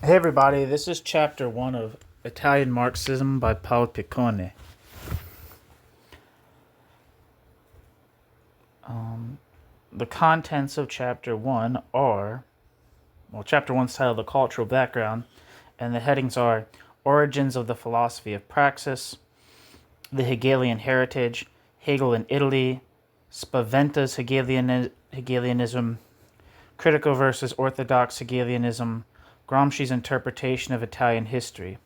Hey everybody, this is chapter 1 of Italian Marxism by Paolo Piccone. The contents of chapter 1 are, chapter 1 is titled The Cultural Background, and the headings are Origins of the Philosophy of Praxis, the Hegelian Heritage, Hegel in Italy, Spaventa's Hegelianism, Critical versus Orthodox Hegelianism, Gramsci's interpretation of Italian history.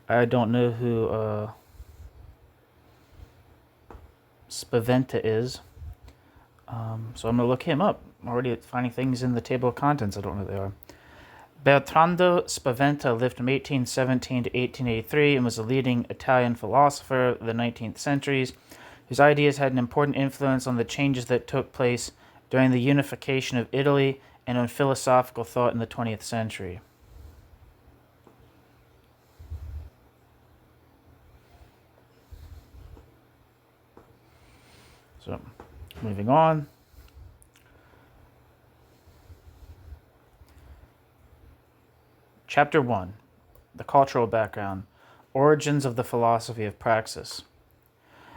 I don't know who Spaventa is, so I'm going to look him up. I'm already finding things in the table of contents. I don't know what they are. Bertrando Spaventa lived from 1817 to 1883 and was a leading Italian philosopher of the 19th centuries, whose ideas had an important influence on the changes that took place during the unification of Italy and on philosophical thought in the 20th century. So, moving on. Chapter 1, The Cultural Background, Origins of the Philosophy of Praxis.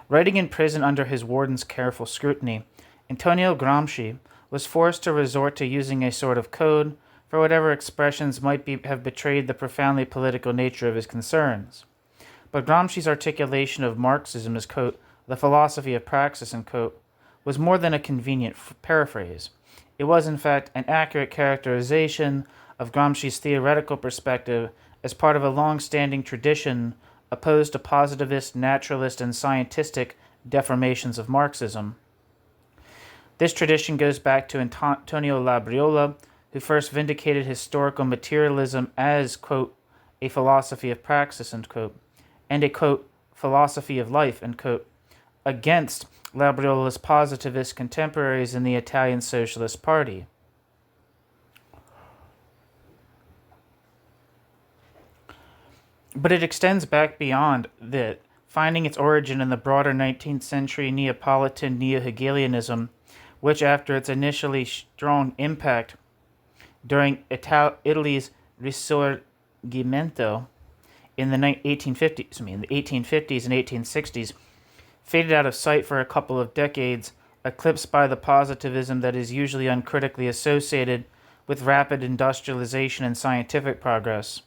Writing in prison under his warden's careful scrutiny, Antonio Gramsci was forced to resort to using a sort of code for whatever expressions might have betrayed the profoundly political nature of his concerns. But Gramsci's articulation of Marxism as, quote, the philosophy of praxis, quote, was more than a convenient paraphrase. It was, in fact, an accurate characterization of Gramsci's theoretical perspective as part of a long-standing tradition opposed to positivist, naturalist, and scientistic deformations of Marxism. This tradition goes back to Antonio Labriola, who first vindicated historical materialism as, quote, a philosophy of praxis, quote, and a, quote, philosophy of life, quote, against Labriola's positivist contemporaries in the Italian Socialist Party. But it extends back beyond that, finding its origin in the broader 19th century Neapolitan neo-Hegelianism, which, after its initially strong impact during Italy's Risorgimento in the 1850s and 1860s, faded out of sight for a couple of decades, eclipsed by the positivism that is usually uncritically associated with rapid industrialization and scientific progress.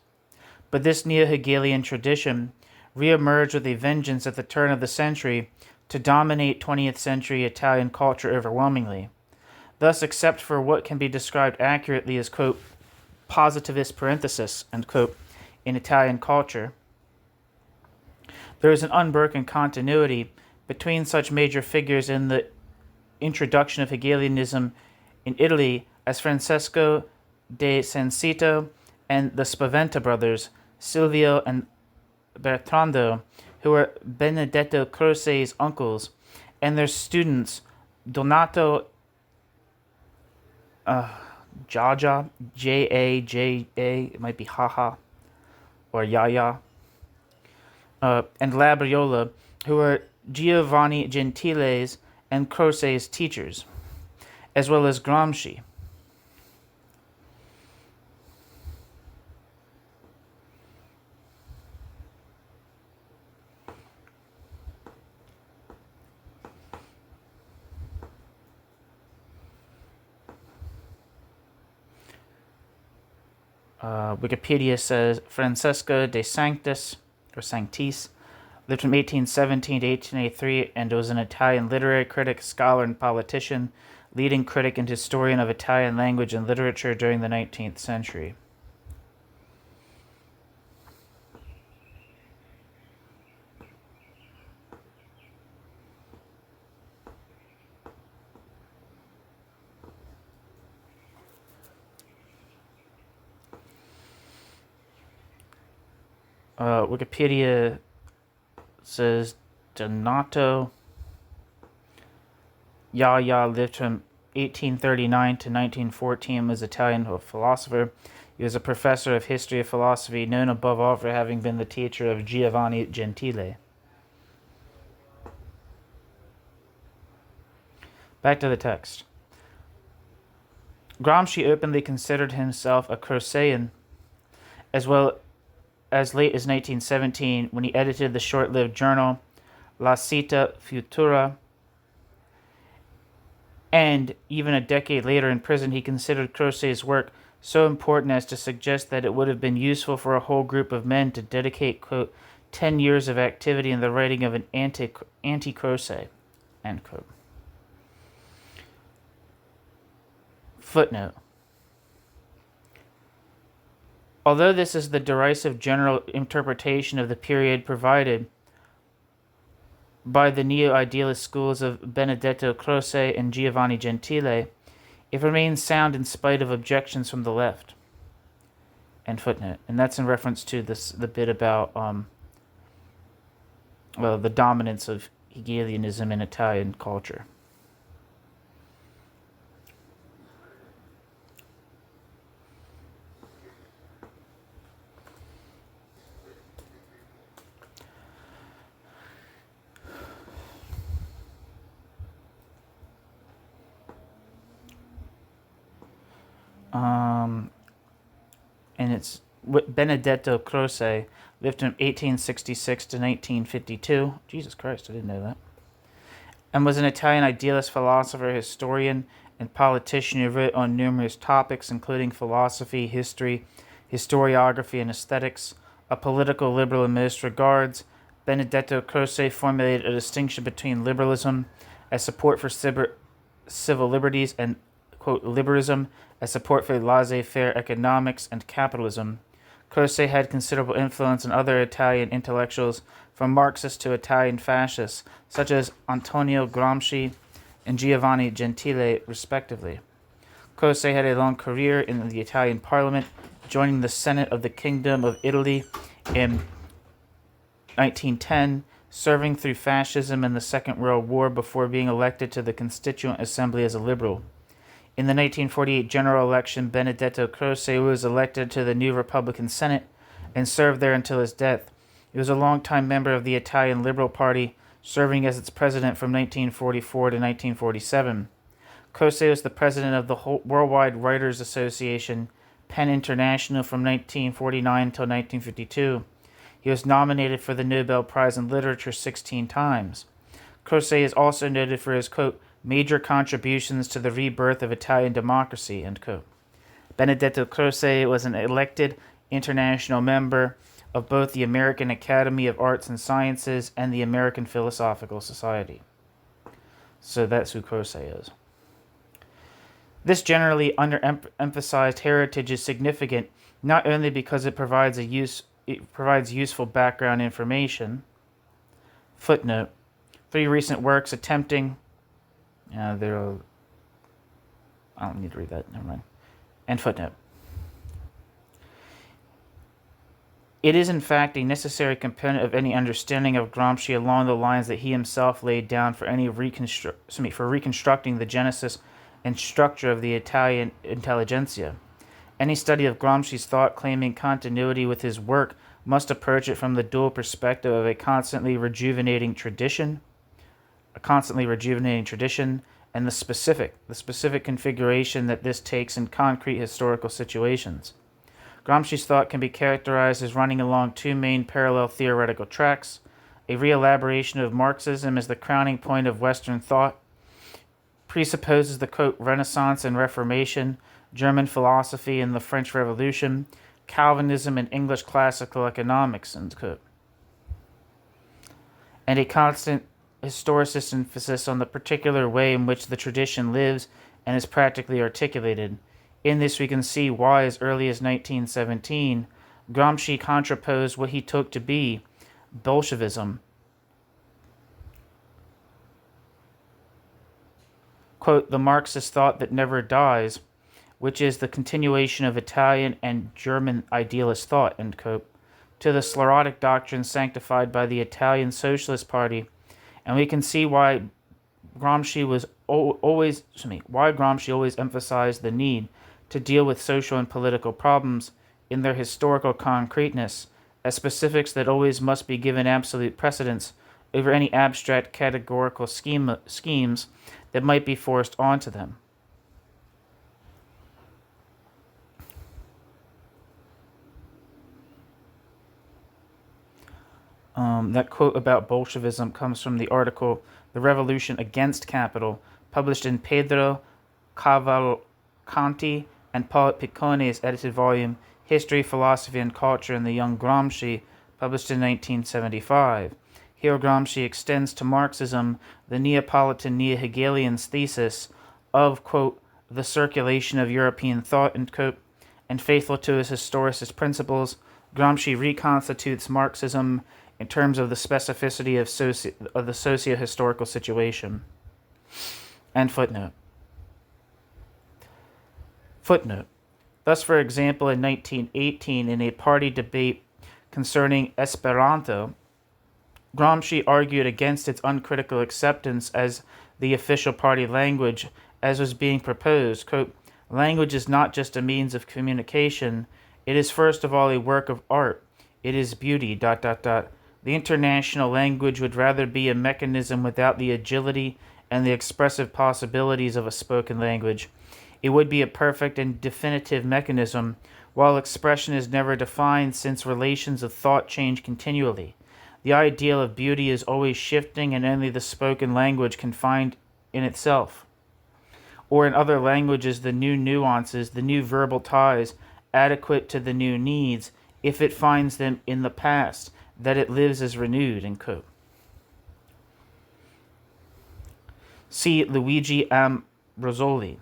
But this neo-Hegelian tradition re-emerged with a vengeance at the turn of the century to dominate 20th century Italian culture overwhelmingly. Thus, except for what can be described accurately as, quote, positivist parenthesis, quote, in Italian culture, there is an unbroken continuity between such major figures in the introduction of Hegelianism in Italy as Francesco de Sancito and the Spaventa brothers, Silvio and Bertrando, who were Benedetto Croce's uncles, and their students Donato Jaja, J-A-J-A, it might be Haha, or Yaya, and Labriola, who were Giovanni Gentile's and Croce's teachers, as well as Gramsci. Wikipedia says Francesco de Sanctis, or Sanctis, lived from 1817 to 1883 and was an Italian literary critic, scholar, and politician, leading critic and historian of Italian language and literature during the 19th century. Wikipedia says Donato Yaya lived from 1839 to 1914, was an Italian philosopher. He was a professor of history of philosophy, known above all for having been the teacher of Giovanni Gentile. Back to the text. Gramsci openly considered himself a Crocean, as well as late as 1917 when he edited the short-lived journal La Cita Futura, and even a decade later in prison he considered Croce's work so important as to suggest that it would have been useful for a whole group of men to dedicate, quote, 10 years of activity in the writing of an anti-Croce, end quote. Footnote. Although this is the derisive general interpretation of the period provided by the neo-idealist schools of Benedetto Croce and Giovanni Gentile, it remains sound in spite of objections from the left. End footnote. And that's in reference to the bit about the dominance of Hegelianism in Italian culture. And it's Benedetto Croce lived from 1866 to 1952. Jesus Christ, I didn't know that. And was an Italian idealist, philosopher, historian, and politician who wrote on numerous topics, including philosophy, history, historiography, and aesthetics. A political liberal in most regards, Benedetto Croce formulated a distinction between liberalism as support for civil liberties and, quote, liberalism as support for laissez-faire economics and capitalism. Croce had considerable influence on other Italian intellectuals, from Marxists to Italian fascists, such as Antonio Gramsci and Giovanni Gentile, respectively. Croce had a long career in the Italian Parliament, joining the Senate of the Kingdom of Italy in 1910, serving through fascism and the Second World War before being elected to the Constituent Assembly as a liberal. In the 1948 general election, Benedetto Croce was elected to the new Republican Senate and served there until his death. He was a longtime member of the Italian Liberal Party, serving as its president from 1944 to 1947. Croce was the president of the Worldwide Writers Association, PEN International, from 1949 until 1952. He was nominated for the Nobel Prize in Literature 16 times. Croce is also noted for his, quote, major contributions to the rebirth of Italian democracy, end quote. Benedetto Croce was an elected international member of both the American Academy of Arts and Sciences and the American Philosophical Society. So that's who Croce is. This generally underemphasized heritage is significant not only because it provides useful background information. Footnote: 3 recent works attempting I don't need to read that, never mind. End footnote. It is in fact a necessary component of any understanding of Gramsci along the lines that he himself laid down for reconstructing the genesis and structure of the Italian intelligentsia. Any study of Gramsci's thought claiming continuity with his work must approach it from the dual perspective of a constantly rejuvenating tradition, and the specific configuration that this takes in concrete historical situations. Gramsci's thought can be characterized as running along 2 main parallel theoretical tracks: a re-elaboration of Marxism as the crowning point of Western thought, presupposes the, quote, Renaissance and Reformation, German philosophy and the French Revolution, Calvinism and English classical economics, end quote, and a constant historicist emphasis on the particular way in which the tradition lives and is practically articulated. In this we can see why, as early as 1917, Gramsci contraposed what he took to be Bolshevism, quote, the Marxist thought that never dies, which is the continuation of Italian and German idealist thought, end quote, to the sclerotic doctrine sanctified by the Italian Socialist Party. And we can see why Gramsci always emphasized the need to deal with social and political problems in their historical concreteness as specifics that always must be given absolute precedence over any abstract categorical schemes that might be forced onto them. That quote about Bolshevism comes from the article "The Revolution Against Capital," published in Pedro Cavalcanti and Paul Piccone's edited volume History, Philosophy, and Culture in the Young Gramsci, published in 1975. Here Gramsci extends to Marxism the Neapolitan neo-Hegelian's thesis of, quote, the circulation of European thought, end quote, and faithful to his historicist principles, Gramsci reconstitutes Marxism in terms of the specificity of the socio-historical situation. And footnote. Footnote. Thus, for example, in 1918, in a party debate concerning Esperanto, Gramsci argued against its uncritical acceptance as the official party language as was being proposed. Quote, language is not just a means of communication, it is first of all a work of art. It is beauty, ... The international language would rather be a mechanism without the agility and the expressive possibilities of a spoken language. It would be a perfect and definitive mechanism, while expression is never defined since relations of thought change continually. The ideal of beauty is always shifting and only the spoken language can find in itself. Or in other languages, the new nuances, the new verbal ties, adequate to the new needs, if it finds them in the past, that it lives as renewed, end quote. See Luigi Ambrosoli.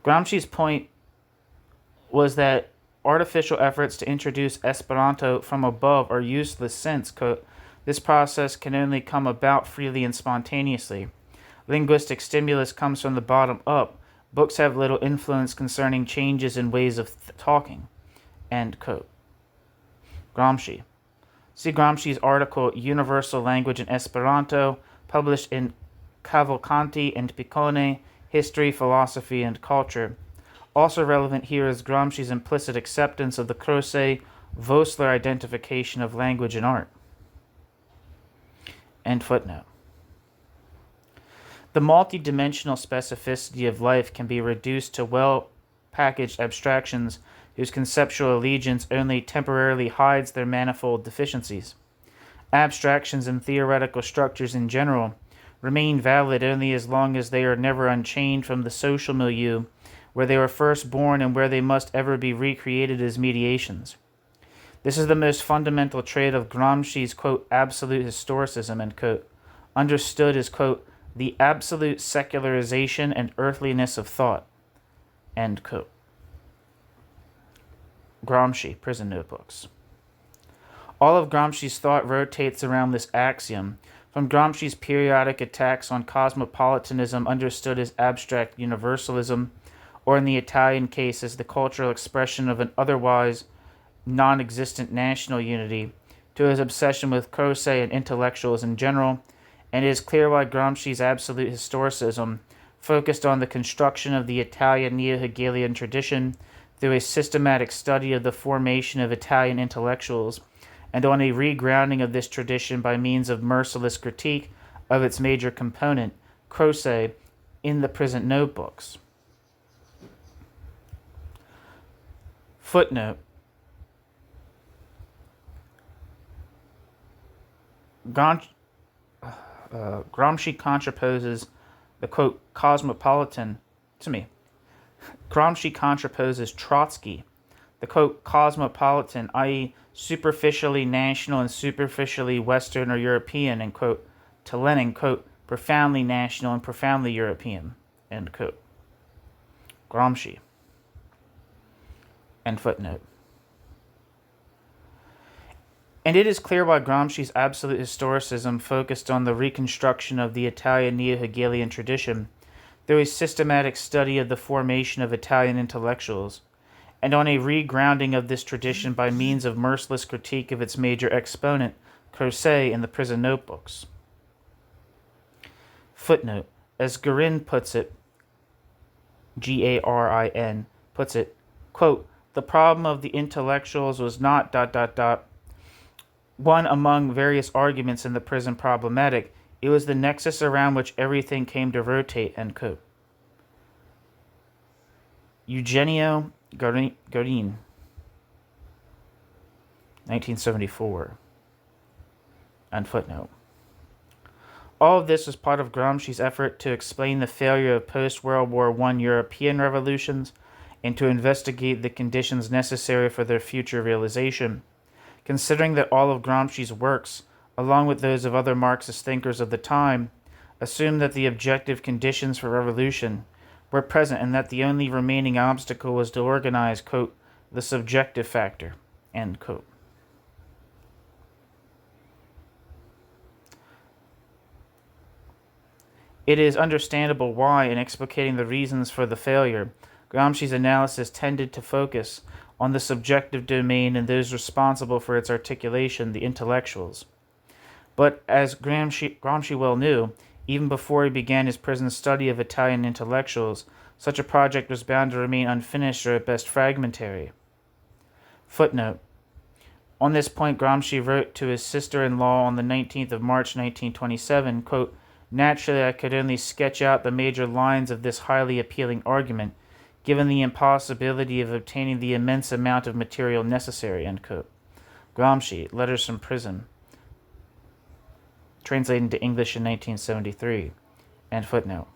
Gramsci's point was that artificial efforts to introduce Esperanto from above are useless since, quote, this process can only come about freely and spontaneously. Linguistic stimulus comes from the bottom up. Books have little influence concerning changes in ways of talking, end quote. Gramsci. See Gramsci's article Universal Language in Esperanto, published in Cavalcanti and Piccone, History, Philosophy, and Culture. Also relevant here is Gramsci's implicit acceptance of the Croce Vossler identification of language and art. End footnote. The multidimensional specificity of life can be reduced to well-packaged abstractions whose conceptual allegiance only temporarily hides their manifold deficiencies. Abstractions and theoretical structures in general remain valid only as long as they are never unchained from the social milieu where they were first born and where they must ever be recreated as mediations. This is the most fundamental trait of Gramsci's, quote, absolute historicism, end quote, understood as, quote, the absolute secularization and earthliness of thought, end quote. Gramsci, Prison Notebooks. All of Gramsci's thought rotates around this axiom, from Gramsci's periodic attacks on cosmopolitanism understood as abstract universalism, or in the Italian case as the cultural expression of an otherwise non-existent national unity, to his obsession with Croce and intellectuals in general, and it is clear why Gramsci's absolute historicism focused on the construction of the Italian neo-Hegelian tradition through a systematic study of the formation of Italian intellectuals, and on a regrounding of this tradition by means of merciless critique of its major component, Croce, in the Prison Notebooks. Footnote. Gramsci contraposes the, quote, cosmopolitan, Gramsci contraposes Trotsky, the, quote, cosmopolitan, i.e. superficially national and superficially Western or European, end quote, to Lenin, quote, profoundly national and profoundly European, end quote. Gramsci. End footnote. And it is clear why Gramsci's absolute historicism focused on the reconstruction of the Italian neo-Hegelian tradition through a systematic study of the formation of Italian intellectuals, and on a regrounding of this tradition by means of merciless critique of its major exponent, Croce, in the Prison Notebooks. Footnote. As Garin puts it, Garin puts it, quote, the problem of the intellectuals was not ... one among various arguments in the prison problematic, it was the nexus around which everything came to rotate, end quote. Eugenio Garin, 1974, and footnote. All of this was part of Gramsci's effort to explain the failure of post-World War I European revolutions and to investigate the conditions necessary for their future realization, considering that all of Gramsci's works, along with those of other Marxist thinkers of the time, assumed that the objective conditions for revolution were present and that the only remaining obstacle was to organize, quote, the subjective factor, end quote. It is understandable why, in explicating the reasons for the failure, Gramsci's analysis tended to focus on the subjective domain and those responsible for its articulation, the intellectuals. But as Gramsci well knew, even before he began his prison study of Italian intellectuals, such a project was bound to remain unfinished or at best fragmentary. Footnote. On this point, Gramsci wrote to his sister-in-law on the 19th of March 1927, quote, naturally, I could only sketch out the major lines of this highly appealing argument, given the impossibility of obtaining the immense amount of material necessary, end quote. Gramsci, Letters from Prison, translated into English in 1973, end footnote.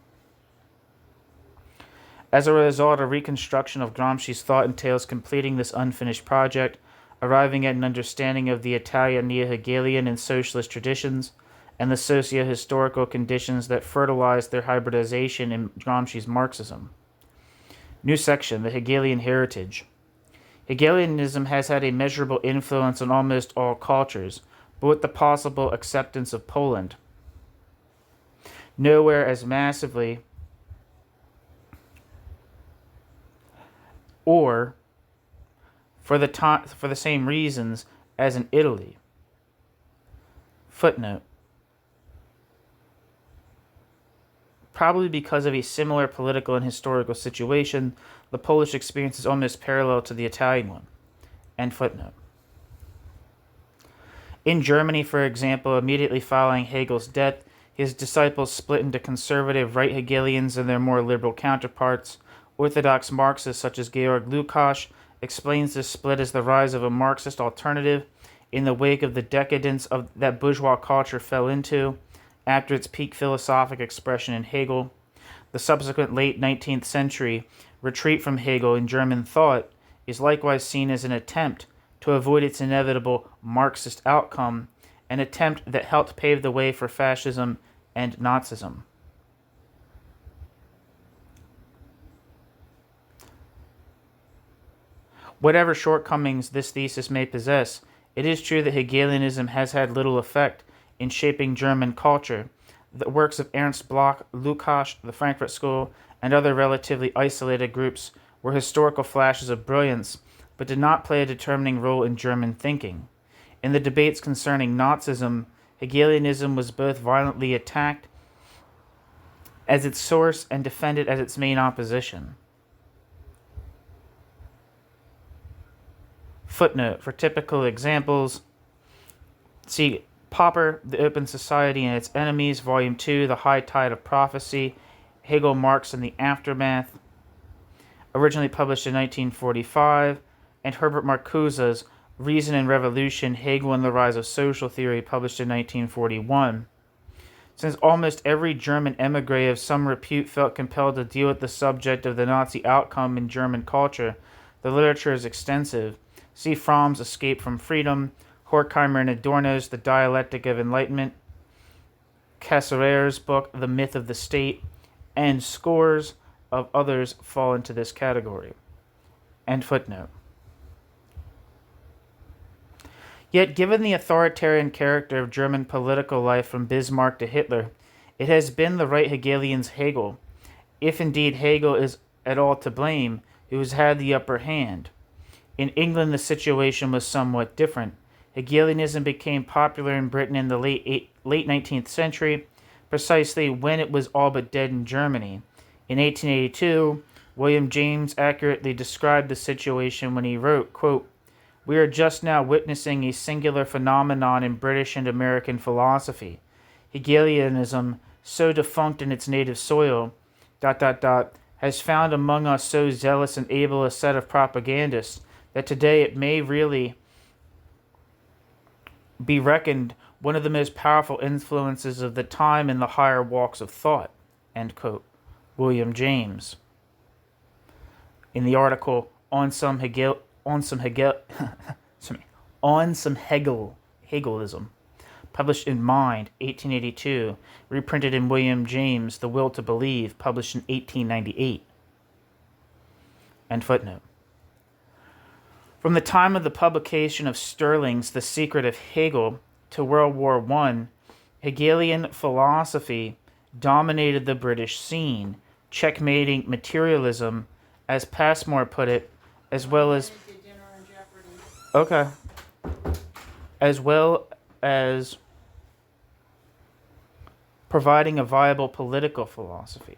As a result, a reconstruction of Gramsci's thought entails completing this unfinished project, arriving at an understanding of the Italian neo-Hegelian and socialist traditions, and the socio-historical conditions that fertilized their hybridization in Gramsci's Marxism. New section, the Hegelian Heritage. Hegelianism has had a measurable influence on almost all cultures, but with the possible acceptance of Poland. Nowhere as massively or for the same reasons as in Italy. Footnote. Probably because of a similar political and historical situation, the Polish experience is almost parallel to the Italian one. End footnote. In Germany, for example, immediately following Hegel's death, his disciples split into conservative right Hegelians and their more liberal counterparts. Orthodox Marxists such as Georg Lukács explains this split as the rise of a Marxist alternative in the wake of the decadence of that bourgeois culture fell into after its peak philosophic expression in Hegel. The subsequent late 19th century retreat from Hegel in German thought is likewise seen as an attempt to avoid its inevitable Marxist outcome, an attempt that helped pave the way for fascism and Nazism. Whatever shortcomings this thesis may possess, it is true that Hegelianism has had little effect in shaping German culture. The works of Ernst Bloch, Lukács, the Frankfurt School, and other relatively isolated groups were historical flashes of brilliance, but did not play a determining role in German thinking. In the debates concerning Nazism, Hegelianism was both violently attacked as its source and defended as its main opposition. Footnote. For typical examples, see Popper, The Open Society and Its Enemies, Volume 2, The High Tide of Prophecy, Hegel, Marx and the Aftermath, originally published in 1945, and Herbert Marcuse's Reason and Revolution, Hegel and the Rise of Social Theory, published in 1941. Since almost every German émigré of some repute felt compelled to deal with the subject of the Nazi outcome in German culture, the literature is extensive. See Fromm's Escape from Freedom, Horkheimer and Adorno's The Dialectic of Enlightenment, Cassirer's book The Myth of the State, and scores of others fall into this category. End footnote. Yet, given the authoritarian character of German political life from Bismarck to Hitler, it has been the right Hegelian's Hegel, if indeed Hegel is at all to blame, who has had the upper hand. In England, the situation was somewhat different. Hegelianism became popular in Britain in the late 19th century, precisely when it was all but dead in Germany. In 1882, William James accurately described the situation when he wrote, quote, We are just now witnessing a singular phenomenon in British and American philosophy. Hegelianism, so defunct in its native soil, has found among us so zealous and able a set of propagandists that today it may really be reckoned one of the most powerful influences of the time in the higher walks of thought. End quote. William James. In the article on some Hegelism, published in Mind, 1882, reprinted in William James, The Will to Believe, published in 1898. End footnote. From the time of the publication of Stirling's The Secret of Hegel to World War I, Hegelian philosophy dominated the British scene, checkmating materialism, as Passmore put it, as well as providing a viable political philosophy.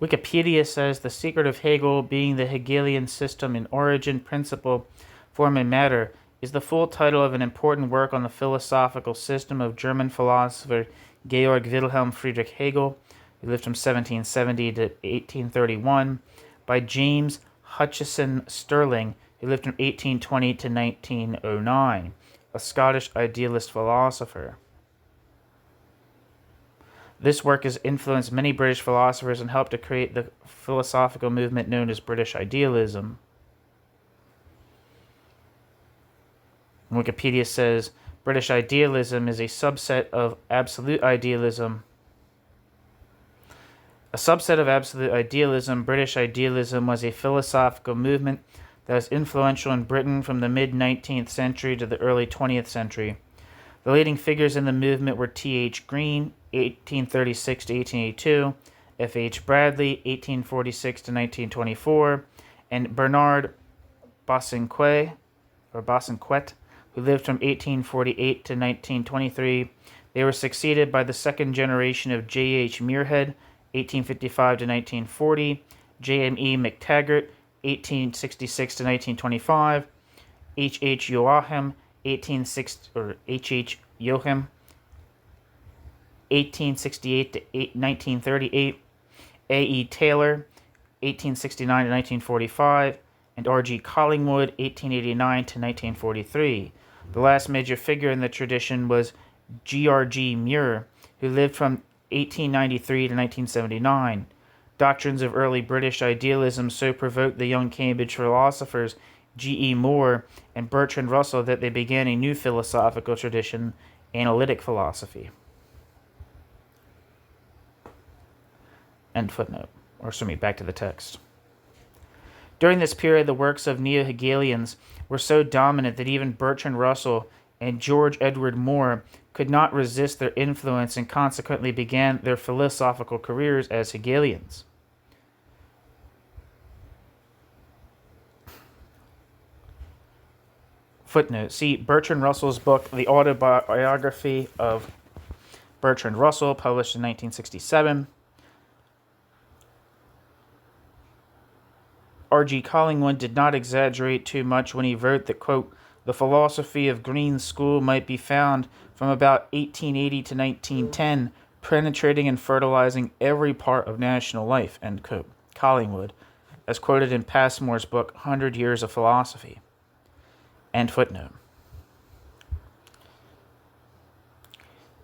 Wikipedia says the secret of Hegel being the Hegelian system in origin, principle, form, and matter is the full title of an important work on the philosophical system of German philosopher Georg Wilhelm Friedrich Hegel, who lived from 1770 to 1831, by James Hutcheson Stirling, who lived from 1820 to 1909, a Scottish idealist philosopher. This work has influenced many British philosophers and helped to create the philosophical movement known as British idealism. Wikipedia says British idealism is a subset of absolute idealism. A subset of absolute idealism, British idealism was a philosophical movement that was influential in Britain from the mid-19th century to the early 20th century. The leading figures in the movement were T.H. Green, 1836 to 1882, F.H. Bradley, 1846 to 1924, and Bernard Bosanquet, who lived from 1848 to 1923. They were succeeded by the second generation of J.H. Muirhead, 1855 to 1940, J.M.E. McTaggart, 1866 to 1925, H.H. Joachim, 1868 to 1938, A.E. Taylor, 1869 to 1945, and R.G. Collingwood, 1889 to 1943. The last major figure in the tradition was G.R.G. Muir, who lived from 1893 to 1979. Doctrines of early British idealism so provoked the young Cambridge philosophers G.E. Moore and Bertrand Russell that they began a new philosophical tradition, analytic philosophy. End footnote. Back to the text. During this period, the works of neo-Hegelians were so dominant that even Bertrand Russell and George Edward Moore could not resist their influence and consequently began their philosophical careers as Hegelians. Footnote. See Bertrand Russell's book, The Autobiography of Bertrand Russell, published in 1967. R.G. Collingwood did not exaggerate too much when he wrote that, quote, the philosophy of Green's school might be found from about 1880 to 1910, penetrating and fertilizing every part of national life, end quote. Collingwood, as quoted in Passmore's book, 100 Years of Philosophy. End footnote.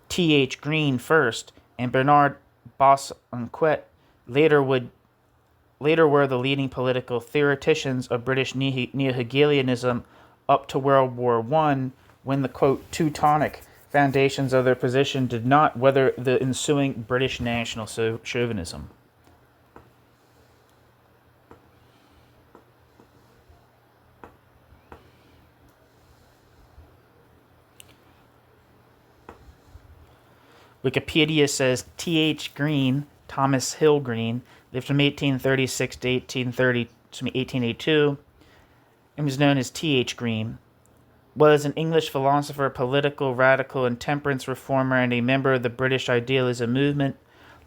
T.H. Green first, and Bernard Bosanquet later were the leading political theoreticians of British neo-Hegelianism up to World War I, when the, quote, Teutonic foundations of their position did not weather the ensuing British national chauvinism. Wikipedia says T.H. Green, Thomas Hill Green, lived from 1836 to 1882, and was known as T.H. Green, was an English philosopher, political, radical, and temperance reformer, and a member of the British idealism movement.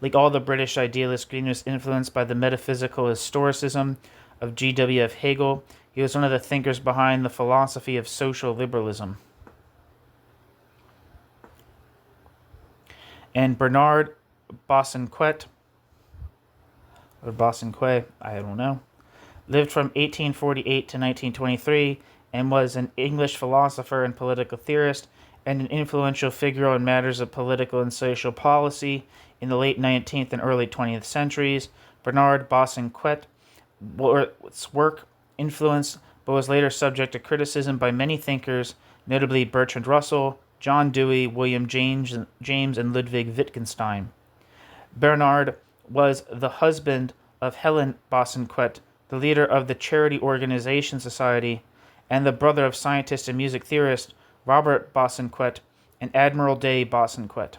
Like all the British idealists, Green was influenced by the metaphysical historicism of G.W.F. Hegel. He was one of the thinkers behind the philosophy of social liberalism. And Bernard Bosanquet, or Bosanquet, I don't know, lived from 1848 to 1923 and was an English philosopher and political theorist and an influential figure on matters of political and social policy in the late 19th and early 20th centuries. Bernard Bosanquet's work influenced but was later subject to criticism by many thinkers, notably Bertrand Russell, John Dewey, William James, and Ludwig Wittgenstein. Bernard was the husband of Helen Bosanquet, the leader of the Charity Organization Society, and the brother of scientist and music theorist Robert Bosanquet and Admiral de Bosanquet.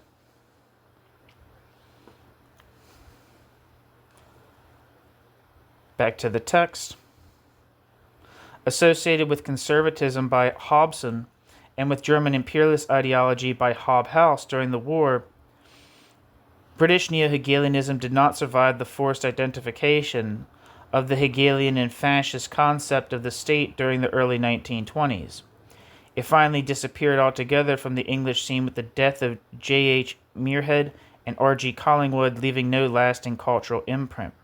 Back to the text. Associated with conservatism by Hobson and with German imperialist ideology by Hobhouse during the war, British neo-Hegelianism did not survive the forced identification of the Hegelian and fascist concept of the state during the early 1920s. It finally disappeared altogether from the English scene with the death of J.H. Muirhead and R.G. Collingwood, leaving no lasting cultural imprint.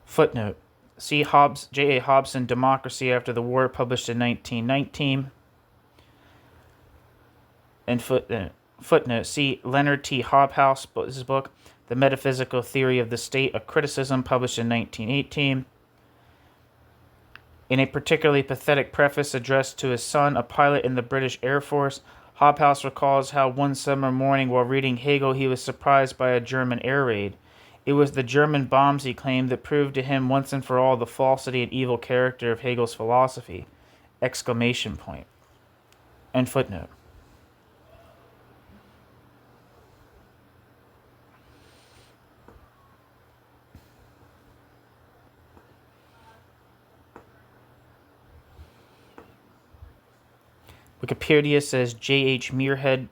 Footnote. See J.A. Hobson, Democracy After the War, published in 1919. And footnote. See Leonard T. Hobhouse's book, The Metaphysical Theory of the State, A Criticism, published in 1918. In a particularly pathetic preface addressed to his son, a pilot in the British Air Force, Hobhouse recalls how one summer morning while reading Hegel he was surprised by a German air raid. It was the German bombs, he claimed, that proved to him once and for all the falsity and evil character of Hegel's philosophy! Exclamation point. End footnote. Wikipedia says J.H. Muirhead,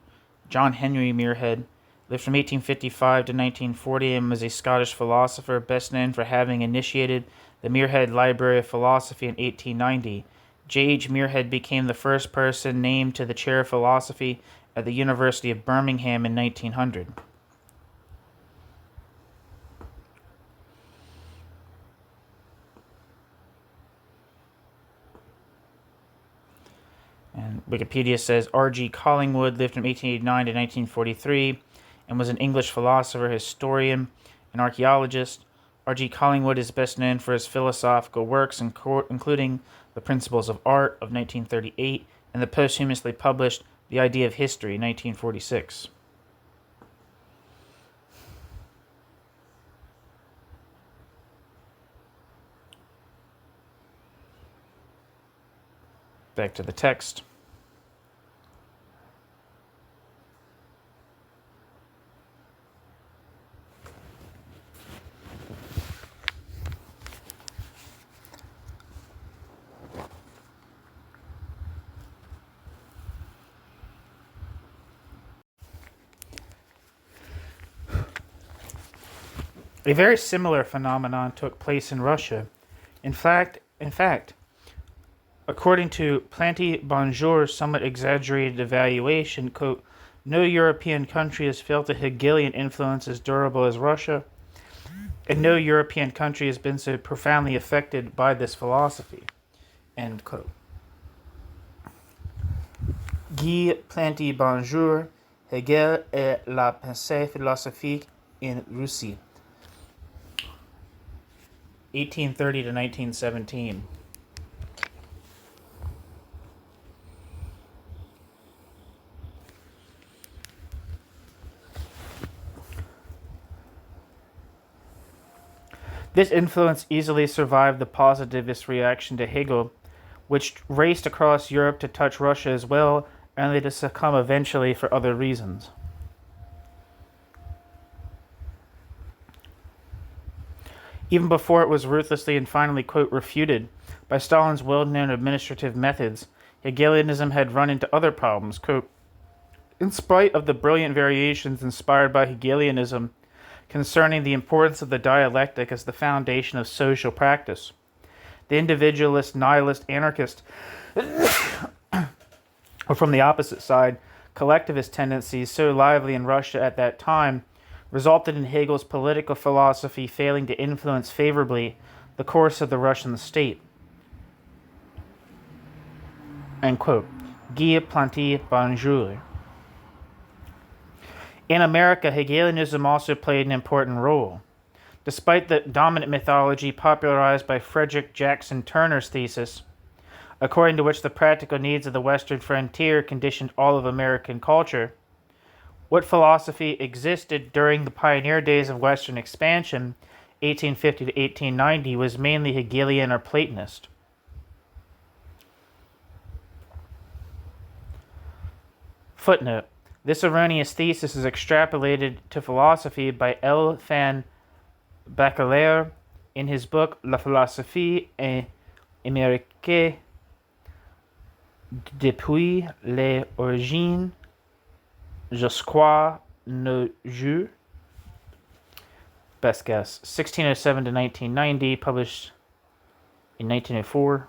John Henry Muirhead, lived from 1855 to 1940 and was a Scottish philosopher best known for having initiated the Muirhead Library of Philosophy in 1890. J.H. Muirhead became the first person named to the chair of philosophy at the University of Birmingham in 1900. And Wikipedia says R.G. Collingwood lived from 1889 to 1943 and was an English philosopher, historian, and archaeologist. R.G. Collingwood is best known for his philosophical works, including The Principles of Art of 1938 and the posthumously published The Idea of History, 1946. Back to the text. A very similar phenomenon took place in Russia. In fact, according to Planty Bonjour's somewhat exaggerated evaluation, quote, no European country has felt a Hegelian influence as durable as Russia, and no European country has been so profoundly affected by this philosophy, end quote. Guy Planty Bonjour, Hegel et la pensée philosophique in Russie, 1830 to 1917. This influence easily survived the positivist reaction to Hegel, which raced across Europe to touch Russia as well only to succumb eventually for other reasons. Even before it was ruthlessly and finally, quote, refuted by Stalin's well-known administrative methods, Hegelianism had run into other problems. Quote, in spite of the brilliant variations inspired by Hegelianism concerning the importance of the dialectic as the foundation of social practice, the individualist, nihilist, anarchist, or from the opposite side, collectivist tendencies so lively in Russia at that time resulted in Hegel's political philosophy failing to influence favorably the course of the Russian state. End quote. Guy Planty Bonjour. In America, Hegelianism also played an important role. Despite the dominant mythology popularized by Frederick Jackson Turner's thesis, according to which the practical needs of the Western frontier conditioned all of American culture, what philosophy existed during the pioneer days of Western expansion, 1850 to 1890, was mainly Hegelian or Platonist. Footnote. This erroneous thesis is extrapolated to philosophy by L. van Baccalaire in his book La philosophie américaine depuis les origines jusqu'à nos jours. Best guess. 1607 to 1990, published in 1904.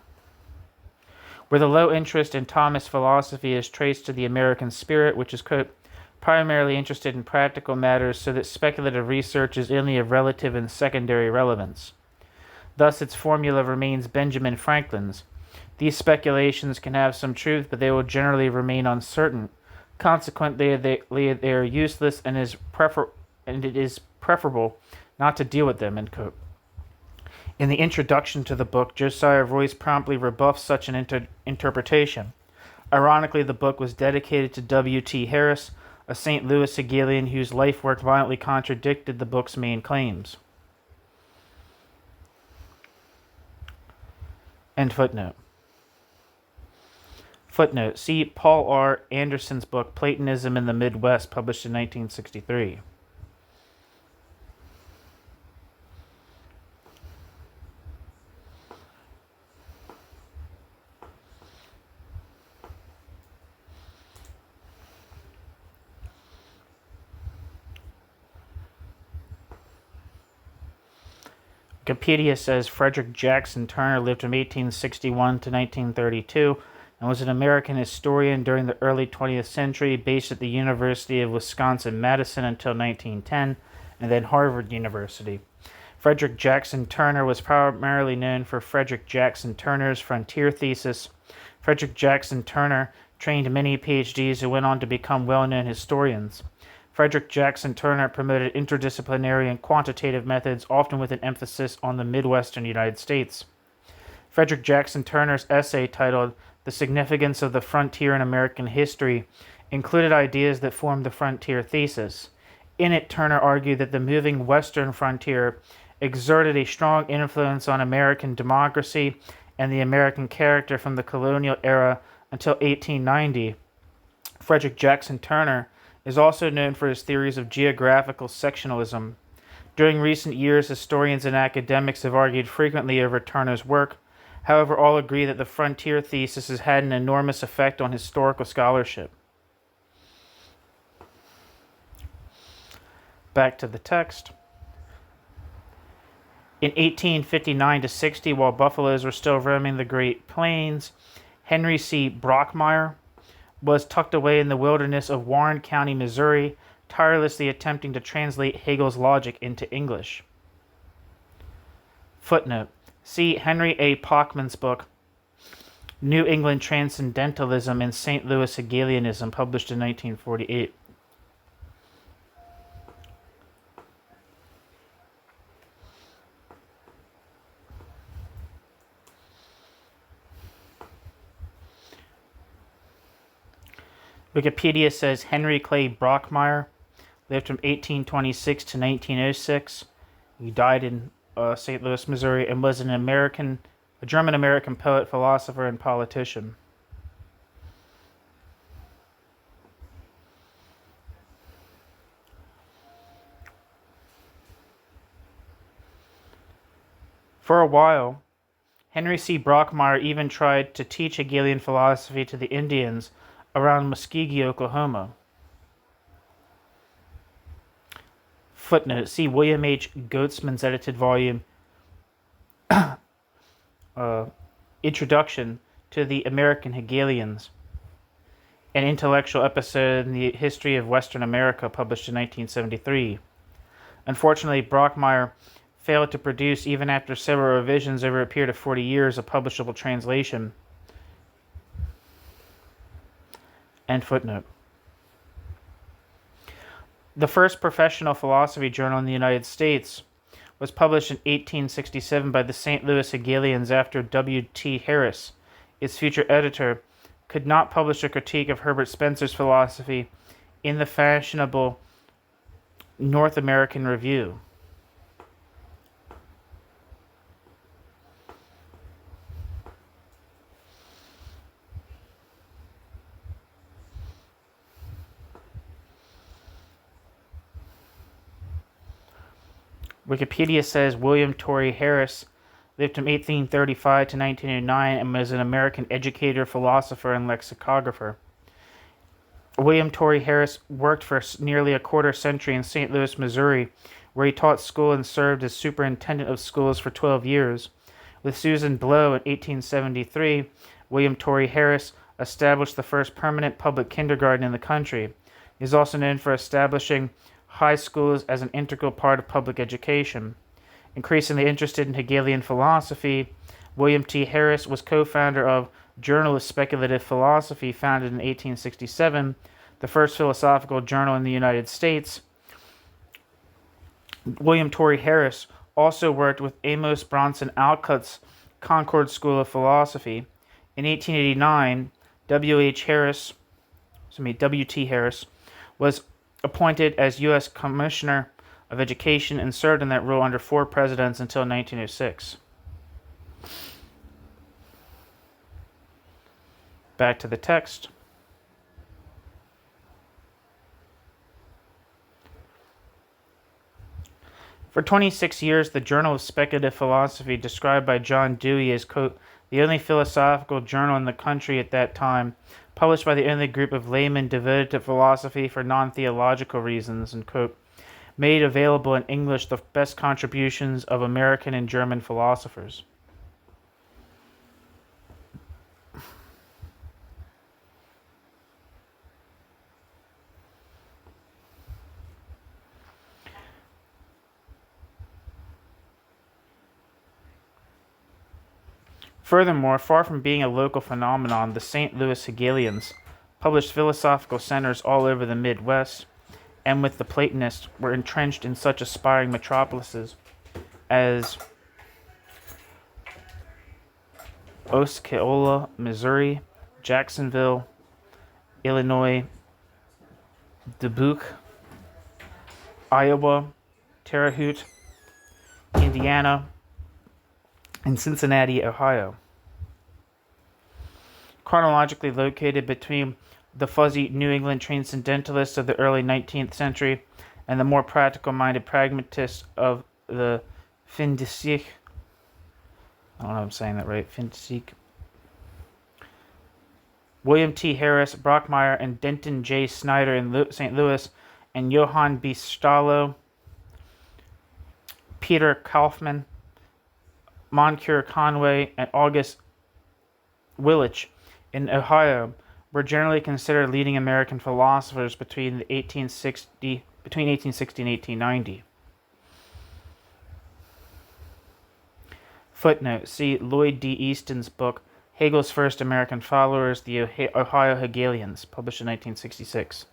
Where the low interest in Thomas philosophy is traced to the American spirit, which is, quote, primarily interested in practical matters, so that speculative research is only of relative and secondary relevance. Thus, its formula remains Benjamin Franklin's. These speculations can have some truth, but they will generally remain uncertain. Consequently, they are useless, and it is preferable not to deal with them, end quote. In the introduction to the book, Josiah Royce promptly rebuffs such an interpretation. Ironically, the book was dedicated to W.T. Harris, a St. Louis Hegelian whose life work violently contradicted the book's main claims. End footnote. Footnote. See Paul R. Anderson's book Platonism in the Midwest, published in 1963. Wikipedia says Frederick Jackson Turner lived from 1861 to 1932 and was an American historian during the early 20th century, based at the University of Wisconsin-Madison until 1910, and then Harvard University. Frederick Jackson Turner was primarily known for Frederick Jackson Turner's frontier thesis. Frederick Jackson Turner trained many PhDs who went on to become well-known historians. Frederick Jackson Turner promoted interdisciplinary and quantitative methods, often with an emphasis on the Midwestern United States. Frederick Jackson Turner's essay titled The Significance of the Frontier in American History included ideas that formed the frontier thesis. In it, Turner argued that the moving western frontier exerted a strong influence on American democracy and the American character from the colonial era until 1890. Frederick Jackson Turner is also known for his theories of geographical sectionalism. During recent years, historians and academics have argued frequently over Turner's work. However, all agree that the frontier thesis has had an enormous effect on historical scholarship. Back to the text. In 1859 to 60, while buffaloes were still roaming the Great Plains, Henry C. Brockmeyer was tucked away in the wilderness of Warren County, Missouri, tirelessly attempting to translate Hegel's logic into English. Footnote. See Henry A. Pockman's book, New England Transcendentalism and St. Louis Hegelianism, published in 1948. Wikipedia says Henry Clay Brockmeyer lived from 1826 to 1906. He died in St. Louis, Missouri, and was a German-American poet, philosopher, and politician. For a while, Henry C. Brockmeyer even tried to teach Hegelian philosophy to the Indians around Muskogee, Oklahoma. Footnote: see William H. Goetzman's edited volume, Introduction to the American Hegelians, an intellectual episode in the history of Western America, published in 1973. Unfortunately, Brockmeyer failed to produce, even after several revisions over a period of 40 years, a publishable translation. End footnote. The first professional philosophy journal in the United States was published in 1867 by the St. Louis Hegelians after W.T. Harris, its future editor, could not publish a critique of Herbert Spencer's philosophy in the fashionable North American Review. Wikipedia says William Torrey Harris lived from 1835 to 1909 and was an American educator, philosopher, and lexicographer. William Torrey Harris worked for nearly a quarter century in St. Louis, Missouri, where he taught school and served as superintendent of schools for 12 years. With Susan Blow in 1873, William Torrey Harris established the first permanent public kindergarten in the country. He is also known for establishing high schools as an integral part of public education. Increasingly interested in Hegelian philosophy, William T. Harris was co-founder of Journal of Speculative Philosophy, founded in 1867, the first philosophical journal in the United States. William Torrey Harris also worked with Amos Bronson Alcott's Concord School of Philosophy. In 1889, W.T. Harris was appointed as U.S. Commissioner of Education and served in that role under 4 presidents until 1906. Back to the text. For 26 years, the Journal of Speculative Philosophy, described by John Dewey as, quote, the only philosophical journal in the country at that time, published by the only group of laymen devoted to philosophy for non-theological reasons, and, quote, made available in English the best contributions of American and German philosophers. Furthermore, far from being a local phenomenon, the St. Louis Hegelians published philosophical centers all over the Midwest, and with the Platonists were entrenched in such aspiring metropolises as Osceola, Missouri, Jacksonville, Illinois, Dubuque, Iowa, Terre Haute, Indiana, and Cincinnati, Ohio. Chronologically located between the fuzzy New England transcendentalists of the early 19th century and the more practical-minded pragmatists of the fin de siècle. I don't know if I'm saying that right. Fin de siècle. William T. Harris, Brockmeyer, and Denton J. Snyder in St. Louis, and Johann B. Stallo, Peter Kaufmann, Moncure Conway, and August Willich in Ohio were generally considered leading American philosophers between 1860 and 1890. Footnote: see Lloyd D. Easton's book, Hegel's First American Followers, the Ohio Hegelians, published in 1966.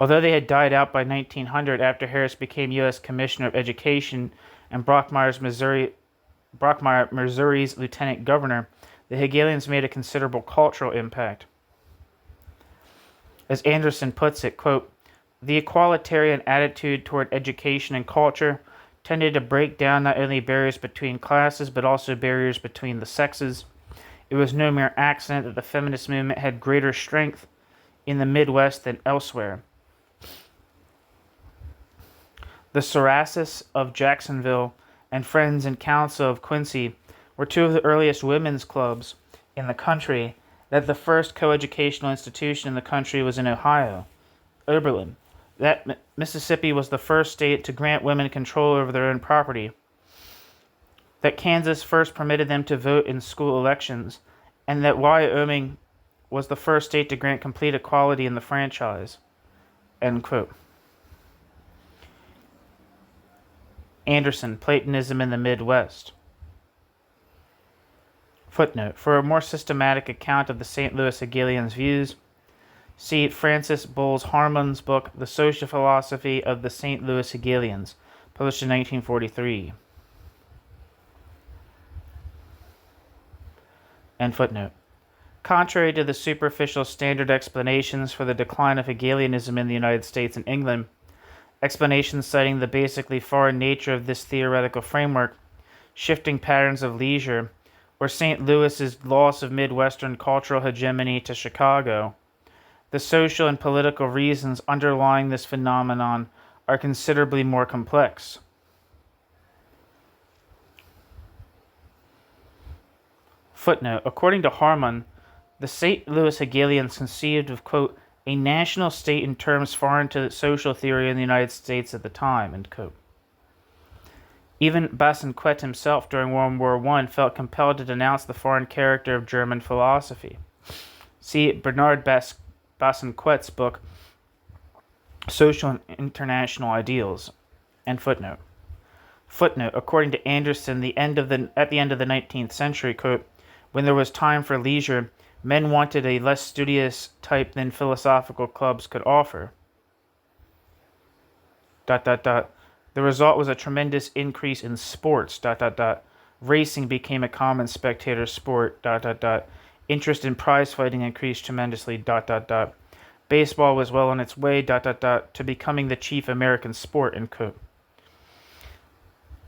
Although they had died out by 1900 after Harris became U.S. Commissioner of Education and Brockmeyer, Missouri's Lieutenant Governor, the Hegelians made a considerable cultural impact. As Anderson puts it, quote, the equalitarian attitude toward education and culture tended to break down not only barriers between classes but also barriers between the sexes. It was no mere accident that the feminist movement had greater strength in the Midwest than elsewhere. The Sorassis of Jacksonville and Friends and Council of Quincy were two of the earliest women's clubs in the country. That the first coeducational institution in the country was in Ohio, Oberlin. That Mississippi was the first state to grant women control over their own property. That Kansas first permitted them to vote in school elections, and that Wyoming was the first state to grant complete equality in the franchise. End quote. Anderson, Platonism in the Midwest. Footnote. For a more systematic account of the St. Louis Hegelians' views, see Francis Bowles Harmon's book, The Social Philosophy of the St. Louis Hegelians, published in 1943. End footnote. Contrary to the superficial standard explanations for the decline of Hegelianism in the United States and England, explanations citing the basically foreign nature of this theoretical framework, shifting patterns of leisure, or St. Louis's loss of Midwestern cultural hegemony to Chicago, the social and political reasons underlying this phenomenon are considerably more complex. Footnote. According to Harmon, the St. Louis Hegelians conceived of, quote, a national state in terms foreign to social theory in the United States at the time, end quote. Even Bassenquet himself during World War I felt compelled to denounce the foreign character of German philosophy. See Bernard Bassenquet's book, Social and International Ideals. End footnote. Footnote. According to Anderson, at the end of the 19th century, quote, when there was time for leisure, men wanted a less studious type than philosophical clubs could offer. ... The result was a tremendous increase in sports. ... Racing became a common spectator sport. ... Interest in prize fighting increased tremendously. ... Baseball was well on its way. ... to becoming the chief American sport. End quote.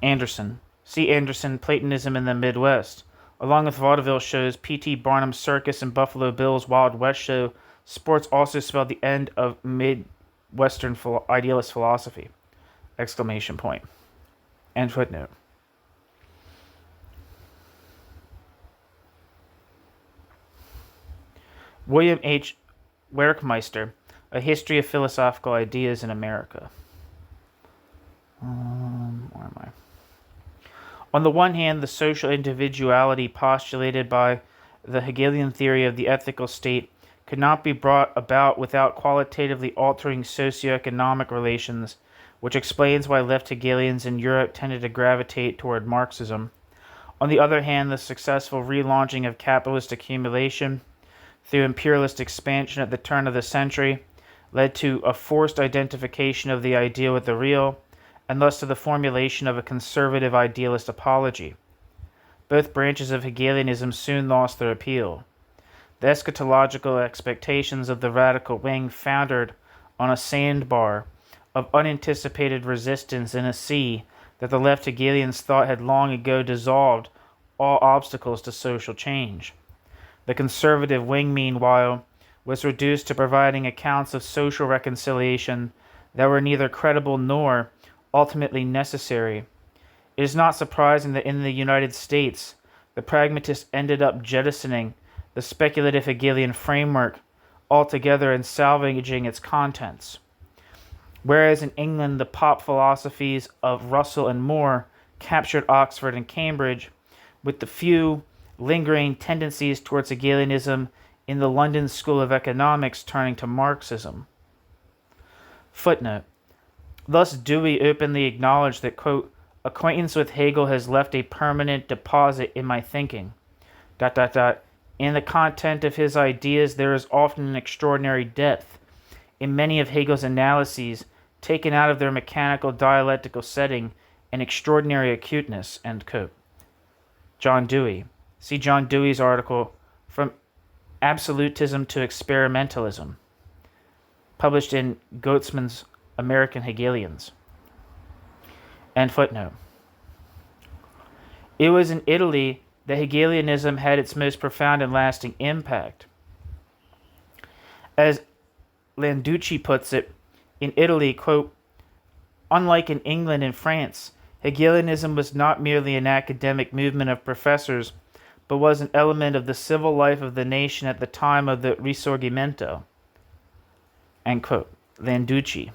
Anderson. See Anderson, Platonism in the Midwest. Along with vaudeville shows, P.T. Barnum's Circus and Buffalo Bill's Wild West show, sports also spelled the end of Midwestern idealist philosophy! Exclamation point. End footnote. William H. Werkmeister, A History of Philosophical Ideas in America. Where am I? On the one hand, the social individuality postulated by the Hegelian theory of the ethical state could not be brought about without qualitatively altering socioeconomic relations, which explains why left Hegelians in Europe tended to gravitate toward Marxism. On the other hand, the successful relaunching of capitalist accumulation through imperialist expansion at the turn of the century led to a forced identification of the ideal with the real, and thus to the formulation of a conservative idealist apology. Both branches of Hegelianism soon lost their appeal. The eschatological expectations of the radical wing foundered on a sandbar of unanticipated resistance in a sea that the left Hegelians thought had long ago dissolved all obstacles to social change. The conservative wing, meanwhile, was reduced to providing accounts of social reconciliation that were neither credible nor ultimately necessary. It is not surprising that in the United States, the pragmatists ended up jettisoning the speculative Hegelian framework altogether and salvaging its contents. Whereas in England, the pop philosophies of Russell and Moore captured Oxford and Cambridge, with the few lingering tendencies towards Hegelianism in the London School of Economics turning to Marxism. Footnote. Thus Dewey openly acknowledged that, quote, acquaintance with Hegel has left a permanent deposit in my thinking. ... In the content of his ideas there is often an extraordinary depth. In many of Hegel's analyses, taken out of their mechanical dialectical setting, an extraordinary acuteness. End quote. John Dewey. See John Dewey's article, From Absolutism to Experimentalism, published in Goetzmann's American Hegelians. End footnote. It was in Italy that Hegelianism had its most profound and lasting impact. As Landucci puts it, in Italy, quote, unlike in England and France, Hegelianism was not merely an academic movement of professors, but was an element of the civil life of the nation at the time of the Risorgimento. End quote. Landucci.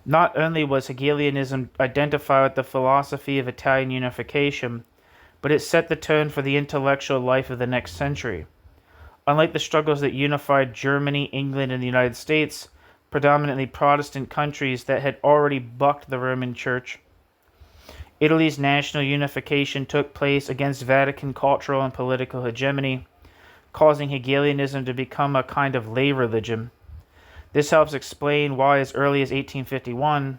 Not only was Hegelianism identified with the philosophy of Italian unification, but it set the tone for the intellectual life of the next century. Unlike the struggles that unified Germany, England, and the United States, predominantly Protestant countries that had already bucked the Roman Church, Italy's national unification took place against Vatican cultural and political hegemony, causing Hegelianism to become a kind of lay religion. This helps explain why, as early as 1851,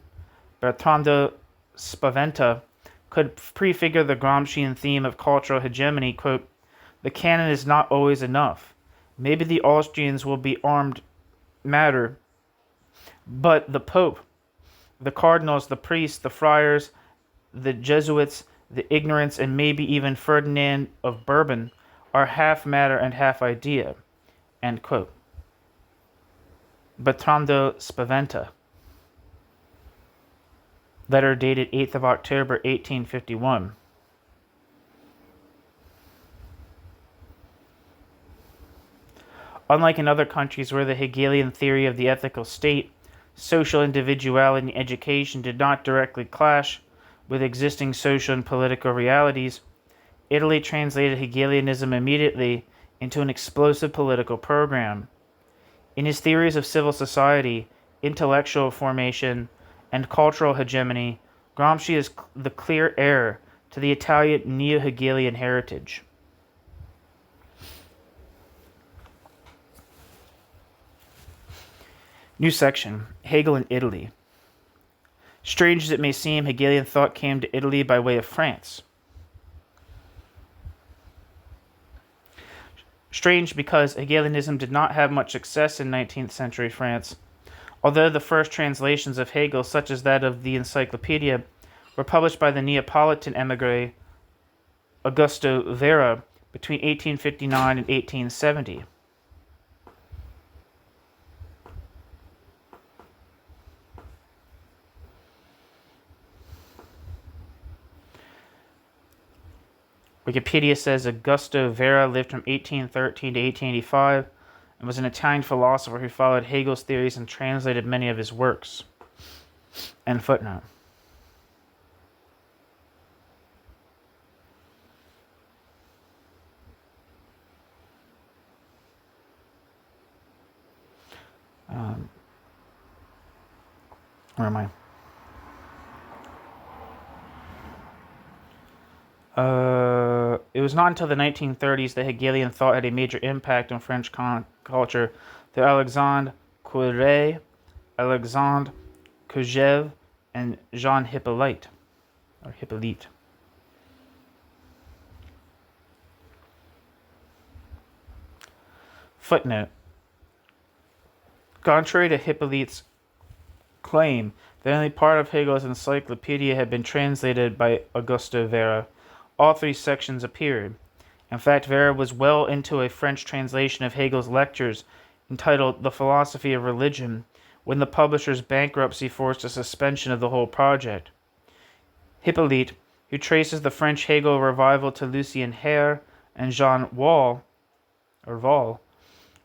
Bertrando Spaventa could prefigure the Gramscian theme of cultural hegemony, quote, the canon is not always enough. Maybe the Austrians will be armed matter, but the Pope, the cardinals, the priests, the friars, the Jesuits, the ignorants, and maybe even Ferdinand of Bourbon are half matter and half idea. End quote. Bertrando Spaventa. Letter dated 8th of October, 1851. Unlike in other countries where the Hegelian theory of the ethical state, social individuality, and education did not directly clash with existing social and political realities, Italy translated Hegelianism immediately into an explosive political program. In his theories of civil society, intellectual formation, and cultural hegemony, Gramsci is the clear heir to the Italian neo-Hegelian heritage. New section, Hegel in Italy. Strange as it may seem, Hegelian thought came to Italy by way of France. Strange because Hegelianism did not have much success in 19th century France, although the first translations of Hegel, such as that of the Encyclopedia, were published by the Neapolitan émigré Augusto Vera between 1859 and 1870. Wikipedia says Augusto Vera lived from 1813 to 1885 and was an Italian philosopher who followed Hegel's theories and translated many of his works. End footnote. Where am I? It was not until the 1930s that Hegelian thought had a major impact on French culture through Alexandre Courret, Alexandre Kojève, and Jean Hippolyte. Footnote. Contrary to Hippolyte's claim that only part of Hegel's encyclopedia had been translated by Augusto Vera, all three sections appeared. In fact, Vera was well into a French translation of Hegel's lectures entitled The Philosophy of Religion when the publisher's bankruptcy forced a suspension of the whole project. Hippolyte, who traces the French Hegel revival to Lucien Hare and Jean Wahl,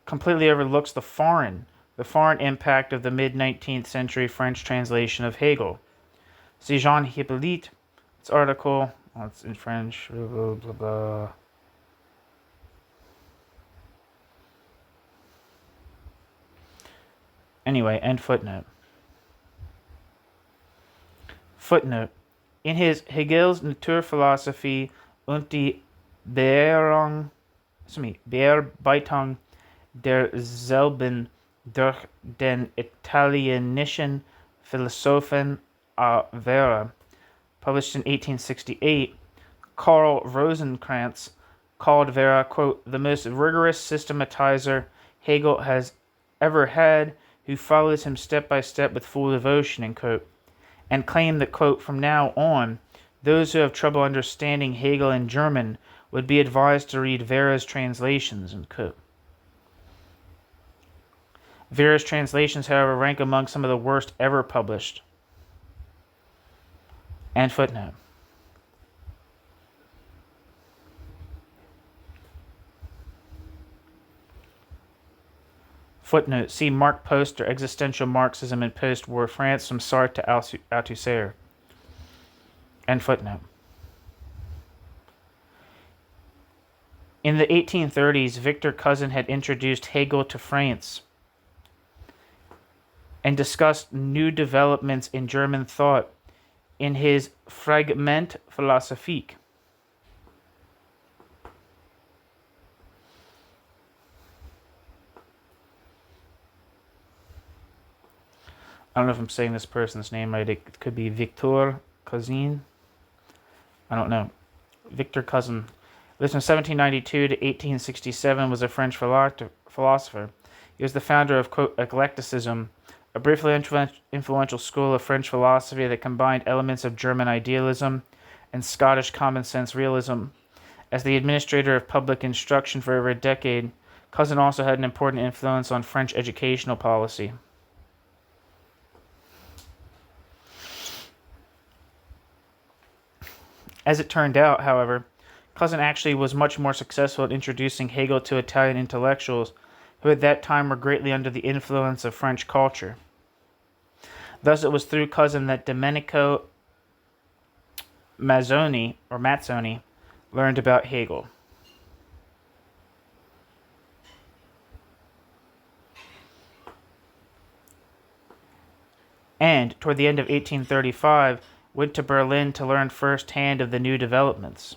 completely overlooks the foreign impact of the mid-19th century French translation of Hegel. See Jean Hippolyte's article. It's in French. Blah, blah, blah. Anyway, end footnote. Footnote. In his Hegel's Naturphilosophie und die Bearbeitung derselben durch den italienischen Philosophen a Vera, published in 1868, Karl Rosenkranz called Vera, quote, the most rigorous systematizer Hegel has ever had, who follows him step by step with full devotion, end quote, and claimed that, quote, from now on, those who have trouble understanding Hegel in German would be advised to read Vera's translations, end quote. Vera's translations, however, rank among some of the worst ever published. And footnote. Footnote. See Mark Poster, Existential Marxism in Post-War France, from Sartre to Althusser. End footnote. In the 1830s, Victor Cousin had introduced Hegel to France and discussed new developments in German thought in his Fragment philosophique. I don't know if I'm saying this person's name right. It could be Victor Cousin. I don't know. Victor Cousin, lived from 1792 to 1867, was a French philosopher. He was the founder of, quote, eclecticism, a briefly influential school of French philosophy that combined elements of German idealism and Scottish common sense realism. As the administrator of public instruction for over a decade, Cousin also had an important influence on French educational policy. As it turned out, however, Cousin actually was much more successful at introducing Hegel to Italian intellectuals who at that time were greatly under the influence of French culture. Thus, it was through Cousin that Domenico Mazzoni learned about Hegel. And, toward the end of 1835, went to Berlin to learn firsthand of the new developments.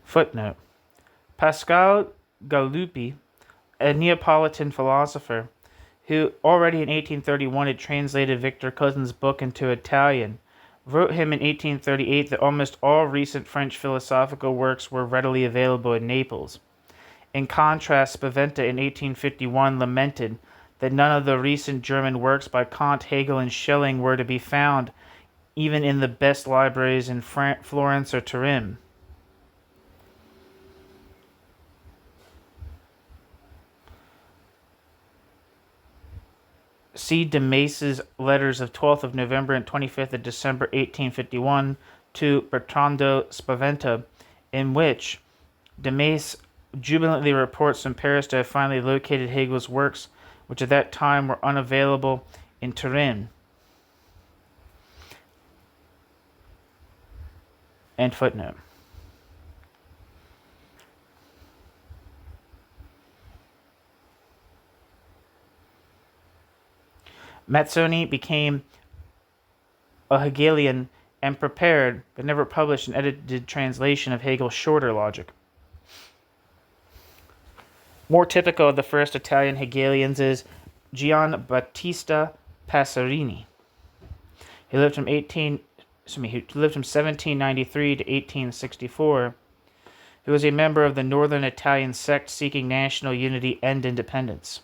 Footnote. Pascal Galuppi, a Neapolitan philosopher, who already in 1831 had translated Victor Cousin's book into Italian, wrote him in 1838 that almost all recent French philosophical works were readily available in Naples. In contrast, Spaventa in 1851 lamented that none of the recent German works by Kant, Hegel, and Schelling were to be found even in the best libraries in Florence or Turin. See de Mace's letters of 12th of November and 25th of December 1851 to Bertrando Spaventa, in which de Mace jubilantly reports from Paris to have finally located Hegel's works, which at that time were unavailable in Turin. End footnote. Mazzoni became a Hegelian and prepared, but never published, an edited translation of Hegel's shorter logic. More typical of the first Italian Hegelians is Giambattista Passerini. He lived from 1793 to 1864. He was a member of the Northern Italian sect seeking national unity and independence.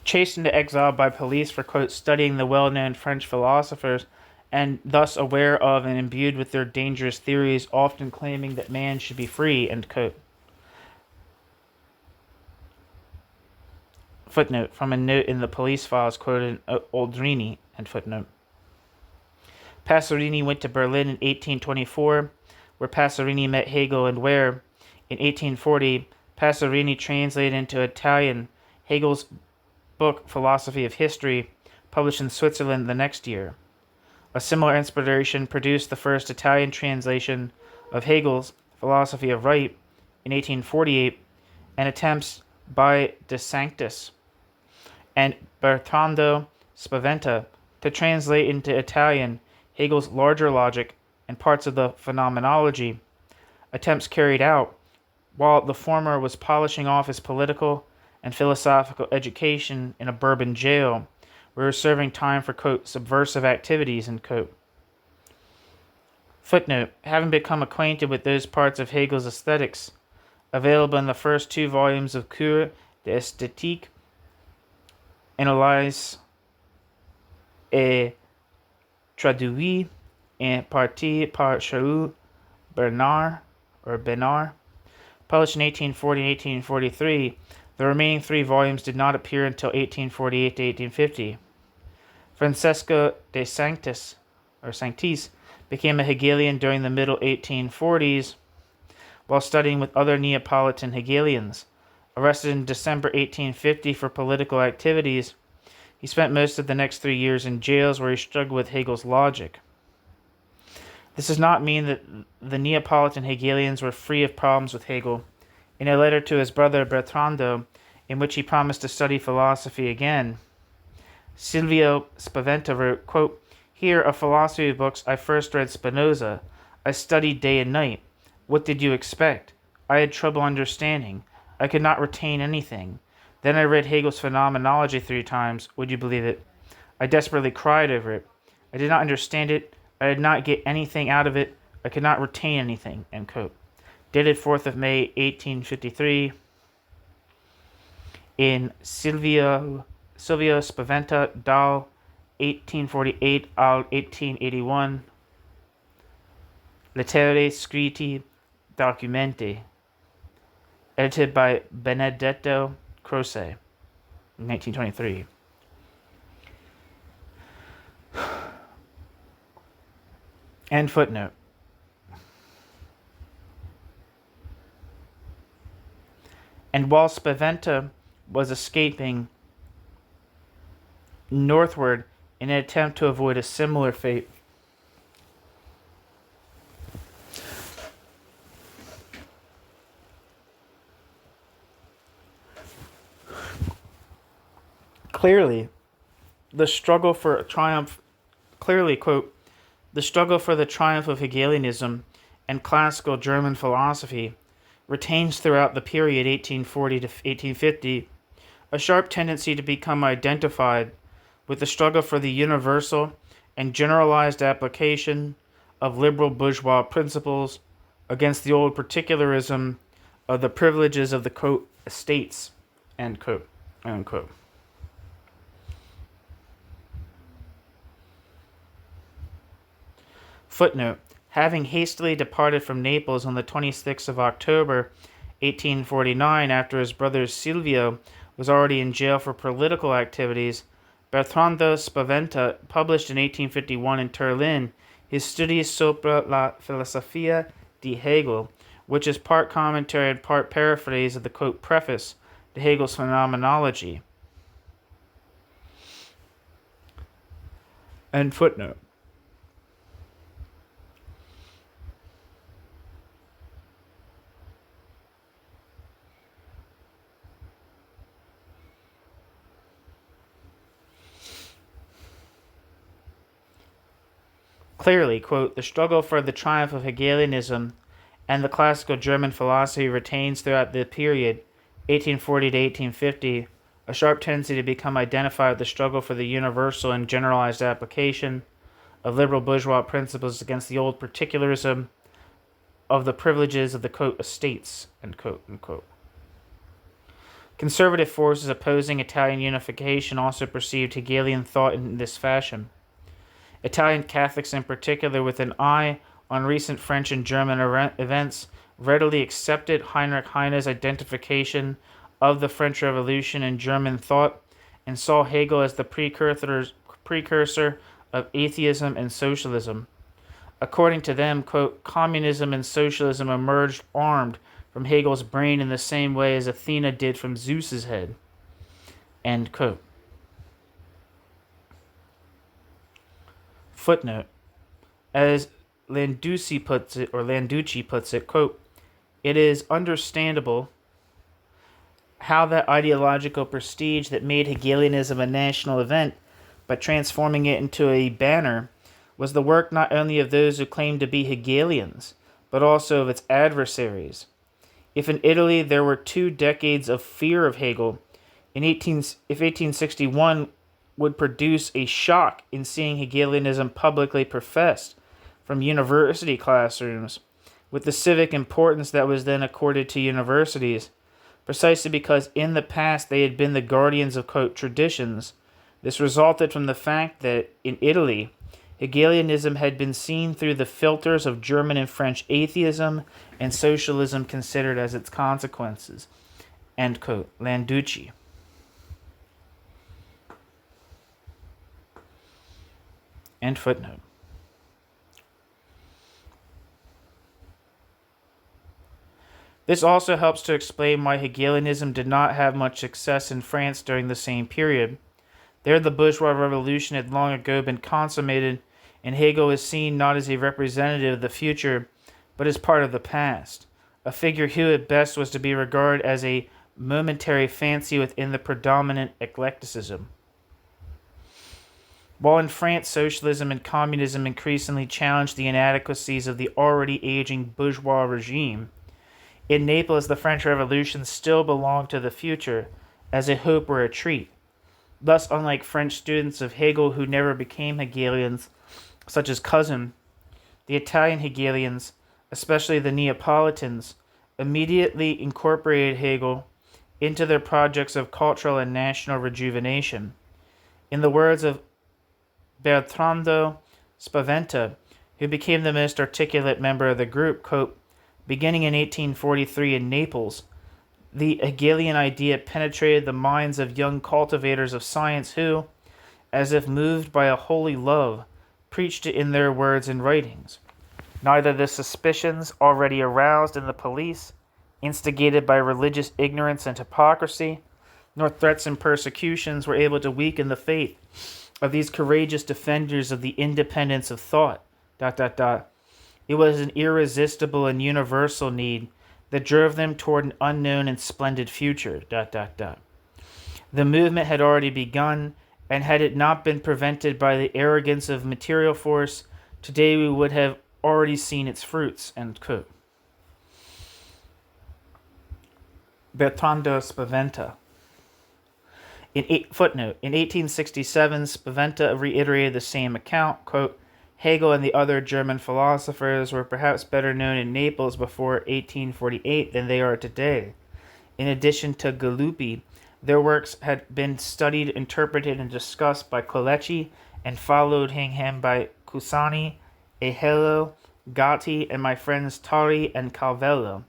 Chased into exile by police for, quote, studying the well-known French philosophers, and thus aware of and imbued with their dangerous theories, often claiming that man should be free, end quote. Footnote, from a note in the police files quoted in Oldrini, end footnote. Passerini went to Berlin in 1824, where Passerini met Hegel, and where, in 1840, Passerini translated into Italian Hegel's book Philosophy of History, published in Switzerland the next year. A similar inspiration produced the first Italian translation of Hegel's Philosophy of Right in 1848, and attempts by De Sanctis and Bertrando Spaventa to translate into Italian Hegel's larger logic and parts of the Phenomenology, attempts carried out, while the former was polishing off his political and philosophical education in a Bourbon jail, where he was serving time for, quote, subversive activities, end quote. Footnote, having become acquainted with those parts of Hegel's aesthetics available in the first 2 volumes of Cours d'Esthétique, analyse et traduit en partie par Charles Bernard, published in 1840 and 1843, the remaining 3 volumes did not appear until 1848 to 1850. Francesco de Sanctis became a Hegelian during the middle 1840s while studying with other Neapolitan Hegelians. Arrested in December 1850 for political activities, he spent most of the next 3 years in jails where he struggled with Hegel's logic. This does not mean that the Neapolitan Hegelians were free of problems with Hegel. In a letter to his brother Bertrando, in which he promised to study philosophy again, Silvio Spaventa wrote, quote, "Here, a philosophy of books, I first read Spinoza. I studied day and night. What did you expect? I had trouble understanding. I could not retain anything. Then I read Hegel's Phenomenology 3 times. Would you believe it? I desperately cried over it. I did not understand it. I did not get anything out of it. I could not retain anything," end quote. Dated 4th of May, 1853, in Silvio Spaventa dal 1848 al 1881, Lettere scritti documenti, edited by Benedetto Croce, 1923. End footnote. And while Spaventa was escaping northward in an attempt to avoid a similar fate, clearly, the struggle for triumph, quote, "The struggle for the triumph of Hegelianism and classical German philosophy retains throughout the period 1840 to 1850 a sharp tendency to become identified with the struggle for the universal and generalized application of liberal bourgeois principles against the old particularism of the privileges of the, quote, estates," end quote, unquote. Footnote, having hastily departed from Naples on the 26th of October, 1849, after his brother Silvio was already in jail for political activities, Bertrando Spaventa published in 1851 in Turin his Studi sopra la filosofia di Hegel, which is part commentary and part paraphrase of the, quote, preface to Hegel's Phenomenology. End footnote. Clearly, quote, "The struggle for the triumph of Hegelianism and the classical German philosophy retains throughout the period 1840 to 1850 a sharp tendency to become identified with the struggle for the universal and generalized application of liberal bourgeois principles against the old particularism of the privileges of the, quote, estates," end quote, unquote. Conservative forces opposing Italian unification also perceived Hegelian thought in this fashion. Italian Catholics in particular, with an eye on recent French and German events, readily accepted Heinrich Heine's identification of the French Revolution and German thought, and saw Hegel as the precursor of atheism and socialism. According to them, quote, "Communism and socialism emerged armed from Hegel's brain in the same way as Athena did from Zeus's head," end quote. Footnote, as Landucci puts it, quote, "It is understandable how that ideological prestige that made Hegelianism a national event, by transforming it into a banner, was the work not only of those who claimed to be Hegelians, but also of its adversaries. If in Italy there were 2 decades of fear of Hegel, if 1861 would produce a shock in seeing Hegelianism publicly professed from university classrooms, with the civic importance that was then accorded to universities, precisely because in the past they had been the guardians of, quote, traditions, this resulted from the fact that in Italy, Hegelianism had been seen through the filters of German and French atheism and socialism considered as its consequences. End quote. Landucci. End footnote. This also helps to explain why Hegelianism did not have much success in France during the same period. There the bourgeois revolution had long ago been consummated, and Hegel is seen not as a representative of the future, but as part of the past, a figure who at best was to be regarded as a momentary fancy within the predominant eclecticism. While in France, socialism and communism increasingly challenged the inadequacies of the already aging bourgeois regime, in Naples the French Revolution still belonged to the future as a hope or a treat. Thus, unlike French students of Hegel who never became Hegelians, such as Cousin, the Italian Hegelians, especially the Neapolitans, immediately incorporated Hegel into their projects of cultural and national rejuvenation. In the words of Bertrando Spaventa, who became the most articulate member of the group, quote, beginning in 1843 in Naples, the Hegelian idea penetrated the minds of young cultivators of science who, as if moved by a holy love, preached it in their words and writings. Neither the suspicions already aroused in the police, instigated by religious ignorance and hypocrisy, nor threats and persecutions were able to weaken the faith of these courageous defenders of the independence of thought. It was an irresistible and universal need that drove them toward an unknown and splendid future. The movement had already begun, and had it not been prevented by the arrogance of material force, today we would have already seen its fruits. End quote. Bertrando Spaventa. Footnote. In 1867, Spaventa reiterated the same account, quote, Hegel and the other German philosophers were perhaps better known in Naples before 1848 than they are today. In addition to Galuppi, their works had been studied, interpreted, and discussed by Croce, and followed him by Cusani, Ahello, Gatti, and my friends Tari and Calvello.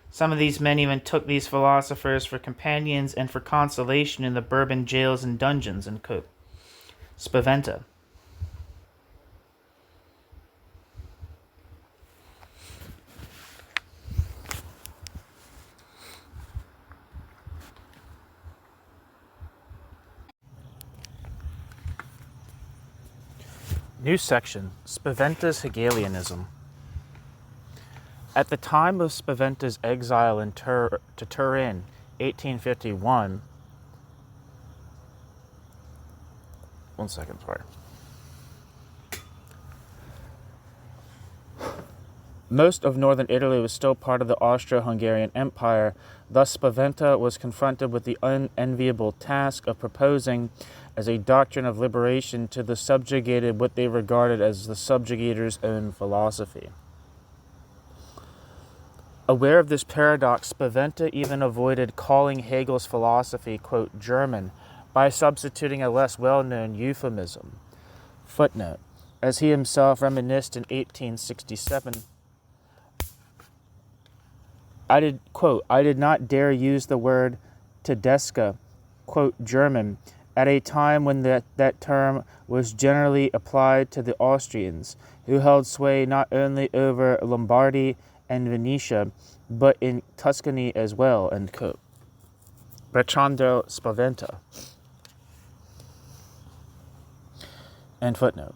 Some of these men even took these philosophers for companions and for consolation in the Bourbon jails and dungeons. End quote. Spaventa. New section, Spaventa's Hegelianism. At the time of Spaventa's exile to Turin, 1851, most of northern Italy was still part of the Austro-Hungarian Empire. Thus, Spaventa was confronted with the unenviable task of proposing as a doctrine of liberation to the subjugated what they regarded as the subjugator's own philosophy. Aware of this paradox, Spaventa even avoided calling Hegel's philosophy, quote, German, by substituting a less well-known euphemism. Footnote. As he himself reminisced in 1867, I did not dare use the word Tedesca, quote, German, at a time when that term was generally applied to the Austrians, who held sway not only over Lombardy and Venetia, but in Tuscany as well. End quote. Bertrando Spaventa. End footnote.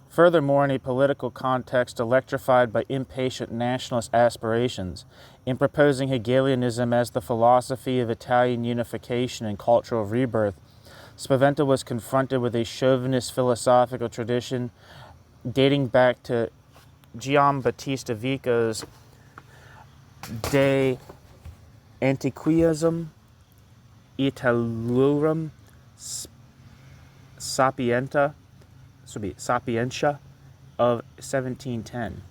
Furthermore, in a political context electrified by impatient nationalist aspirations, in proposing Hegelianism as the philosophy of Italian unification and cultural rebirth, Spaventa was confronted with a chauvinist philosophical tradition dating back to Giambattista Vico's De Antiquism Italorum Sapientia of 1710.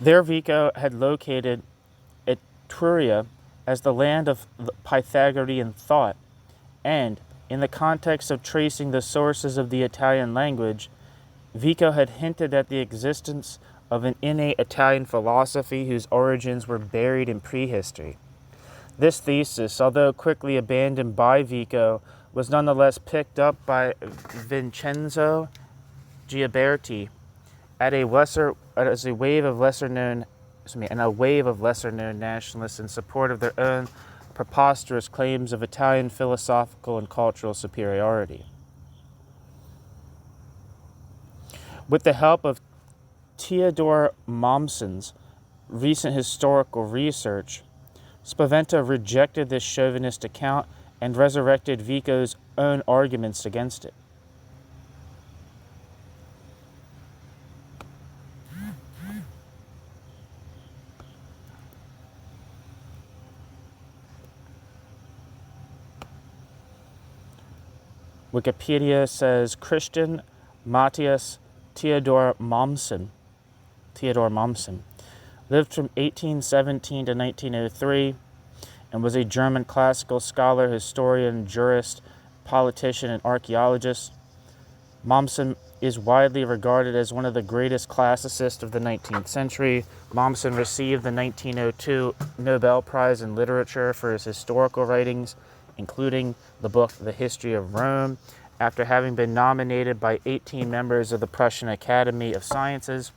There Vico had located Etruria as the land of Pythagorean thought, and, in the context of tracing the sources of the Italian language, Vico had hinted at the existence of an innate Italian philosophy whose origins were buried in prehistory. This thesis, although quickly abandoned by Vico, was nonetheless picked up by Vincenzo Gioberti as a wave of lesser known nationalists in support of their own preposterous claims of Italian philosophical and cultural superiority. With the help of Theodore Mommsen's recent historical research, Spaventa rejected this chauvinist account and resurrected Vico's own arguments against it. Wikipedia says Christian Matthias Theodor Mommsen lived from 1817 to 1903 and was a German classical scholar, historian, jurist, politician, and archaeologist. Mommsen is widely regarded as one of the greatest classicists of the 19th century. Mommsen received the 1902 Nobel Prize in Literature for his historical writings, including the book The History of Rome, after having been nominated by 18 members of the Prussian Academy of Sciences.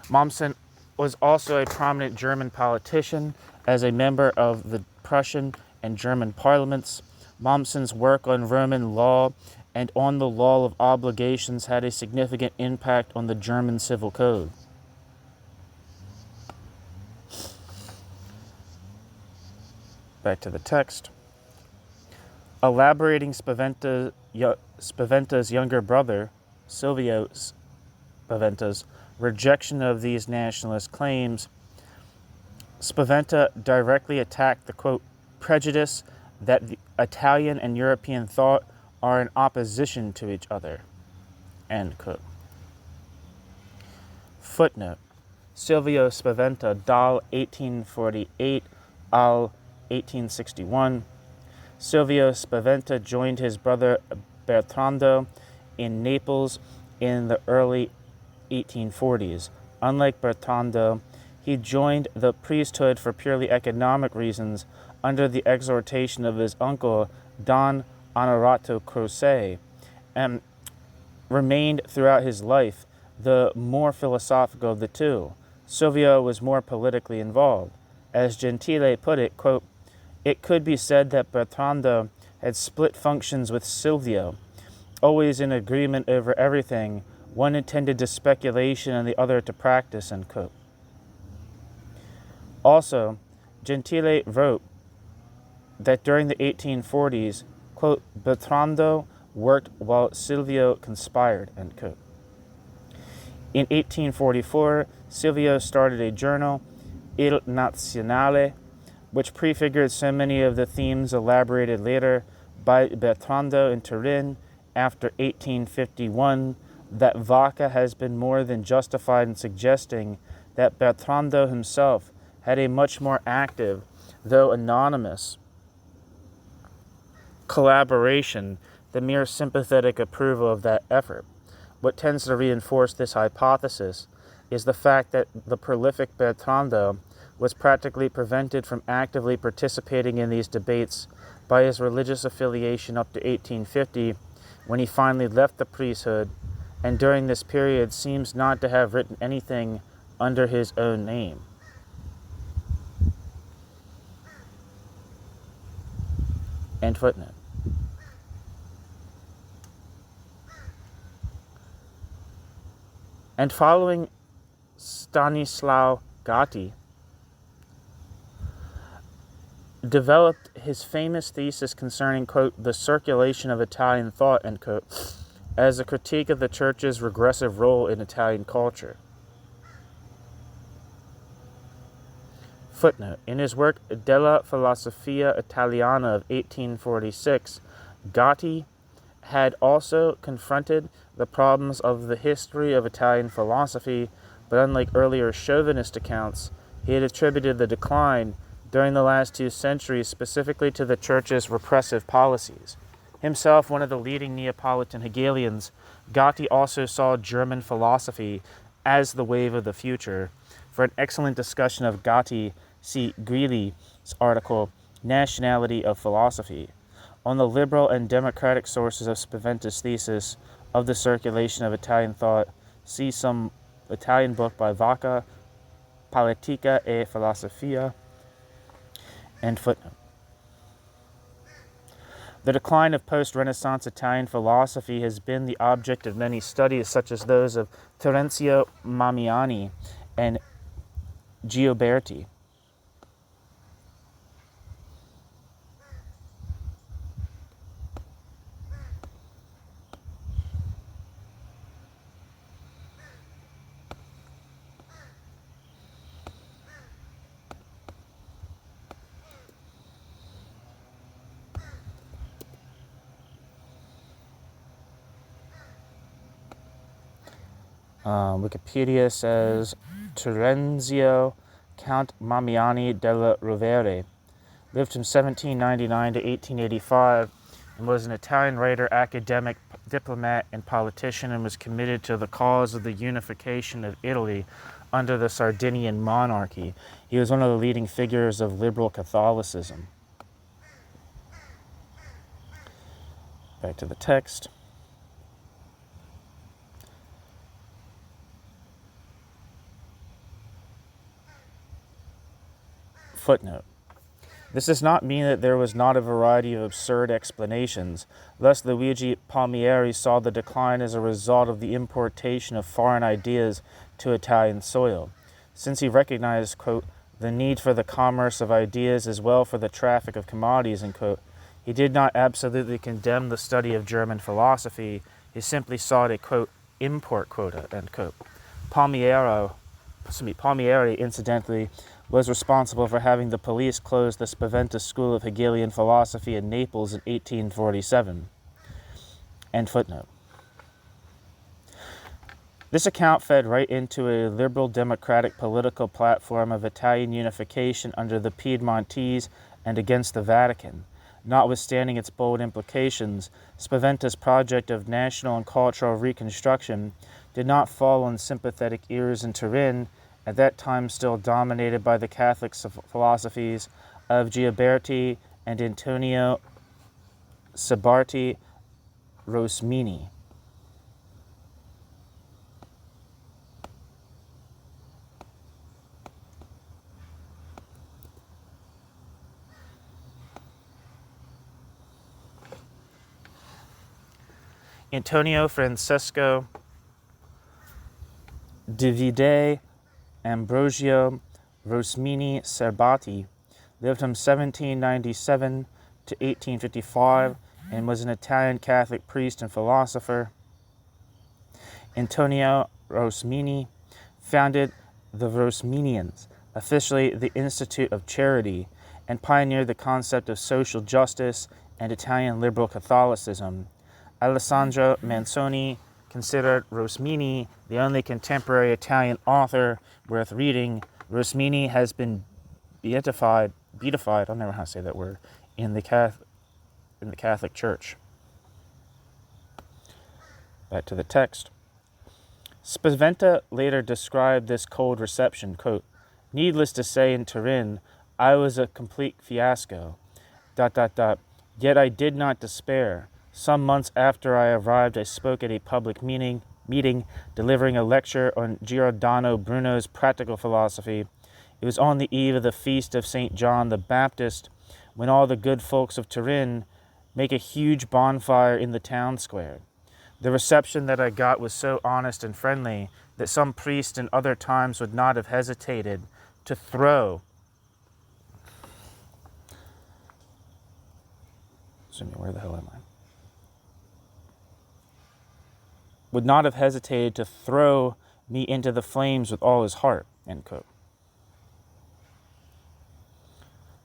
Mommsen was also a prominent German politician as a member of the Prussian and German parliaments. Mommsen's work on Roman law and on the law of obligations had a significant impact on the German civil code. Back to the text. Elaborating Spaventa's younger brother, Silvio Spaventa's, rejection of these nationalist claims, Spaventa directly attacked the, quote, prejudice that the Italian and European thought are in opposition to each other, end quote. Footnote. Silvio Spaventa, dal 1848 al 1861. Silvio Spaventa joined his brother Bertrando in Naples in the early 1840s. Unlike Bertrando, he joined the priesthood for purely economic reasons under the exhortation of his uncle Don Onorato Croce, and remained throughout his life the more philosophical of the two. Silvio was more politically involved. As Gentile put it, quote, it could be said that Bertrando had split functions with Silvio, always in agreement over everything, one attended to speculation and the other to practice, end quote. Also, Gentile wrote that during the 1840s, quote, Bertrando worked while Silvio conspired, end quote. In 1844, Silvio started a journal, Il Nazionale, which prefigured so many of the themes elaborated later by Bertrando in Turin after 1851 that Vaca has been more than justified in suggesting that Bertrando himself had a much more active, though anonymous, collaboration than mere sympathetic approval of that effort. What tends to reinforce this hypothesis is the fact that the prolific Bertrando was practically prevented from actively participating in these debates by his religious affiliation up to 1850, when he finally left the priesthood, and during this period seems not to have written anything under his own name. End footnote. and following Stanislaw Gatti, developed his famous thesis concerning, quote, the circulation of Italian thought, end quote, as a critique of the Church's regressive role in Italian culture. Footnote. In his work Della Filosofia Italiana of 1846, Gatti had also confronted the problems of the history of Italian philosophy, but unlike earlier chauvinist accounts, he had attributed the decline during the last 2 centuries specifically to the Church's repressive policies. Himself one of the leading Neapolitan Hegelians, Gatti also saw German philosophy as the wave of the future. For an excellent discussion of Gatti, see Greeley's article, Nationality of Philosophy. On the liberal and democratic sources of Spaventa's thesis of the circulation of Italian thought, see some Italian book by Vacca, Politica e Filosofia, and footnote. The decline of post-Renaissance Italian philosophy has been the object of many studies, such as those of Terenzio Mamiani and Gioberti. Wikipedia says Terenzio Count Mamiani della Rovere lived from 1799 to 1885 and was an Italian writer, academic, diplomat, and politician, and was committed to the cause of the unification of Italy under the Sardinian monarchy. He was one of the leading figures of liberal Catholicism. Back to the text. Footnote. This does not mean that there was not a variety of absurd explanations. Thus, Luigi Palmieri saw the decline as a result of the importation of foreign ideas to Italian soil. Since he recognized, quote, the need for the commerce of ideas as well for the traffic of commodities, end quote, he did not absolutely condemn the study of German philosophy. He simply sought a, quote, import quota, end quote. Palmieri, incidentally, was responsible for having the police close the Spaventa School of Hegelian Philosophy in Naples in 1847. End footnote. This account fed right into a liberal democratic political platform of Italian unification under the Piedmontese and against the Vatican. Notwithstanding its bold implications, Spaventa's project of national and cultural reconstruction did not fall on sympathetic ears in Turin, at that time still dominated by the Catholic philosophies of Gioberti and Antonio Sabarti Rosmini. Antonio Francesco Divide Ambrogio Rosmini Serbati lived from 1797 to 1855 and was an Italian Catholic priest and philosopher. Antonio Rosmini founded the Rosminians, officially the Institute of Charity, and pioneered the concept of social justice and Italian liberal Catholicism. Alessandro Manzoni considered Rosmini the only contemporary Italian author worth reading. Rosmini has been beatified, I don't know how to say that word, in the Catholic Church. Back to the text. Spaventa later described this cold reception, quote, needless to say, in Turin, I was a complete fiasco, ... Yet I did not despair. Some months after I arrived, I spoke at a public meeting, delivering a lecture on Giordano Bruno's practical philosophy. It was on the eve of the feast of St. John the Baptist, when all the good folks of Turin make a huge bonfire in the town square. The reception that I got was so honest and friendly that some priest in other times would not have hesitated to throw. Where the hell am I? Would not have hesitated to throw me into the flames with all his heart, end quote.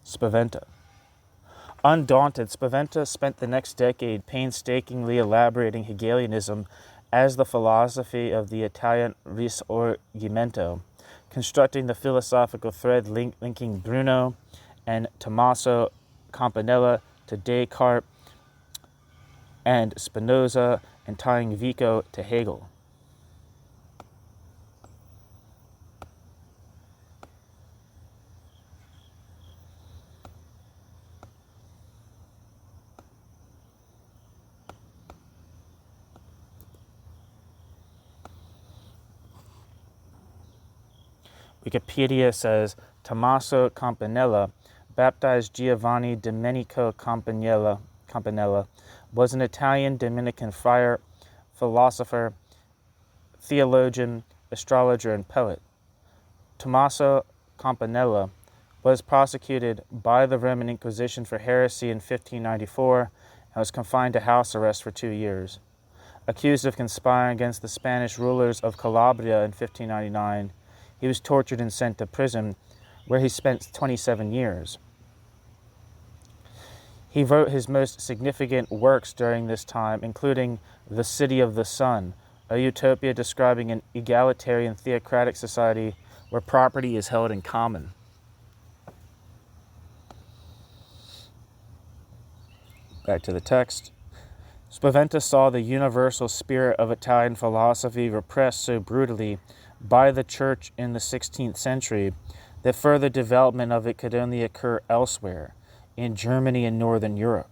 Spaventa. Undaunted, Spaventa spent the next decade painstakingly elaborating Hegelianism as the philosophy of the Italian Risorgimento, constructing the philosophical thread linking Bruno and Tommaso Campanella to Descartes and Spinoza, and tying Vico to Hegel. Wikipedia says Tommaso Campanella, baptized Giovanni Domenico Campanella, was an Italian Dominican friar, philosopher, theologian, astrologer, and poet. Tommaso Campanella was prosecuted by the Roman Inquisition for heresy in 1594 and was confined to house arrest for 2 years. Accused of conspiring against the Spanish rulers of Calabria in 1599, he was tortured and sent to prison, where he spent 27 years. He wrote his most significant works during this time, including The City of the Sun, a utopia describing an egalitarian theocratic society where property is held in common. Back to the text. Spaventa saw the universal spirit of Italian philosophy repressed so brutally by the Church in the 16th century that further development of it could only occur elsewhere, in Germany and Northern Europe.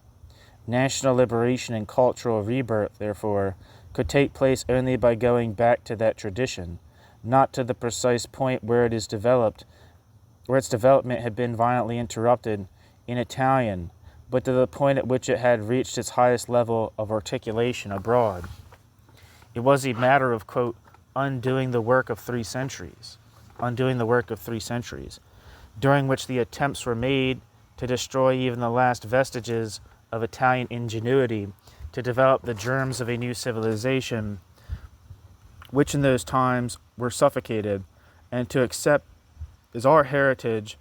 National liberation and cultural rebirth, therefore, could take place only by going back to that tradition, not to the precise point where its development had been violently interrupted in Italian, but to the point at which it had reached its highest level of articulation abroad. It was a matter of, quote, undoing the work of 3 centuries, during which the attempts were made to destroy even the last vestiges of Italian ingenuity, to develop the germs of a new civilization, which in those times were suffocated, and to accept as our heritage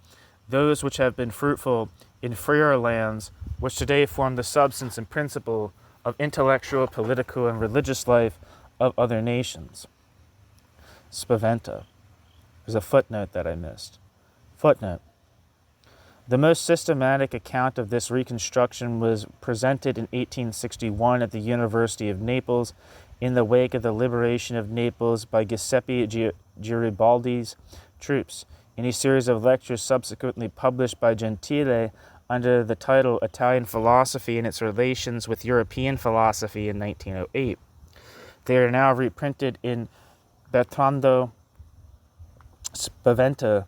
those which have been fruitful in freer lands, which today form the substance and principle of intellectual, political, and religious life of other nations. Spaventa. There's a footnote that I missed. Footnote. The most systematic account of this reconstruction was presented in 1861 at the University of Naples in the wake of the liberation of Naples by Giuseppe Garibaldi's troops, in a series of lectures subsequently published by Gentile under the title Italian Philosophy and Its Relations with European Philosophy in 1908. They are now reprinted in Bertrando Spaventa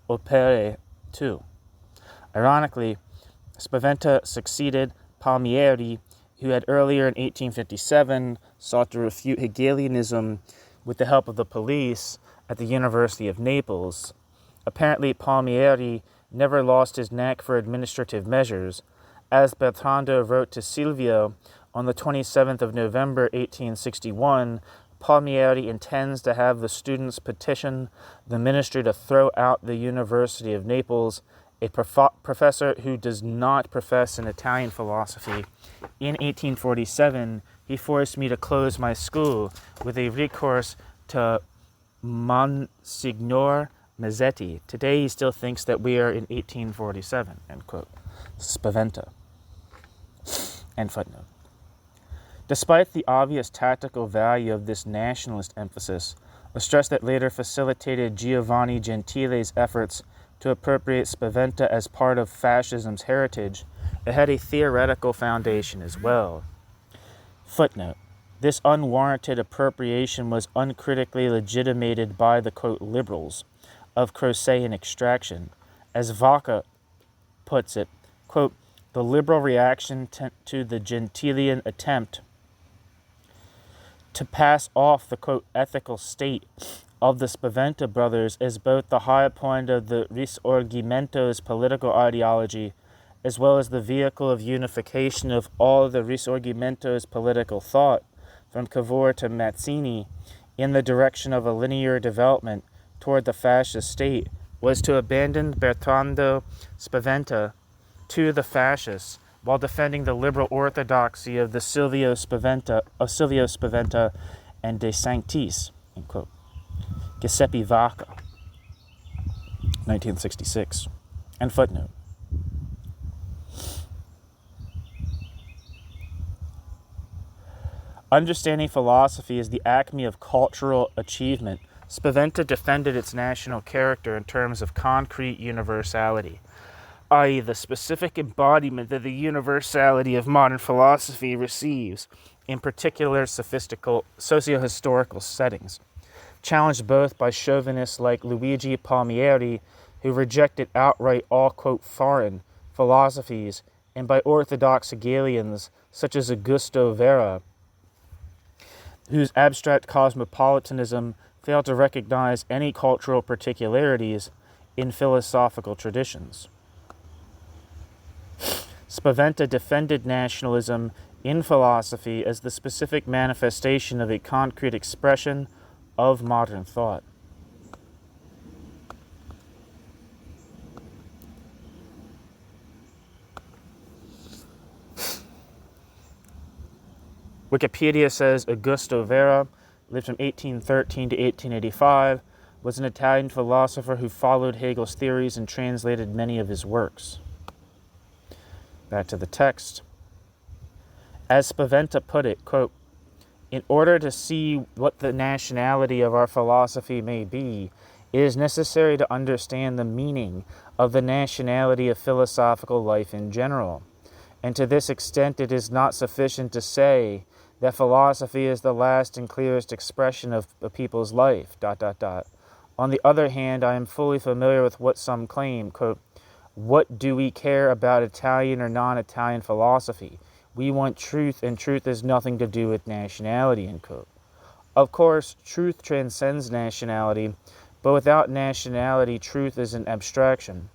Opere 2. Ironically, Spaventa succeeded Palmieri, who had earlier in 1857 sought to refute Hegelianism with the help of the police at the University of Naples. Apparently, Palmieri never lost his knack for administrative measures. As Bertrando wrote to Silvio on the 27th of November 1861, Palmieri intends to have the students petition the ministry to throw out the University of Naples. A professor who does not profess an Italian philosophy. In 1847, he forced me to close my school with a recourse to Monsignor Mazzetti. Today, he still thinks that we are in 1847, end quote. Spaventa. End footnote. Despite the obvious tactical value of this nationalist emphasis, a stress that later facilitated Giovanni Gentile's efforts to appropriate Spaventa as part of fascism's heritage, it had a theoretical foundation as well. Footnote. This unwarranted appropriation was uncritically legitimated by the, quote, liberals of Crocean extraction. As Vaca puts it, quote, the liberal reaction to the Gentilian attempt to pass off the, quote, ethical state of the Spaventa brothers as both the high point of the Risorgimento's political ideology, as well as the vehicle of unification of all the Risorgimento's political thought, from Cavour to Mazzini, in the direction of a linear development toward the fascist state, was to abandon Bertrando Spaventa to the fascists, while defending the liberal orthodoxy of the Silvio Spaventa and De Sanctis, end quote. Giuseppe Vacca, 1966. And footnote. Understanding philosophy is the acme of cultural achievement. Spaventa defended its national character in terms of concrete universality, i.e., the specific embodiment that the universality of modern philosophy receives, in particular socio-historical settings, challenged both by chauvinists like Luigi Palmieri, who rejected outright all, quote, foreign philosophies, and by orthodox Hegelians such as Augusto Vera, whose abstract cosmopolitanism failed to recognize any cultural particularities in philosophical traditions. Spaventa defended nationalism in philosophy as the specific manifestation of a concrete expression of modern thought. Wikipedia says Augusto Vera lived from 1813 to 1885, was an Italian philosopher who followed Hegel's theories and translated many of his works. Back to the text. As Spaventa put it, quote, in order to see what the nationality of our philosophy may be, it is necessary to understand the meaning of the nationality of philosophical life in general. And to this extent, it is not sufficient to say that philosophy is the last and clearest expression of a people's life, ... On the other hand, I am fully familiar with what some claim, quote, what do we care about Italian or non-Italian philosophy? We want truth, and truth has nothing to do with nationality, end quote. Of course, truth transcends nationality, but without nationality, truth is an abstraction.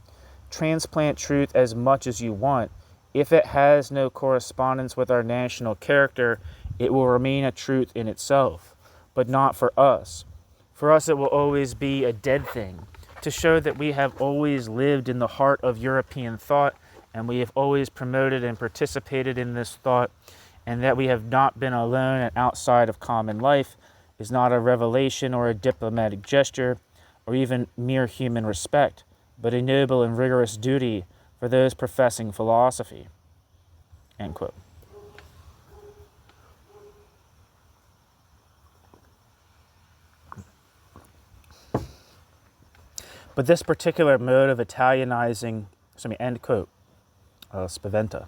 Transplant truth as much as you want. If it has no correspondence with our national character, it will remain a truth in itself, but not for us. For us, it will always be a dead thing, to show that we have always lived in the heart of European thought, and we have always promoted and participated in this thought, and that we have not been alone and outside of common life is not a revelation or a diplomatic gesture, or even mere human respect, but a noble and rigorous duty for those professing philosophy, end quote. But this particular mode of Italianizing, end quote, Spaventa.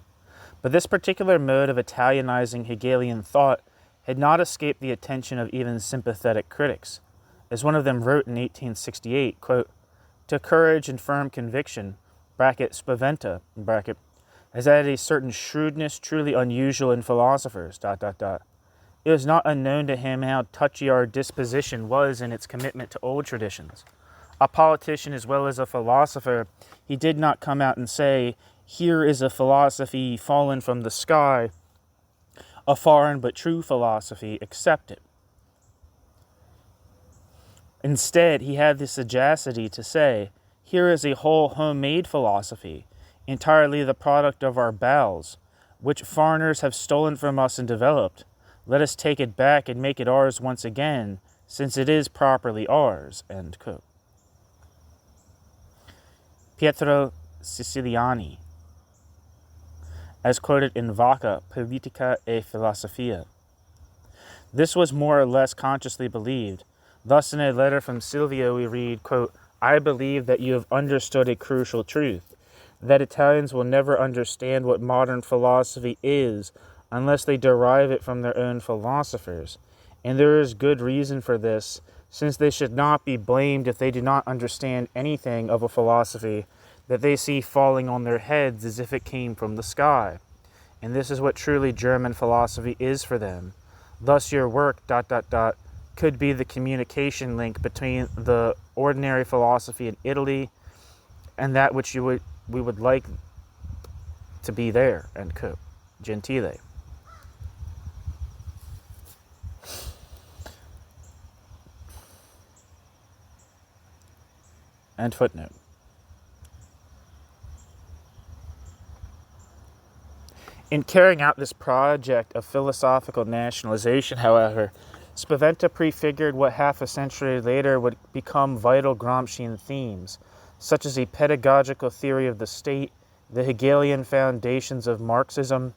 But this particular mode of Italianizing Hegelian thought had not escaped the attention of even sympathetic critics. As one of them wrote in 1868, quote, to courage and firm conviction, Spaventa, has added a certain shrewdness truly unusual in philosophers, ... It was not unknown to him how touchy our disposition was in its commitment to old traditions. A politician as well as a philosopher, he did not come out and say, here is a philosophy fallen from the sky, a foreign but true philosophy, accept it. Instead, he had the sagacity to say, here is a whole homemade philosophy, entirely the product of our bowels, which foreigners have stolen from us and developed. Let us take it back and make it ours once again, since it is properly ours, end quote. Pietro Siciliani, as quoted in Vacca, Politica e Filosofia. This was more or less consciously believed. Thus, in a letter from Silvio, we read, quote, I believe that you have understood a crucial truth, that Italians will never understand what modern philosophy is unless they derive it from their own philosophers. And there is good reason for this, since they should not be blamed if they do not understand anything of a philosophy that they see falling on their heads as if it came from the sky. And this is what truly German philosophy is for them. Thus your work, could be the communication link between the ordinary philosophy in Italy and that which we would like to be there, end quote. Gentile. End footnote. In carrying out this project of philosophical nationalization, however, Spaventa prefigured what half a century later would become vital Gramscian themes, such as a pedagogical theory of the state, the Hegelian foundations of Marxism,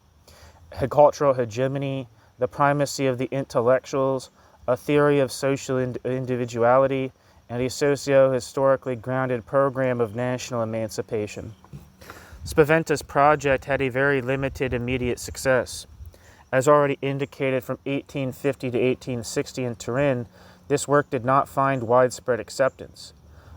cultural hegemony, the primacy of the intellectuals, a theory of social individuality, and a socio-historically grounded program of national emancipation. Spaventa's project had a very limited immediate success. As already indicated from 1850 to 1860 in Turin, this work did not find widespread acceptance.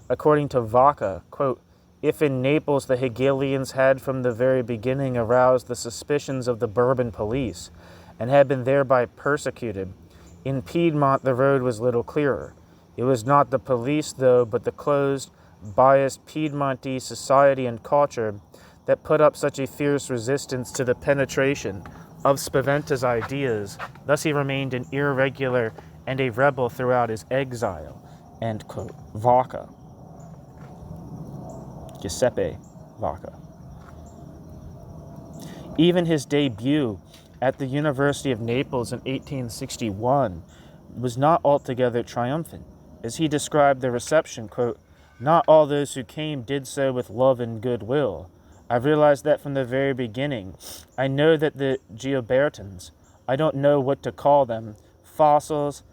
According to Vaca, quote, if in Naples the Hegelians had from the very beginning aroused the suspicions of the Bourbon police and had been thereby persecuted, in Piedmont the road was little clearer. It was not the police, though, but the closed, biased Piedmontese society and culture that put up such a fierce resistance to the penetration of Spaventa's ideas. Thus he remained an irregular and a rebel throughout his exile. End quote. Vaca. Giuseppe Vaca. Even his debut at the University of Naples in 1861 was not altogether triumphant. As he described the reception, quote, not all those who came did so with love and goodwill. I realized that from the very beginning. I know that the Giobertans, I don't know what to call them, fossils,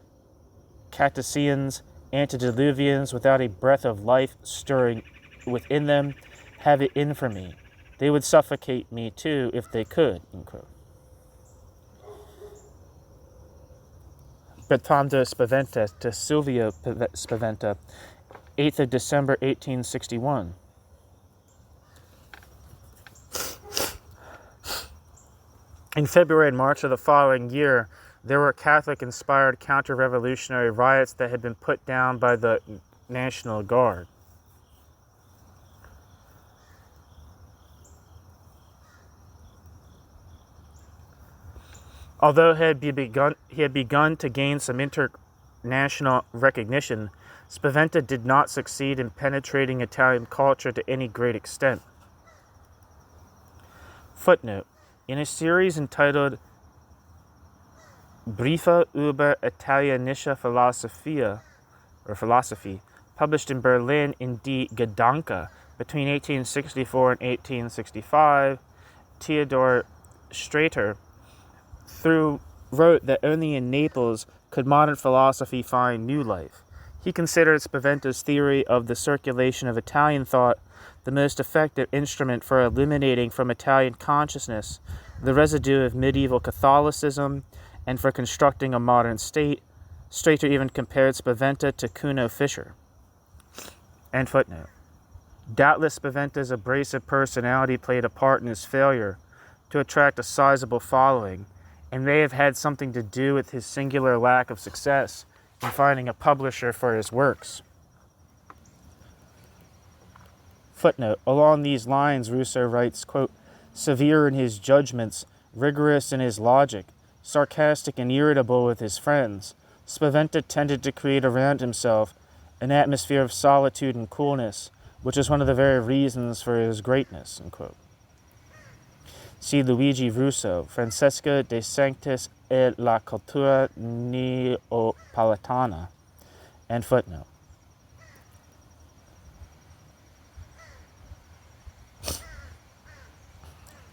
Tacticians, antediluvians without a breath of life stirring within them, have it in for me. They would suffocate me too if they could. Bertrando Spaventa to Silvio Spaventa, 8th of December 1861. In February and March of the following year, there were Catholic-inspired counter-revolutionary riots that had been put down by the National Guard. Although he had begun to gain some international recognition, Spaventa did not succeed in penetrating Italian culture to any great extent. Footnote. In a series entitled Briefe über italienische Philosophie, published in Berlin in Die Gedanke between 1864 and 1865, Theodor Sträter wrote that only in Naples could modern philosophy find new life. He considered Spaventa's theory of the circulation of Italian thought the most effective instrument for eliminating from Italian consciousness the residue of medieval Catholicism and for constructing a modern state. Sträter even compared Spaventa to Kuno Fischer. End footnote. Doubtless Spaventa's abrasive personality played a part in his failure to attract a sizable following, and may have had something to do with his singular lack of success in finding a publisher for his works. Footnote. Along these lines, Rousseau writes, quote, severe in his judgments, rigorous in his logic, sarcastic and irritable with his friends, Spaventa tended to create around himself an atmosphere of solitude and coolness, which is one of the very reasons for his greatness, end quote. See Luigi Russo, Francesco de Sanctis e la Cultura Neapolitana. End footnote.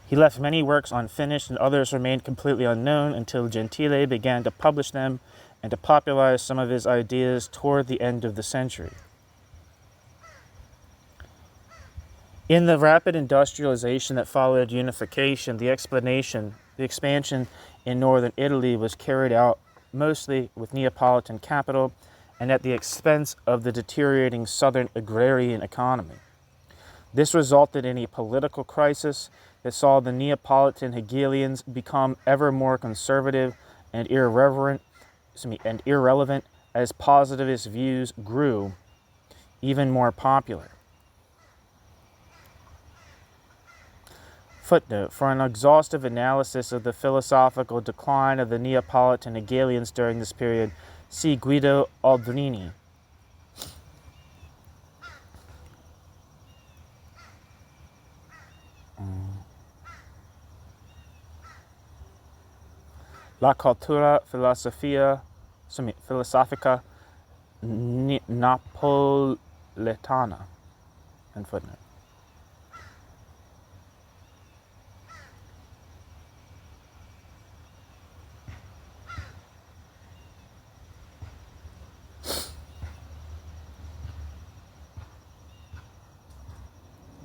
He left many works unfinished and others remained completely unknown until Gentile began to publish them and to popularize some of his ideas toward the end of the century. In the rapid industrialization that followed unification, the expansion in northern Italy was carried out mostly with Neapolitan capital and at the expense of the deteriorating southern agrarian economy. This resulted in a political crisis that saw the Neapolitan Hegelians become ever more conservative and irrelevant as positivist views grew even more popular. Footnote: for an exhaustive analysis of the philosophical decline of the Neapolitan Hegelians during this period, see Guido Aldrini. La cultura filosofica napoletana. End footnote.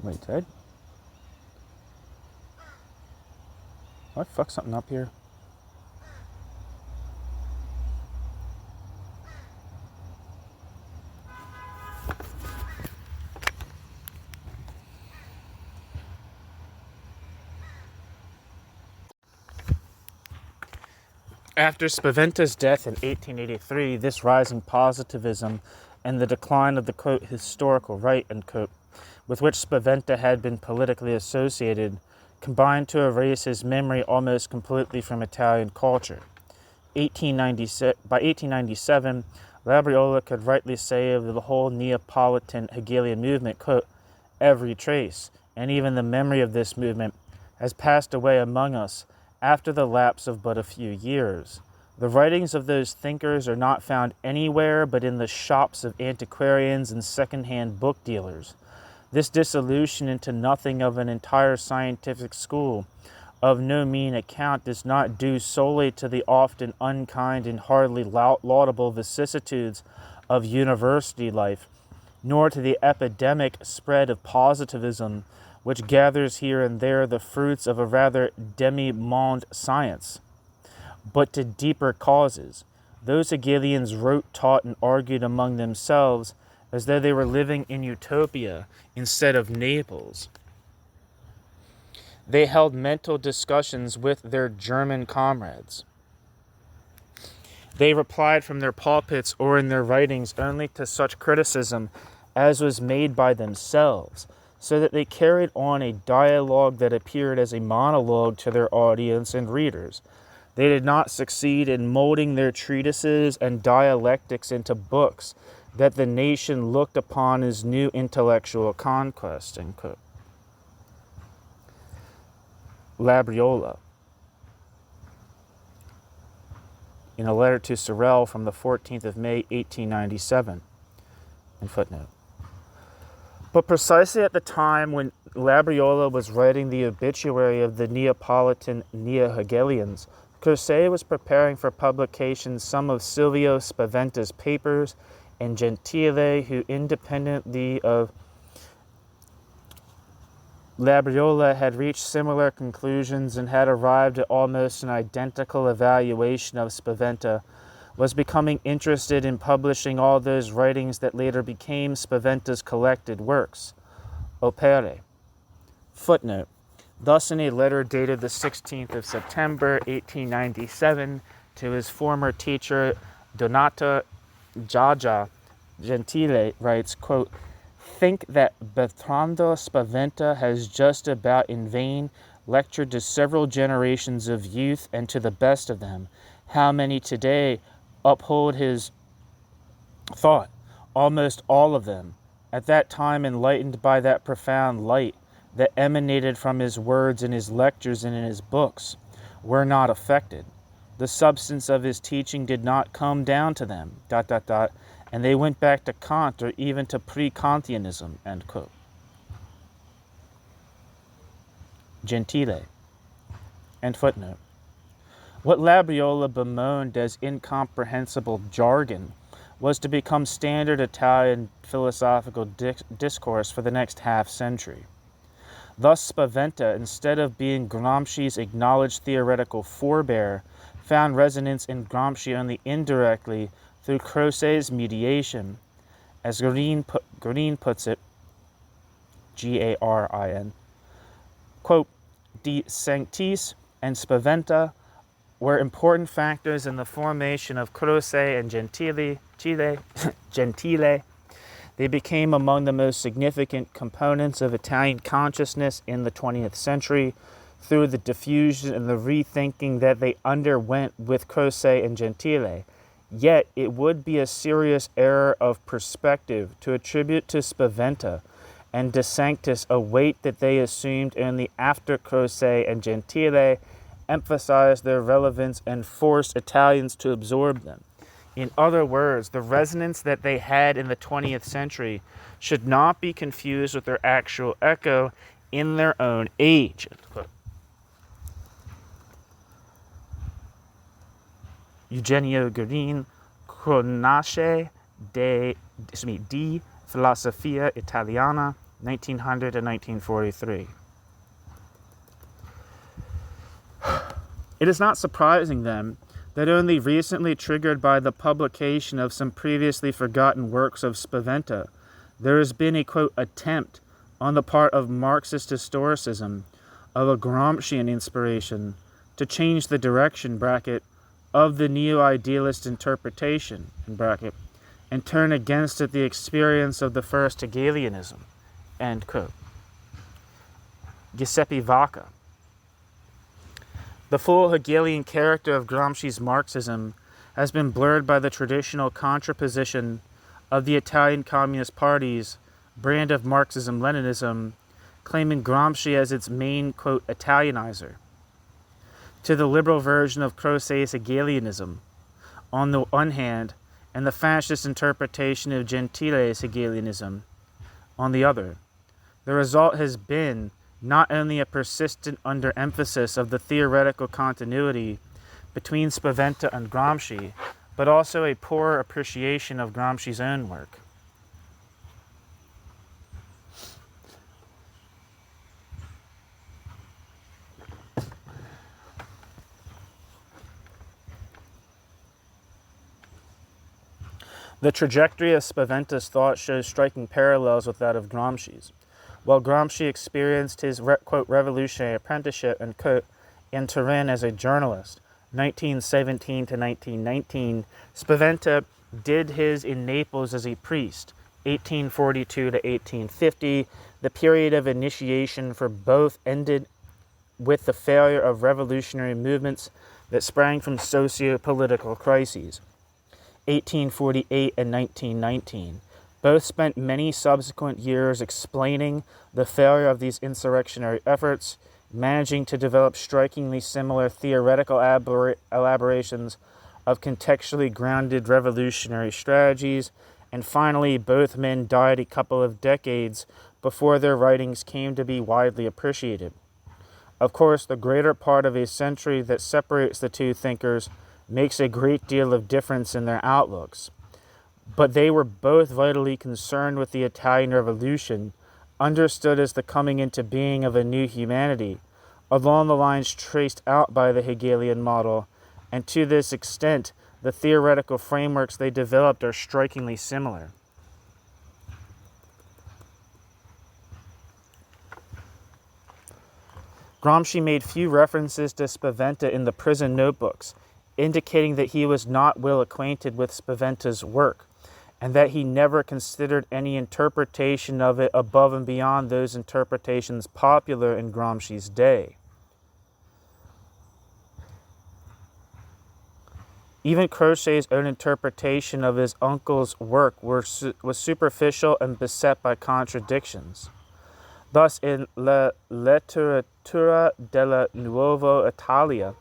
Wait, did I fuck something up here? After Spaventa's death in 1883, this rise in positivism and the decline of the, quote, historical right, end quote, with which Spaventa had been politically associated, combined to erase his memory almost completely from Italian culture. By 1897, Labriola could rightly say of the whole Neapolitan Hegelian movement, quote, every trace, and even the memory of this movement, has passed away among us after the lapse of but a few years. The writings of those thinkers are not found anywhere but in the shops of antiquarians and second-hand book dealers. This dissolution into nothing of an entire scientific school of no mean account is not due solely to the often unkind and hardly laudable vicissitudes of university life, nor to the epidemic spread of positivism, which gathers here and there the fruits of a rather demi-monde science, but to deeper causes. Those Hegelians wrote, taught, and argued among themselves as though they were living in Utopia instead of Naples. They held mental discussions with their German comrades. They replied from their pulpits or in their writings only to such criticism as was made by themselves, so that they carried on a dialogue that appeared as a monologue to their audience and readers. They did not succeed in molding their treatises and dialectics into books that the nation looked upon as new intellectual conquest, end quote. Labriola, in a letter to Sorel from the 14th of May, 1897, and footnote. But precisely at the time when Labriola was writing the obituary of the Neapolitan Neo-Hegelians, Croce was preparing for publication some of Silvio Spaventa's papers, and Gentile, who independently of Labriola had reached similar conclusions and had arrived at almost an identical evaluation of Spaventa, was becoming interested in publishing all those writings that later became Spaventa's collected works, opere. Footnote. Thus, in a letter dated the 16th of September, 1897, to his former teacher, Donato Giagia, Gentile writes, quote, think that Bertrando Spaventa has just about in vain lectured to several generations of youth, and to the best of them, how many today uphold his thought? Almost all of them, at that time enlightened by that profound light that emanated from his words in his lectures and in his books, were not affected. The substance of his teaching did not come down to them, ... and they went back to Kant or even to pre-Kantianism, end quote. Gentile, end footnote. What Labriola bemoaned as incomprehensible jargon was to become standard Italian philosophical discourse for the next half-century. Thus Spaventa, instead of being Gramsci's acknowledged theoretical forebear, found resonance in Gramsci only indirectly through Croce's mediation. As Garin puts it, Garin, quote, De Sanctis and Spaventa were important factors in the formation of Croce and Gentile. They became among the most significant components of Italian consciousness in the 20th century through the diffusion and the rethinking that they underwent with Croce and Gentile. Yet it would be a serious error of perspective to attribute to Spaventa and De Sanctis a weight that they assumed only after Croce and Gentile emphasized their relevance and forced Italians to absorb them. In other words, the resonance that they had in the 20th century should not be confused with their actual echo in their own age. Eugenio Guerin, Cronache di Filosofia Italiana, 1900 and 1943. It is not surprising, then, that only recently triggered by the publication of some previously forgotten works of Spaventa, there has been a, quote, attempt on the part of Marxist historicism of a Gramscian inspiration to change the direction, bracket, of the neo-idealist interpretation, in bracket, and turn against it the experience of the first Hegelianism, end quote. Giuseppe Vacca. The full Hegelian character of Gramsci's Marxism has been blurred by the traditional contraposition of the Italian Communist Party's brand of Marxism-Leninism, claiming Gramsci as its main, quote, Italianizer, to the liberal version of Croce's Hegelianism, on the one hand, and the fascist interpretation of Gentile's Hegelianism, on the other. The result has been not only a persistent underemphasis of the theoretical continuity between Spaventa and Gramsci, but also a poor appreciation of Gramsci's own work. The trajectory of Spaventa's thought shows striking parallels with that of Gramsci's. While Gramsci experienced his, quote, revolutionary apprenticeship, and quote, in Turin as a journalist, 1917 to 1919, Spaventa did his in Naples as a priest, 1842 to 1850. The period of initiation for both ended with the failure of revolutionary movements that sprang from socio-political crises, 1848 and 1919. Both spent many subsequent years explaining the failure of these insurrectionary efforts, managing to develop strikingly similar theoretical elaborations of contextually grounded revolutionary strategies, and finally both men died a couple of decades before their writings came to be widely appreciated. Of course, the greater part of a century that separates the two thinkers makes a great deal of difference in their outlooks. But they were both vitally concerned with the Italian Revolution, understood as the coming into being of a new humanity, along the lines traced out by the Hegelian model, and to this extent, the theoretical frameworks they developed are strikingly similar. Gramsci made few references to Spaventa in the prison notebooks, indicating that he was not well acquainted with Spaventa's work, and that he never considered any interpretation of it above and beyond those interpretations popular in Gramsci's day. Even Croce's own interpretation of his uncle's work was superficial and beset by contradictions. Thus, in La Letteratura della Nuova Italia,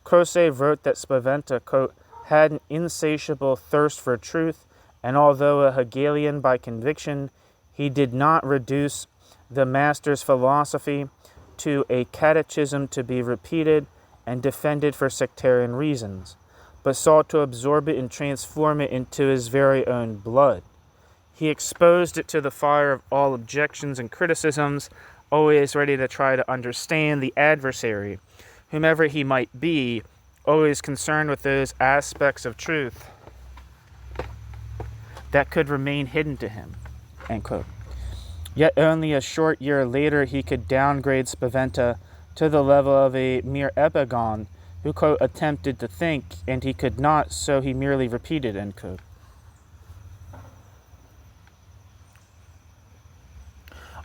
Croce wrote that Spaventa, quote, had an insatiable thirst for truth, and although a Hegelian by conviction, he did not reduce the master's philosophy to a catechism to be repeated and defended for sectarian reasons, but sought to absorb it and transform it into his very own blood. He exposed it to the fire of all objections and criticisms, always ready to try to understand the adversary, whomever he might be, always concerned with those aspects of truth that could remain hidden to him, end quote. Yet only a short year later he could downgrade Spaventa to the level of a mere epigon, who, quote, attempted to think, and he could not, so he merely repeated, end quote.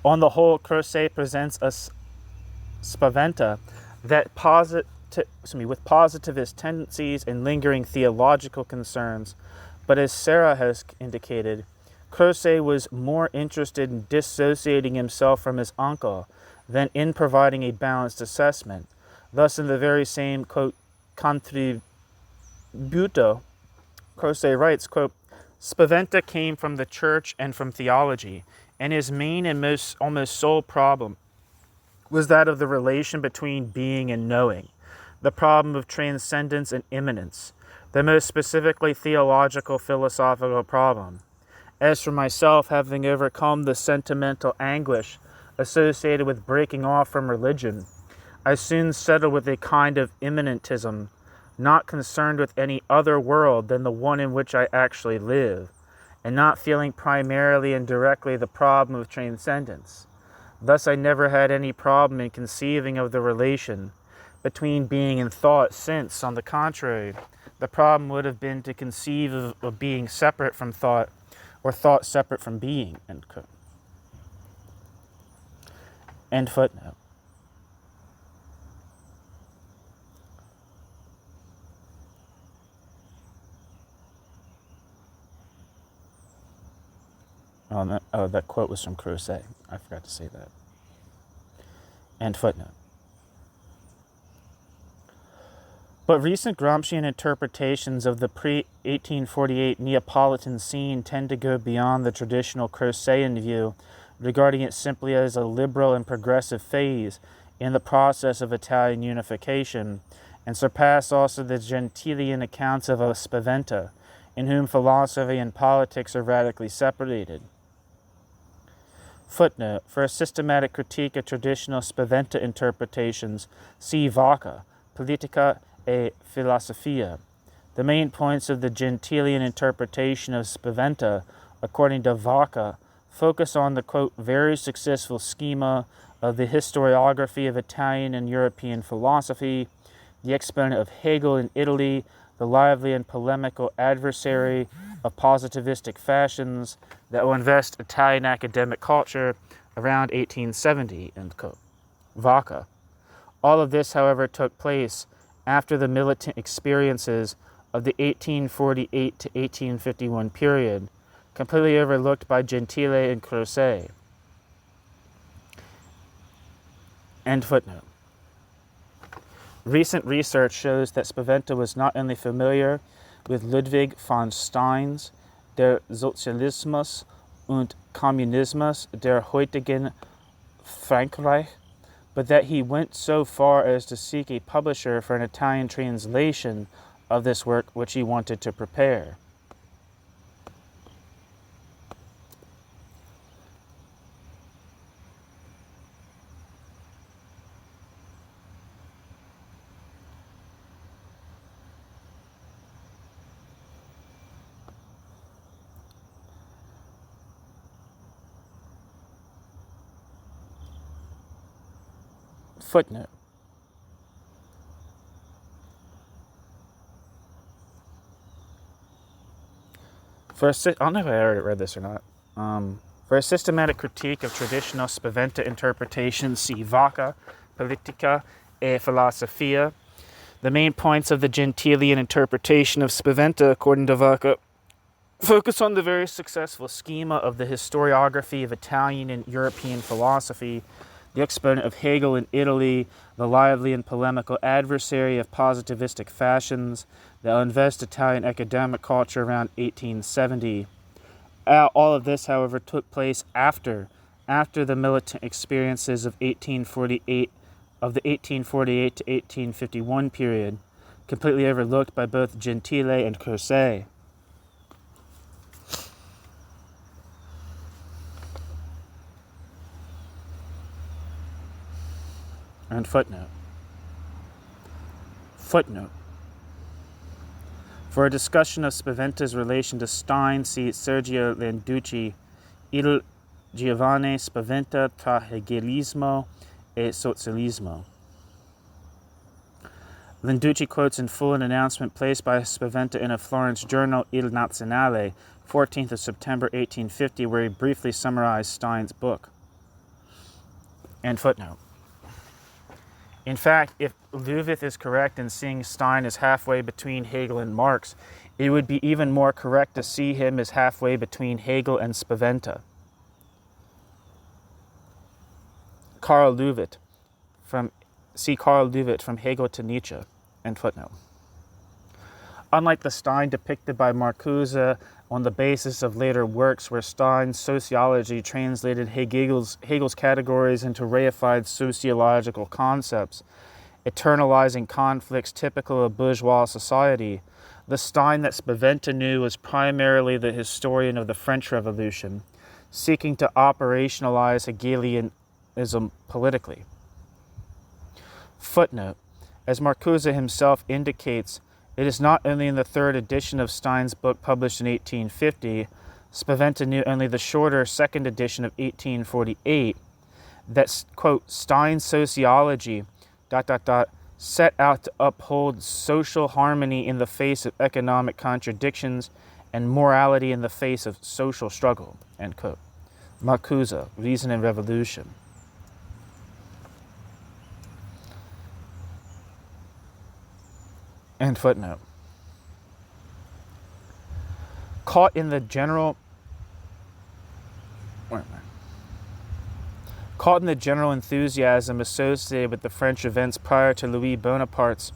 On the whole, Croce presents a Spaventa that with positivist tendencies and lingering theological concerns, but as Sarah has indicated, Croce was more interested in dissociating himself from his uncle than in providing a balanced assessment. Thus, in the very same, quote, contributo, Croce writes, quote, Spaventa came from the church and from theology, and his main and almost sole problem was that of the relation between being and knowing, the problem of transcendence and immanence, the most specifically theological philosophical problem. As for myself, having overcome the sentimental anguish associated with breaking off from religion, I soon settled with a kind of immanentism, not concerned with any other world than the one in which I actually live, and not feeling primarily and directly the problem of transcendence. Thus I never had any problem in conceiving of the relation between being and thought, since, on the contrary, the problem would have been to conceive of being separate from thought, or thought separate from being, end quote. End footnote. That quote was from Croce. I forgot to say that. End footnote. But recent Gramscian interpretations of the pre-1848 Neapolitan scene tend to go beyond the traditional Crocean view, regarding it simply as a liberal and progressive phase in the process of Italian unification, and surpass also the Gentilian accounts of a Spaventa, in whom philosophy and politics are radically separated. Footnote: for a systematic critique of traditional Spaventa interpretations, see Vaca, Politica e Filosofia. The main points of the Gentilian interpretation of Spaventa, according to Vaca, focus on the, quote, very successful schema of the historiography of Italian and European philosophy, the exponent of Hegel in Italy, the lively and polemical adversary of positivistic fashions that will invest Italian academic culture around 1870, end quote. Vaca. All of this, however, took place after the militant experiences of the 1848 to 1851 period, completely overlooked by Gentile and Croce. End footnote. Recent research shows that Spaventa was not only familiar with Ludwig von Stein's Der Sozialismus und Kommunismus der heutigen Frankreich, but that he went so far as to seek a publisher for an Italian translation of this work which he wanted to prepare. Footnote. I don't know if I already read this or not. For a systematic critique of traditional Spaventa interpretation, see Vaca, Politica e Filosofia. The main points of the Gentilian interpretation of Spaventa, according to Vaca, focus on the very successful schema of the historiography of Italian and European philosophy, the exponent of Hegel in Italy, the lively and polemical adversary of positivistic fashions that will invest Italian academic culture around 1870. All of this, however, took place after the militant experiences of the 1848 to 1851 period, completely overlooked by both Gentile and Croce. And footnote. For a discussion of Spaventa's relation to Stein, see Sergio Landucci, Il Giovane Spaventa tra Hegelismo e Socialismo. Lenducci quotes in full an announcement placed by Spaventa in a Florence journal, Il Nazionale, 14th of September 1850, where he briefly summarized Stein's book. And footnote. In fact, if Löwith is correct in seeing Stein as halfway between Hegel and Marx, it would be even more correct to see him as halfway between Hegel and Spaventa. Karl Löwith, from Hegel to Nietzsche, end footnote. Unlike the Stein depicted by Marcuse on the basis of later works where Stein's sociology translated Hegel's categories into reified sociological concepts, eternalizing conflicts typical of bourgeois society, the Stein that Spaventa knew was primarily the historian of the French Revolution, seeking to operationalize Hegelianism politically. Footnote. As Marcuse himself indicates, it is not only in the third edition of Stein's book published in 1850, Spaventa knew only the shorter second edition of 1848, that, quote, Stein's sociology, ... set out to uphold social harmony in the face of economic contradictions and morality in the face of social struggle, end quote. Marcuse, Reason and Revolution. End footnote. Caught in the general enthusiasm associated with the French events prior to Louis Bonaparte's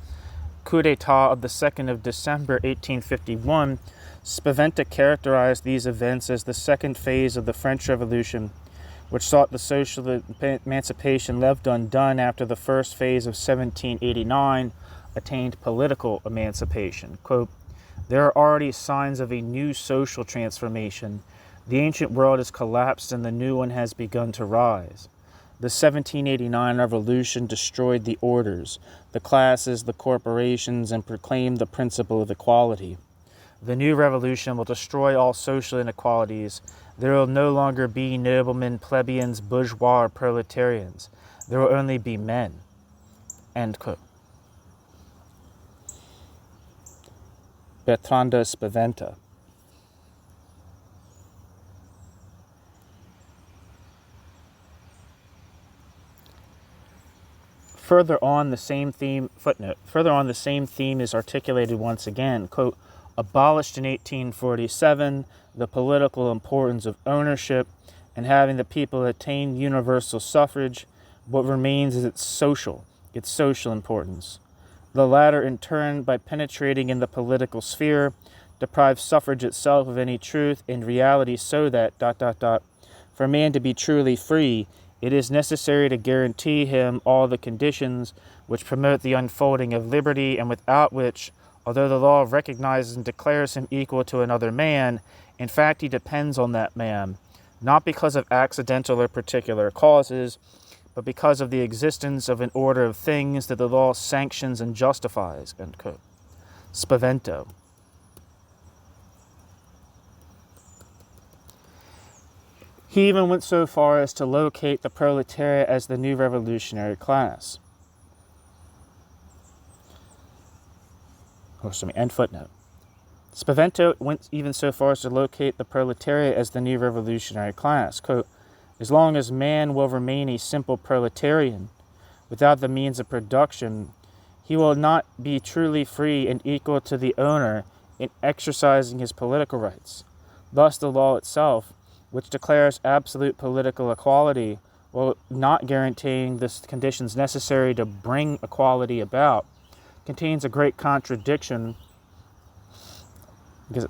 coup d'état of the 2nd of December 1851, Spaventa characterized these events as the second phase of the French Revolution, which sought the social emancipation left undone after the first phase of 1789 attained political emancipation. Quote, there are already signs of a new social transformation. The ancient world has collapsed and the new one has begun to rise. The 1789 revolution destroyed the orders, the classes, the corporations, and proclaimed the principle of equality. The new revolution will destroy all social inequalities. There will no longer be noblemen, plebeians, bourgeois, or proletarians. There will only be men. End quote. Bertrando Spaventa. Further on the same theme is articulated once again, quote, abolished in 1847 the political importance of ownership and having the people attain universal suffrage, what remains is its social importance. The latter, in turn, by penetrating in the political sphere, deprives suffrage itself of any truth and reality so that, ... for man to be truly free, it is necessary to guarantee him all the conditions which promote the unfolding of liberty and without which, although the law recognizes and declares him equal to another man, in fact he depends on that man, not because of accidental or particular causes, but because of the existence of an order of things that the law sanctions and justifies, end quote. Spavento. He even went so far as to locate the proletariat as the new revolutionary class. End footnote. Spavento went even so far as to locate the proletariat as the new revolutionary class. Quote, as long as man will remain a simple proletarian, without the means of production, he will not be truly free and equal to the owner in exercising his political rights. Thus the law itself, which declares absolute political equality, while not guaranteeing the conditions necessary to bring equality about, contains a great contradiction. Let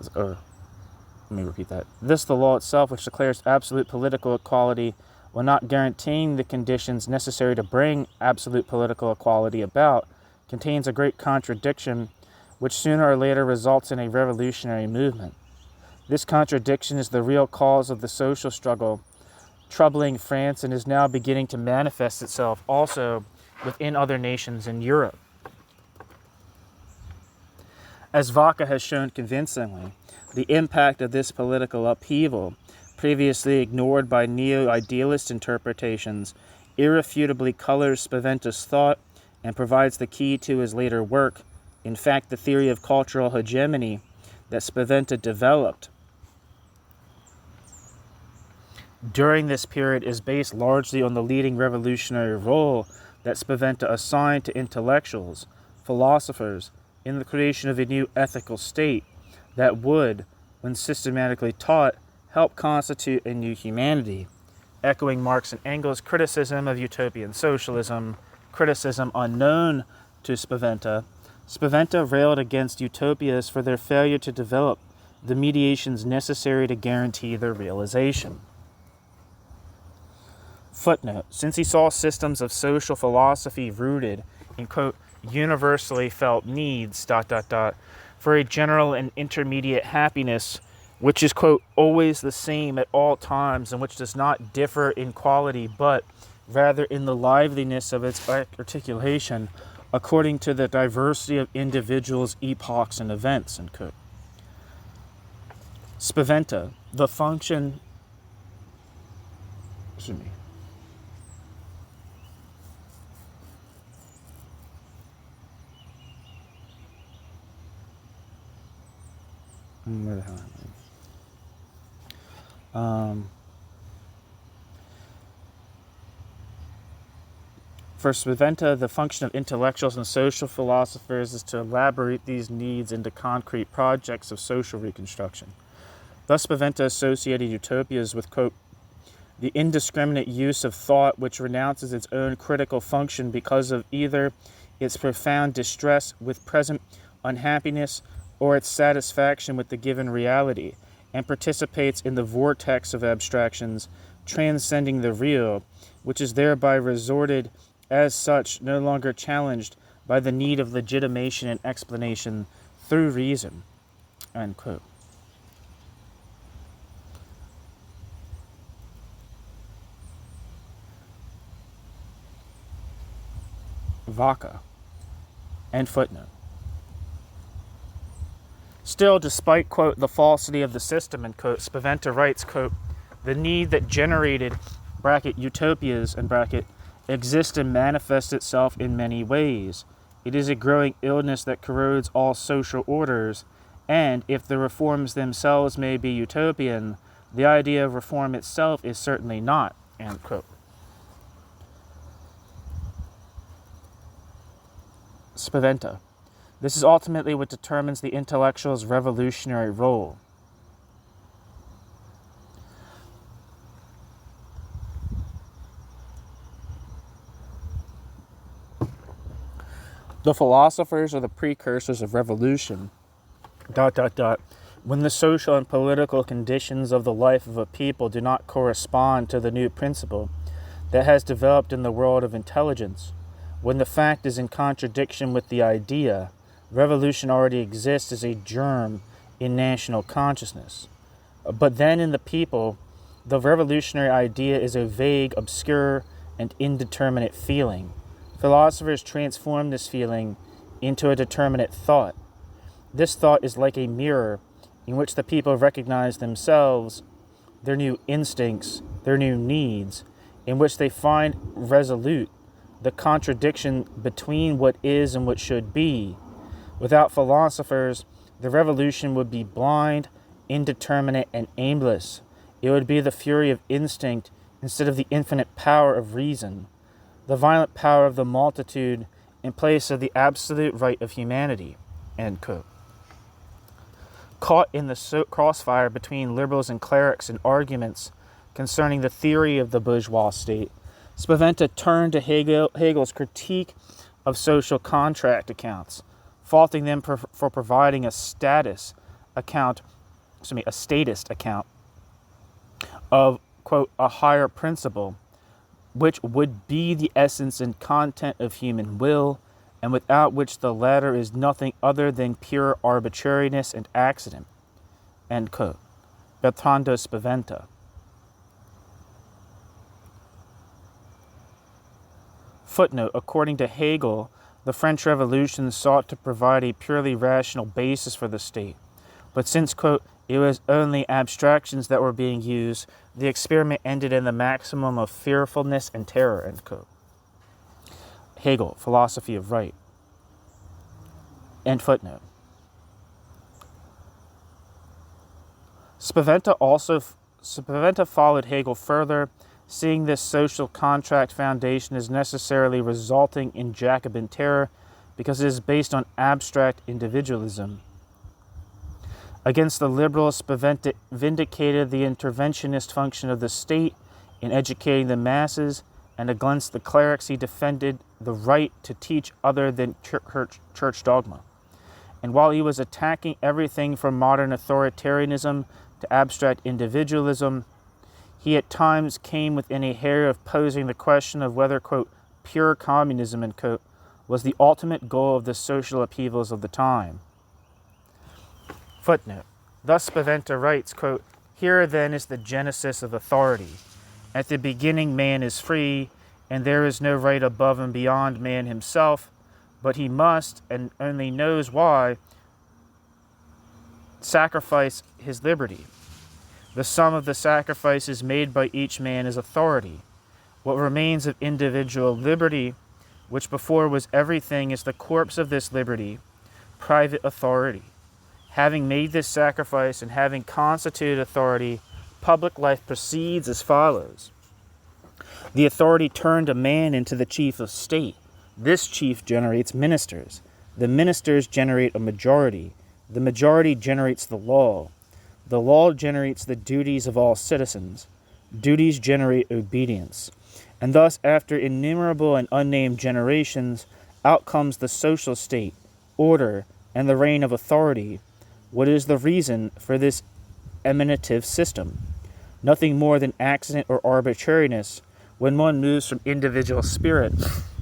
me repeat that. This, the law itself, which declares absolute political equality, while not guaranteeing the conditions necessary to bring absolute political equality about, contains a great contradiction, which sooner or later results in a revolutionary movement. This contradiction is the real cause of the social struggle troubling France and is now beginning to manifest itself also within other nations in Europe. As Vaca has shown convincingly, the impact of this political upheaval, previously ignored by neo-idealist interpretations, irrefutably colors Spaventa's thought and provides the key to his later work, in fact, the theory of cultural hegemony that Spaventa developed during this period is based largely on the leading revolutionary role that Spaventa assigned to intellectuals, philosophers, in the creation of a new ethical state that would, when systematically taught, help constitute a new humanity, echoing Marx and Engels' criticism of utopian socialism, criticism unknown to Spaventa. Spaventa railed against utopias for their failure to develop the mediations necessary to guarantee their realization. Footnote: since he saw systems of social philosophy rooted in, quote, universally felt needs, for a general and intermediate happiness, which is, quote, always the same at all times and which does not differ in quality, but rather in the liveliness of its articulation, according to the diversity of individuals, epochs, and events, end quote. Spaventa, the function... Excuse me. Where the hell am I? For Spaventa, the function of intellectuals and social philosophers is to elaborate these needs into concrete projects of social reconstruction. Thus, Spaventa associated utopias with, quote, the indiscriminate use of thought which renounces its own critical function because of either its profound distress with present unhappiness or its satisfaction with the given reality, and participates in the vortex of abstractions transcending the real, which is thereby resorted as such, no longer challenged by the need of legitimation and explanation through reason, end quote. Vaca. End footnote. Still, despite, quote, the falsity of the system, end quote, Spaventa writes, quote, the need that generated, bracket, utopias, and bracket, exists and manifests itself in many ways. It is a growing illness that corrodes all social orders, and if the reforms themselves may be utopian, the idea of reform itself is certainly not, end quote. Spaventa. This is ultimately what determines the intellectual's revolutionary role. The philosophers are the precursors of revolution, when the social and political conditions of the life of a people do not correspond to the new principle that has developed in the world of intelligence. When the fact is in contradiction with the idea, revolution already exists as a germ in national consciousness. But then in the people, the revolutionary idea is a vague, obscure, and indeterminate feeling. Philosophers transform this feeling into a determinate thought. This thought is like a mirror in which the people recognize themselves, their new instincts, their new needs, in which they find resolute the contradiction between what is and what should be. Without philosophers, the revolution would be blind, indeterminate, and aimless. It would be the fury of instinct instead of the infinite power of reason, the violent power of the multitude in place of the absolute right of humanity, end quote. Caught in the crossfire between liberals and clerics in arguments concerning the theory of the bourgeois state, Spaventa turned to Hegel's critique of social contract accounts, faulting them for providing a statist account of, quote, a higher principle, which would be the essence and content of human will, and without which the latter is nothing other than pure arbitrariness and accident, end quote. Bertrando Spaventa. Footnote, according to Hegel, the French Revolution sought to provide a purely rational basis for the state. But since, quote, it was only abstractions that were being used, the experiment ended in the maximum of fearfulness and terror, end quote. Hegel, Philosophy of Right. End footnote. Spaventa followed Hegel further, seeing this social contract foundation as necessarily resulting in Jacobin terror because it is based on abstract individualism. Against the liberals, Spaventa vindicated the interventionist function of the state in educating the masses, and against the clerics he defended the right to teach other than church dogma. And while he was attacking everything from modern authoritarianism to abstract individualism, he at times came within a hair of posing the question of whether, quote, pure communism, end quote, was the ultimate goal of the social upheavals of the time. Footnote. Thus Spaventa writes, quote, here then is the genesis of authority. At the beginning man is free, and there is no right above and beyond man himself, but he must, and only knows why, sacrifice his liberty. The sum of the sacrifices made by each man is authority. What remains of individual liberty, which before was everything, is the corpse of this liberty, private authority. Having made this sacrifice and having constituted authority, public life proceeds as follows. The authority turned a man into the chief of state. This chief generates ministers. The ministers generate a majority. The majority generates the law. The law generates the duties of all citizens. Duties generate obedience. And thus, after innumerable and unnamed generations, out comes the social state, order, and the reign of authority. What is the reason for this emanative system? Nothing more than accident or arbitrariness when one moves from individual spirit,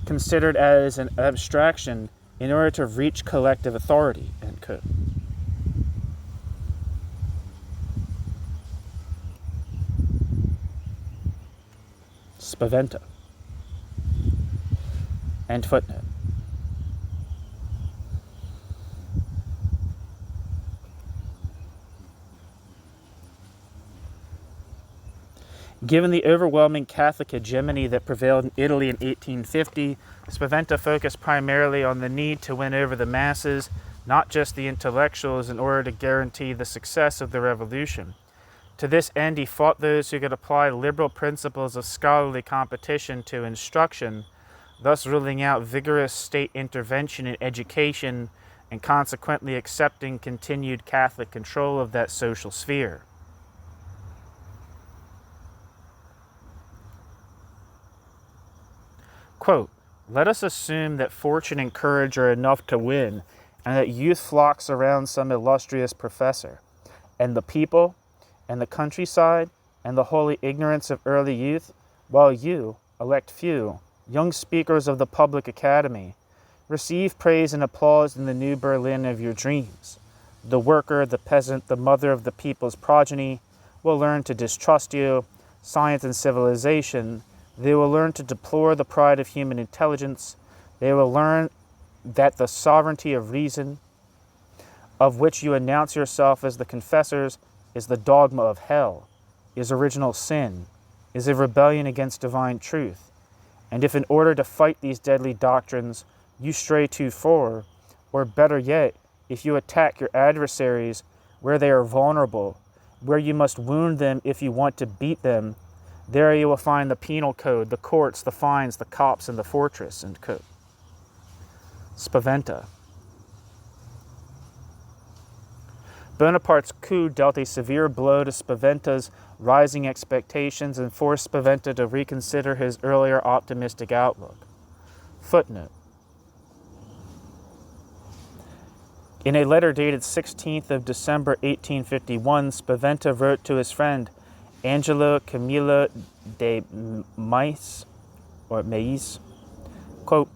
considered as an abstraction, in order to reach collective authority. End quote. Spaventa. End footnote. Given the overwhelming Catholic hegemony that prevailed in Italy in 1850, Spaventa focused primarily on the need to win over the masses, not just the intellectuals, in order to guarantee the success of the revolution. To this end, he fought those who could apply liberal principles of scholarly competition to instruction, thus ruling out vigorous state intervention in education and consequently accepting continued Catholic control of that social sphere. Quote, let us assume that fortune and courage are enough to win, and that youth flocks around some illustrious professor, and the people, and the countryside, and the holy ignorance of early youth, while you, elect few, young speakers of the public academy, receive praise and applause in the new Berlin of your dreams. The worker, the peasant, the mother of the people's progeny will learn to distrust you, science and civilization. They will learn to deplore the pride of human intelligence. They will learn that the sovereignty of reason, of which you announce yourself as the confessors, is the dogma of hell, is original sin, is a rebellion against divine truth. And if in order to fight these deadly doctrines, you stray too far, or better yet, if you attack your adversaries where they are vulnerable, where you must wound them if you want to beat them, there you will find the penal code, the courts, the fines, the cops, and the fortress. End quote. Spaventa. Bonaparte's coup dealt a severe blow to Spaventa's rising expectations and forced Spaventa to reconsider his earlier optimistic outlook. Footnote. In a letter dated 16th of December 1851, Spaventa wrote to his friend Angelo Camillo de Mais, quote,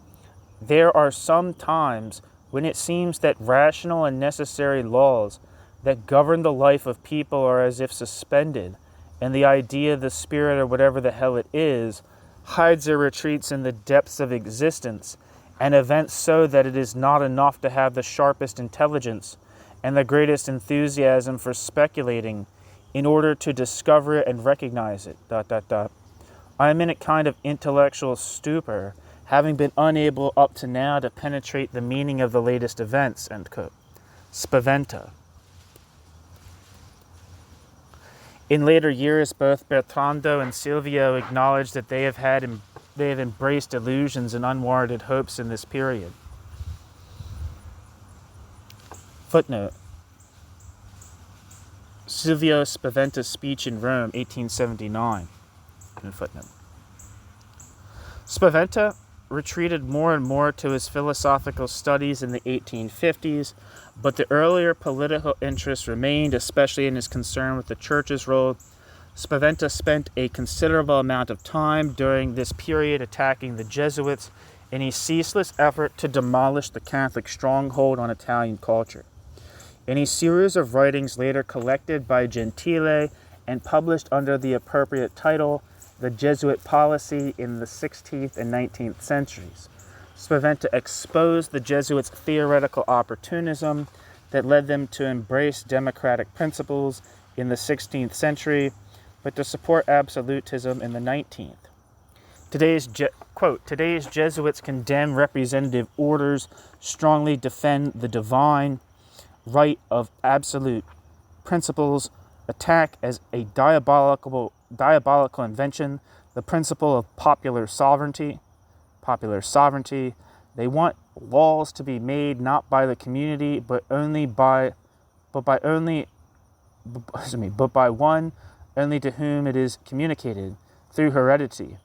there are some times when it seems that rational and necessary laws that govern the life of people are as if suspended, and the idea, the spirit, or whatever the hell it is, hides or retreats in the depths of existence, and events so that it is not enough to have the sharpest intelligence and the greatest enthusiasm for speculating in order to discover it and recognize it, I am in a kind of intellectual stupor, having been unable up to now to penetrate the meaning of the latest events, end quote. Spaventa. In later years, both Bertrando and Silvio acknowledged that they have embraced illusions and unwarranted hopes in this period. Footnote. Silvio Spaventa's speech in Rome, 1879. Footnote. Spaventa retreated more and more to his philosophical studies in the 1850s, but the earlier political interest remained, especially in his concern with the church's role. Spaventa spent a considerable amount of time during this period attacking the Jesuits in a ceaseless effort to demolish the Catholic stronghold on Italian culture. In a series of writings later collected by Gentile and published under the appropriate title, The Jesuit Policy in the 16th and 19th Centuries, Spaventa exposed the Jesuits' theoretical opportunism that led them to embrace democratic principles in the 16th century, but to support absolutism in the 19th. Today's Jesuits condemn representative orders, strongly defend the divine right of absolute principles, attack as a diabolical invention the principle of popular sovereignty. They want laws to be made not by the community, but by one only to whom it is communicated through heredity.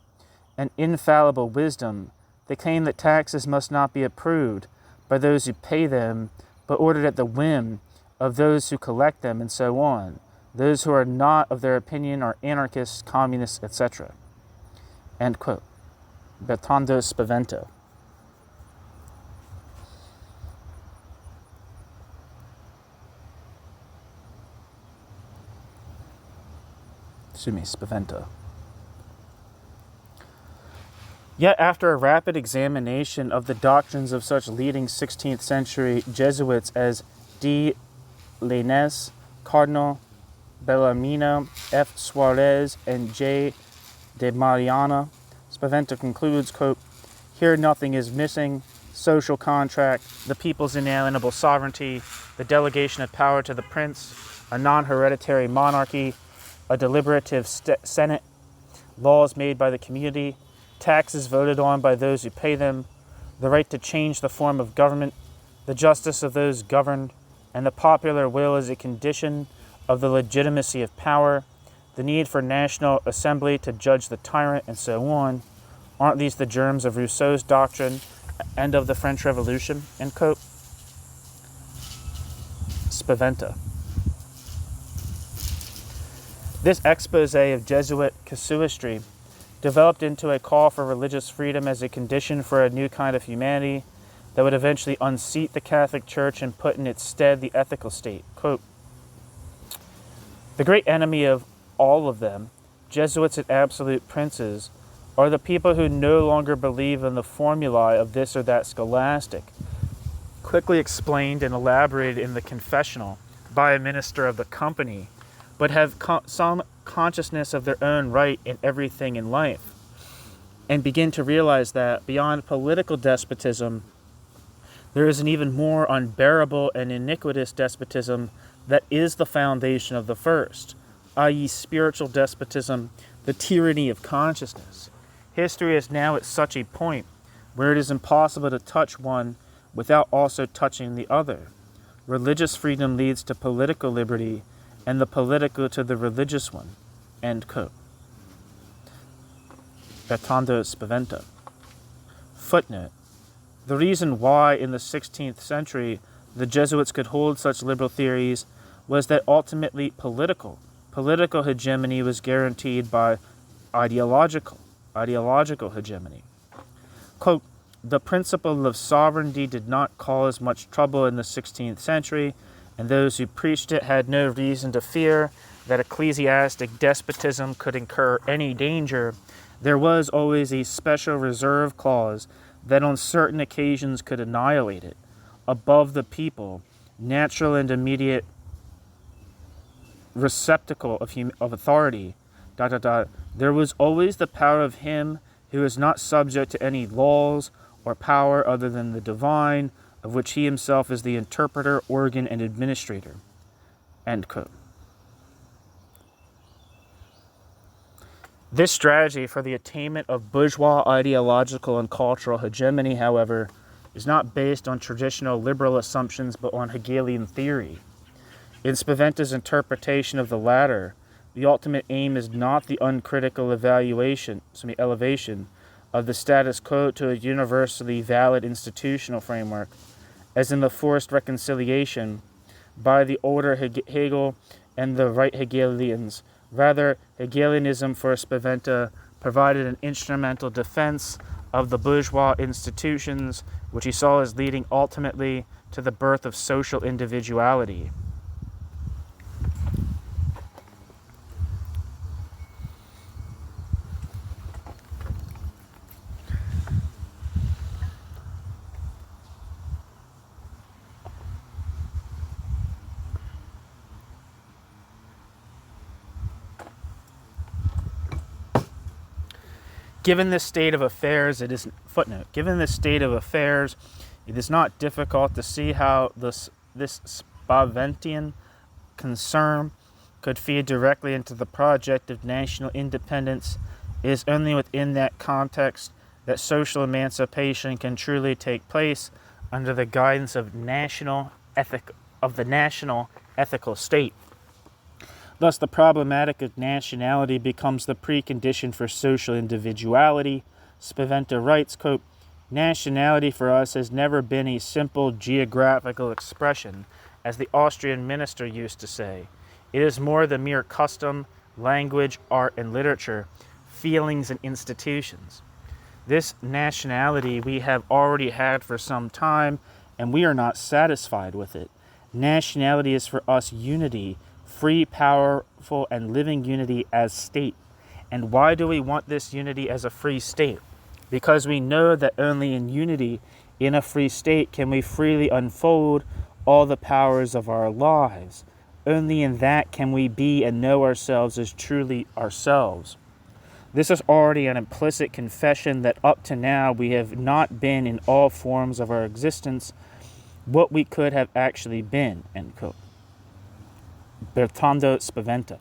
An infallible wisdom. They claim that taxes must not be approved by those who pay them, but ordered at the whim of those who collect them, and so on. Those who are not of their opinion are anarchists, communists, etc. End quote. Bertrando Spaventa. Spaventa. Yet after a rapid examination of the doctrines of such leading 16th century Jesuits as D. Lainez, Cardinal Bellarmino, F. Suarez, and J. de Mariana, Spaventa concludes, quote, "Here nothing is missing: social contract, the people's inalienable sovereignty, the delegation of power to the prince, a non-hereditary monarchy, a deliberative senate, laws made by the community, taxes voted on by those who pay them, the right to change the form of government, the justice of those governed, and the popular will as a condition of the legitimacy of power, the need for national assembly to judge the tyrant, and so on. Aren't these the germs of Rousseau's doctrine and of the French Revolution?" End quote. Spaventa. This expose of Jesuit casuistry developed into a call for religious freedom as a condition for a new kind of humanity that would eventually unseat the Catholic Church and put in its stead the ethical state. Quote, "The great enemy of all of them, Jesuits and absolute princes, are the people who no longer believe in the formulae of this or that scholastic, quickly explained and elaborated in the confessional by a minister of the company, but have some consciousness of their own right in everything in life, and begin to realize that beyond political despotism, there is an even more unbearable and iniquitous despotism that is the foundation of the first, i.e. spiritual despotism, the tyranny of consciousness. History is now at such a point where it is impossible to touch one without also touching the other. Religious freedom leads to political liberty, and the political to the religious one." End quote. Bertrando Spaventa. Footnote. The reason why in the 16th century the Jesuits could hold such liberal theories was that ultimately political hegemony was guaranteed by ideological hegemony. Quote, "The principle of sovereignty did not cause much trouble in the 16th century, and those who preached it had no reason to fear that ecclesiastic despotism could incur any danger. There was always a special reserve clause that on certain occasions could annihilate it. Above the people, natural and immediate receptacle of authority, there was always the power of him who is not subject to any laws or power other than the divine, of which he himself is the interpreter, organ, and administrator." End quote. This strategy for the attainment of bourgeois ideological and cultural hegemony, however, is not based on traditional liberal assumptions but on Hegelian theory. In Spaventa's interpretation of the latter, the ultimate aim is not the uncritical elevation of the status quo to a universally valid institutional framework, as in the forced reconciliation by the older Hegel and the right Hegelians. Rather, Hegelianism for Spaventa provided an instrumental defense of the bourgeois institutions, which he saw as leading ultimately to the birth of social individuality. Given this state of affairs, it is not difficult to see how this Spaventian concern could feed directly into the project of national independence. It is only within that context that social emancipation can truly take place under the guidance of the national ethical state. Thus, the problematic of nationality becomes the precondition for social individuality. Spaventa writes, quote, "Nationality for us has never been a simple geographical expression, as the Austrian minister used to say. It is more than mere custom, language, art, and literature, feelings, and institutions. This nationality we have already had for some time, and we are not satisfied with it. Nationality is for us unity, free, powerful, and living unity as state. And why do we want this unity as a free state? Because we know that only in unity, in a free state, can we freely unfold all the powers of our lives. Only in that can we be and know ourselves as truly ourselves. This is already an implicit confession that up to now we have not been in all forms of our existence what we could have actually been." End quote. Bertrando Spaventa.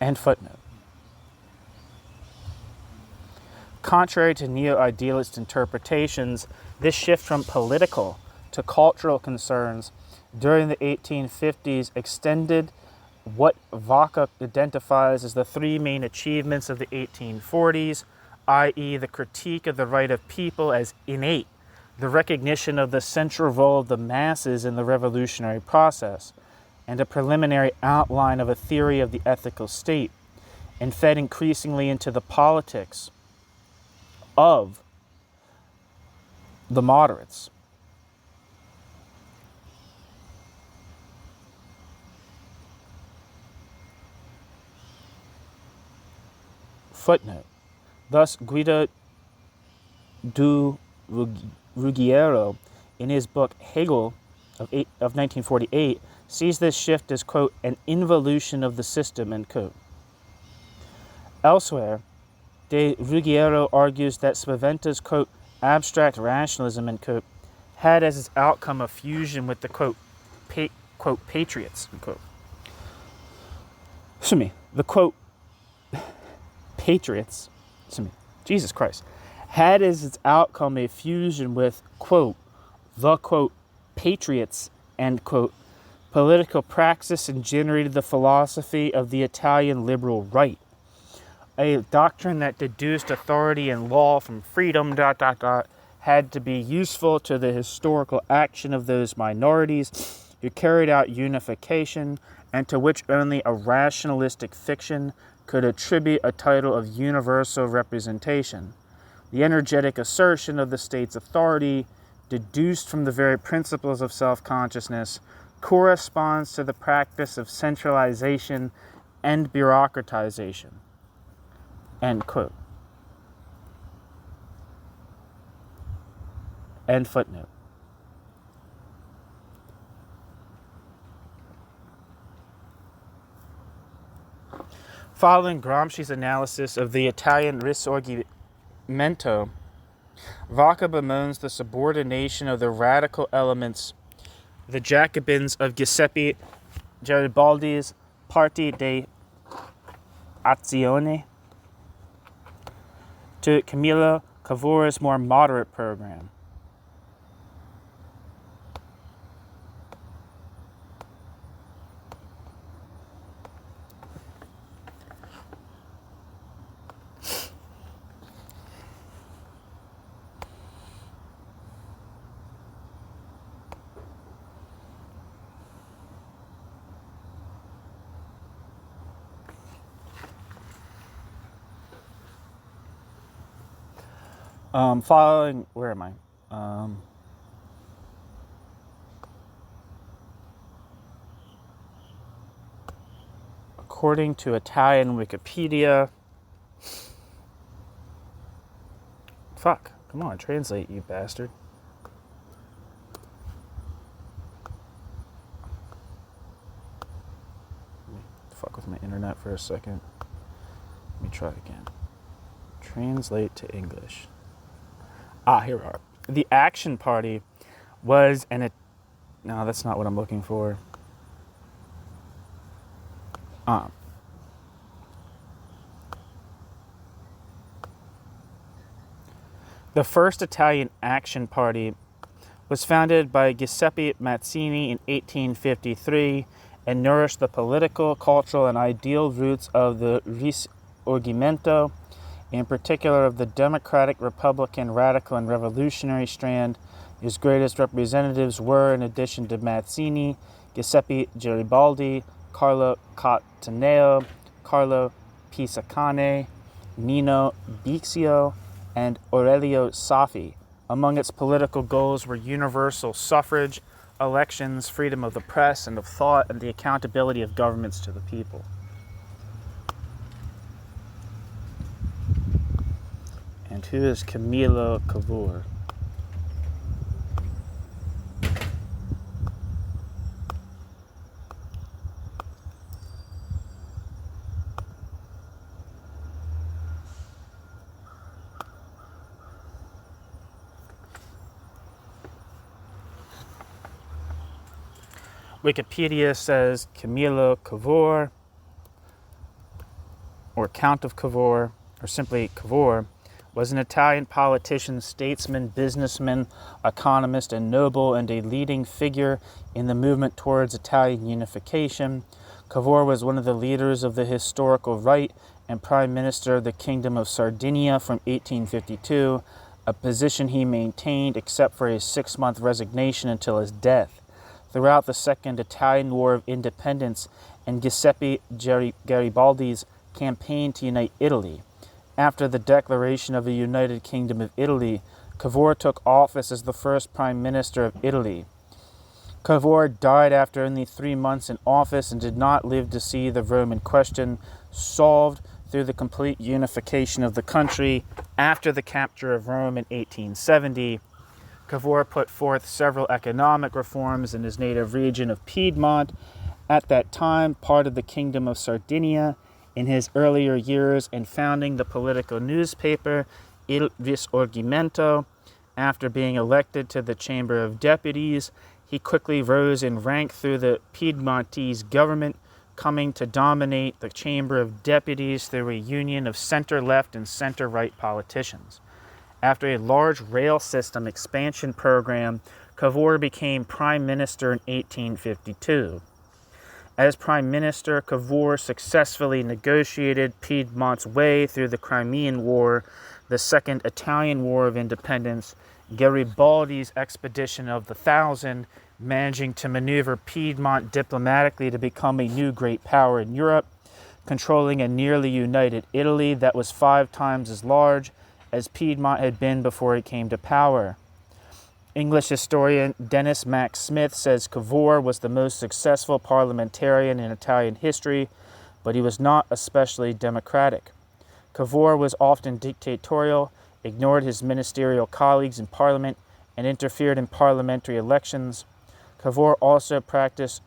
End footnote. Contrary to neo-idealist interpretations, this shift from political to cultural concerns during the 1850s extended what Vaca identifies as the three main achievements of the 1840s, i.e. the critique of the right of people as innate, the recognition of the central role of the masses in the revolutionary process, and a preliminary outline of a theory of the ethical state, and fed increasingly into the politics of the moderates. Footnote. Thus, Guido do Ruggiero, in his book Hegel of 1948, sees this shift as, quote, "an involution of the system," end quote. Elsewhere, de Ruggiero argues that Spaventa's, quote, "abstract rationalism," end quote, had as its outcome a fusion with the, quote, patriots, end quote. The, quote, patriots, Jesus Christ, had as its outcome a fusion with, quote, the, quote, patriots, end quote, political praxis, and generated the philosophy of the Italian liberal right, a doctrine that deduced authority and law from freedom, had to be useful to the historical action of those minorities who carried out unification, and to which only a rationalistic fiction could attribute a title of universal representation. The energetic assertion of the state's authority, deduced from the very principles of self-consciousness, corresponds to the practice of centralization and bureaucratization. End quote. End footnote. Following Gramsci's analysis of the Italian Risorgimento, Vaca bemoans the subordination of the radical elements, the Jacobins of Giuseppe Garibaldi's Parti di Azione, to Camillo Cavour's more moderate program. Following, where am I? According to Italian Wikipedia, fuck, come on, translate, you bastard. Fuck with my internet for a second. Let me try again. Translate to English. Here we are. The Action Party was no, that's not what I'm looking for. The first Italian Action Party was founded by Giuseppe Mazzini in 1853 and nourished the political, cultural, and ideal roots of the Risorgimento, in particular of the democratic, republican, radical, and revolutionary strand. His greatest representatives were, in addition to Mazzini, Giuseppe Garibaldi, Carlo Cattaneo, Carlo Pisacane, Nino Bixio, and Aurelio Saffi. Among its political goals were universal suffrage, elections, freedom of the press and of thought, and the accountability of governments to the people. And who is Camillo Cavour? Wikipedia says Camillo Cavour, or Count of Cavour, or simply Cavour, was an Italian politician, statesman, businessman, economist, and noble, and a leading figure in the movement towards Italian unification. Cavour was one of the leaders of the historical right and Prime Minister of the Kingdom of Sardinia from 1852, a position he maintained except for a 6-month resignation until his death. Throughout the Second Italian War of Independence and Giuseppe Garibaldi's campaign to unite Italy. After the declaration of the United Kingdom of Italy, Cavour took office as the first Prime Minister of Italy. Cavour died after only 3 months in office and did not live to see the Roman question solved through the complete unification of the country after the capture of Rome in 1870. Cavour put forth several economic reforms in his native region of Piedmont, at that time part of the Kingdom of Sardinia, in his earlier years, and founding the political newspaper Il Risorgimento. After being elected to the Chamber of Deputies, he quickly rose in rank through the Piedmontese government, coming to dominate the Chamber of Deputies through a union of center-left and center-right politicians. After a large rail system expansion program, Cavour became Prime Minister in 1852. As Prime Minister, Cavour successfully negotiated Piedmont's way through the Crimean War, the Second Italian War of Independence, Garibaldi's expedition of the Thousand, managing to maneuver Piedmont diplomatically to become a new great power in Europe, controlling a nearly united Italy that was 5 times as large as Piedmont had been before he came to power. English historian Dennis Mack Smith says Cavour was the most successful parliamentarian in Italian history, but he was not especially democratic. Cavour was often dictatorial, ignored his ministerial colleagues in parliament, and interfered in parliamentary elections. Cavour also practiced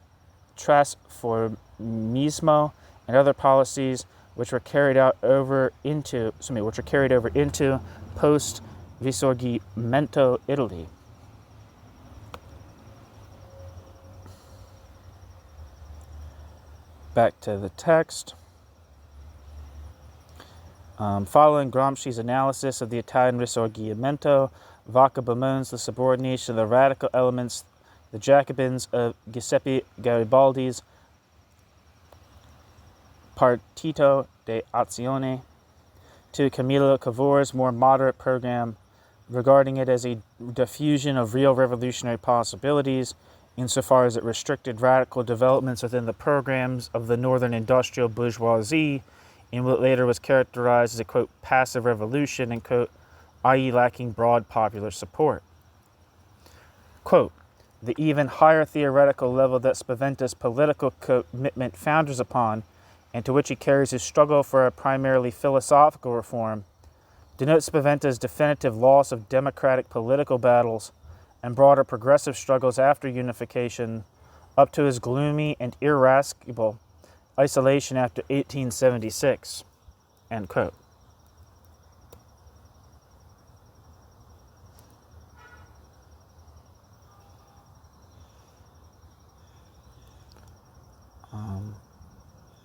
transformismo and other policies which were carried over into post-Risorgimento Italy. Back to the text. Following Gramsci's analysis of the Italian Risorgimento, Vacca bemoans the subordination of the radical elements, the Jacobins of Giuseppe Garibaldi's Partito de Azione, to Camillo Cavour's more moderate program, regarding it as a diffusion of real revolutionary possibilities, insofar as it restricted radical developments within the programs of the northern industrial bourgeoisie, in what later was characterized as a, quote, passive revolution, and, quote, i.e. lacking broad popular support. Quote, the even higher theoretical level that Spaventa's political commitment founders upon, and to which he carries his struggle for a primarily philosophical reform, denotes Spaventa's definitive loss of democratic political battles and broader progressive struggles after unification, up to his gloomy and irascible isolation after 1876. End quote.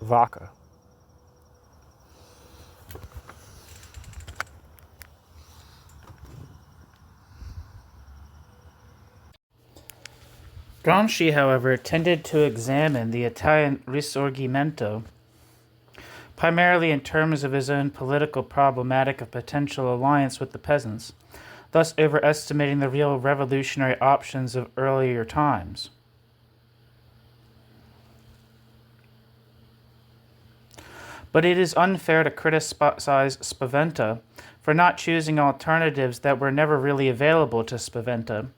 Vacca. Gramsci, however, tended to examine the Italian Risorgimento primarily in terms of his own political problematic of potential alliance with the peasants, thus overestimating the real revolutionary options of earlier times. But it is unfair to criticize Spaventa for not choosing alternatives that were never really available to Spaventa,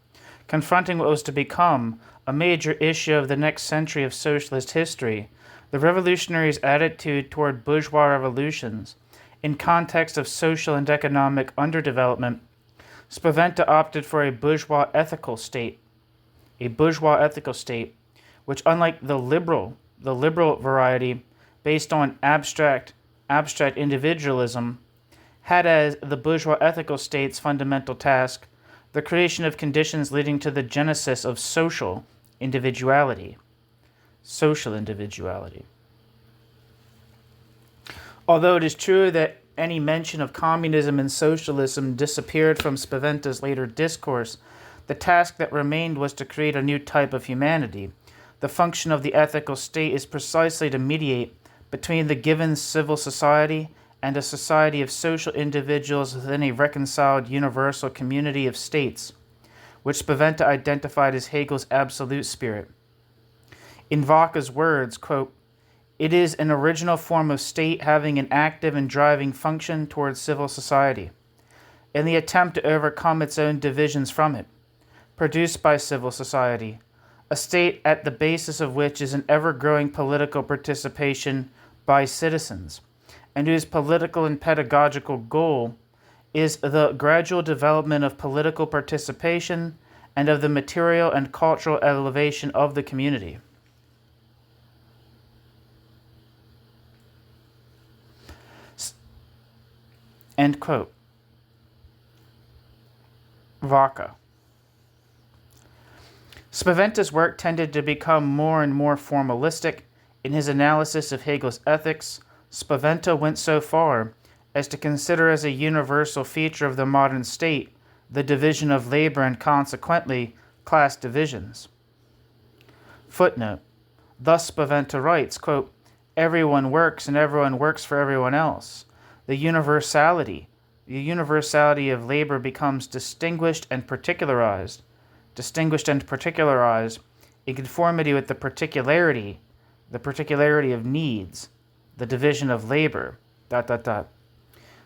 confronting what was to become a major issue of the next century of socialist history, the revolutionaries' attitude toward bourgeois revolutions. In context of social and economic underdevelopment, Spaventa opted for a bourgeois ethical state, which, unlike the liberal variety based on abstract individualism, had as the bourgeois ethical state's fundamental task the creation of conditions leading to the genesis of social individuality. Although it is true that any mention of communism and socialism disappeared from Spaventa's later discourse, the task that remained was to create a new type of humanity. The function of the ethical state is precisely to mediate between the given civil society and a society of social individuals within a reconciled universal community of states, which Spaventa identified as Hegel's absolute spirit. In Vacca's words, quote, it is an original form of state having an active and driving function towards civil society, in the attempt to overcome its own divisions from it, produced by civil society, a state at the basis of which is an ever-growing political participation by citizens, and whose political and pedagogical goal is the gradual development of political participation and of the material and cultural elevation of the community. End quote. Vacca. Spaventa's work tended to become more and more formalistic. In his analysis of Hegel's ethics, Spaventa went so far as to consider as a universal feature of the modern state the division of labor and consequently class divisions. Footnote. Thus Spaventa writes, quote, everyone works and everyone works for everyone else. The universality of labor becomes distinguished and particularized in conformity with the particularity of needs, the division of labor, ...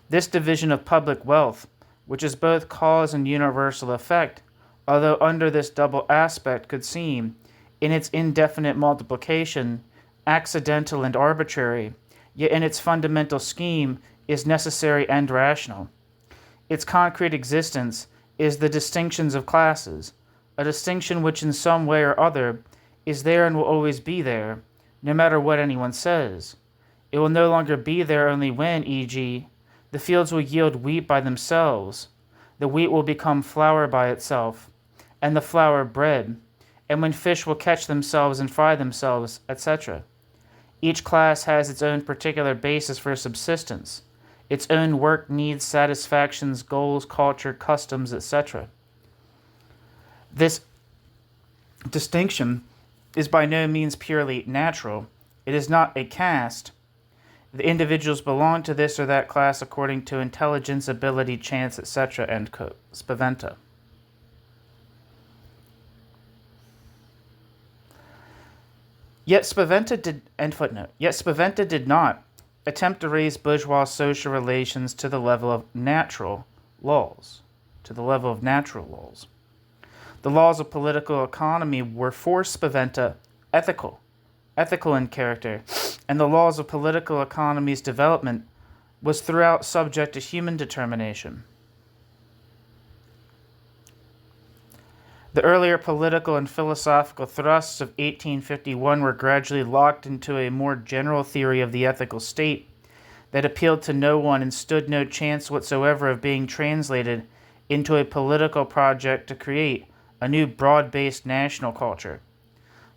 This division of public wealth, which is both cause and universal effect, although under this double aspect could seem, in its indefinite multiplication, accidental and arbitrary, yet in its fundamental scheme is necessary and rational. Its concrete existence is the distinctions of classes, a distinction which in some way or other is there and will always be there, no matter what anyone says. It will no longer be there only when, e.g., the fields will yield wheat by themselves, the wheat will become flour by itself, and the flour bread, and when fish will catch themselves and fry themselves, etc. Each class has its own particular basis for subsistence, its own work needs, satisfactions, goals, culture, customs, etc. This distinction is by no means purely natural. It is not a caste. The individuals belong to this or that class according to intelligence, ability, chance, etc. End quote. Spaventa. Yet Spaventa did not attempt to raise bourgeois social relations to the level of natural laws. The laws of political economy were for Spaventa ethical in character, and the laws of political economy's development was throughout subject to human determination. The earlier political and philosophical thrusts of 1851 were gradually locked into a more general theory of the ethical state that appealed to no one and stood no chance whatsoever of being translated into a political project to create a new broad-based national culture.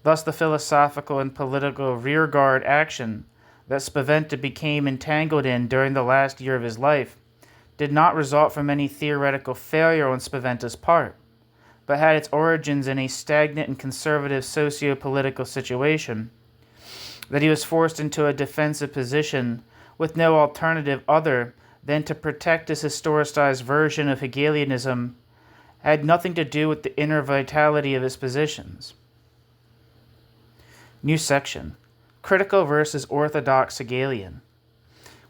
Thus the philosophical and political rearguard action that Spaventa became entangled in during the last year of his life did not result from any theoretical failure on Spaventa's part, but had its origins in a stagnant and conservative socio-political situation, that he was forced into a defensive position with no alternative other than to protect his historicized version of Hegelianism, had nothing to do with the inner vitality of his positions. New section: Critical versus Orthodox Hegelian.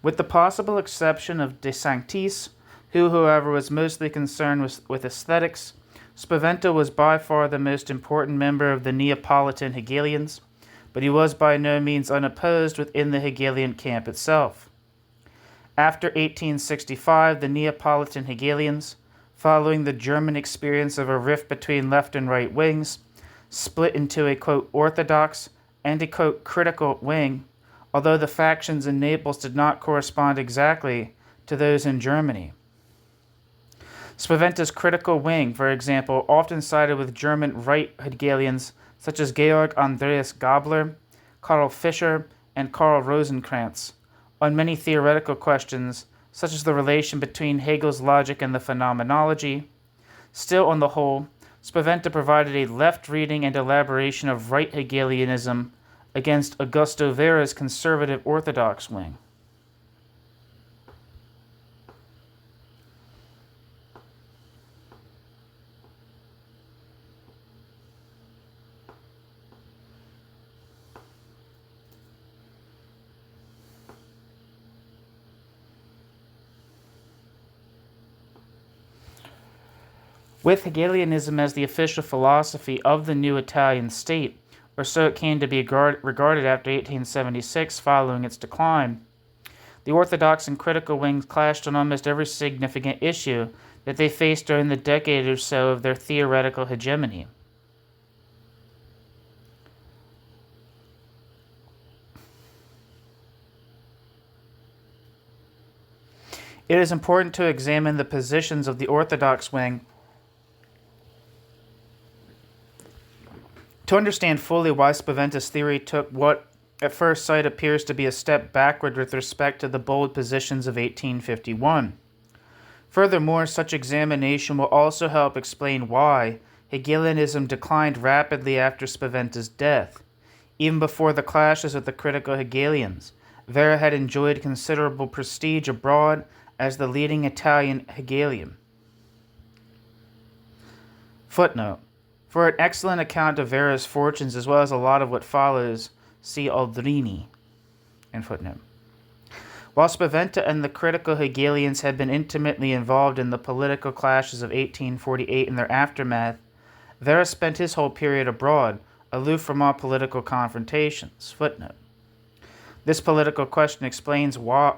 With the possible exception of De Sanctis, who, however, was mostly concerned with aesthetics, Spaventa was by far the most important member of the Neapolitan Hegelians, but he was by no means unopposed within the Hegelian camp itself. After 1865, the Neapolitan Hegelians, following the German experience of a rift between left and right wings, split into a, quote, orthodox and a, quote, critical wing, although the factions in Naples did not correspond exactly to those in Germany. Spaventa's critical wing, for example, often sided with German right Hegelians such as Georg Andreas Gabler, Karl Fischer, and Karl Rosenkranz, on many theoretical questions such as the relation between Hegel's logic and the phenomenology. Still, on the whole, Spaventa provided a left reading and elaboration of right Hegelianism against Augusto Vera's conservative orthodox wing. With Hegelianism as the official philosophy of the new Italian state, or so it came to be regarded after 1876 following its decline, the orthodox and critical wings clashed on almost every significant issue that they faced during the decade or so of their theoretical hegemony. It is important to examine the positions of the orthodox wing to understand fully why Spaventa's theory took what at first sight appears to be a step backward with respect to the bold positions of 1851. Furthermore, such examination will also help explain why Hegelianism declined rapidly after Spaventa's death. Even before the clashes with the critical Hegelians, Vera had enjoyed considerable prestige abroad as the leading Italian Hegelian. Footnote: for an excellent account of Vera's fortunes as well as a lot of what follows, see Aldrini. End footnote. While Spaventa and the critical Hegelians had been intimately involved in the political clashes of 1848 and their aftermath, Vera spent his whole period abroad, aloof from all political confrontations. Footnote. This political question explains why,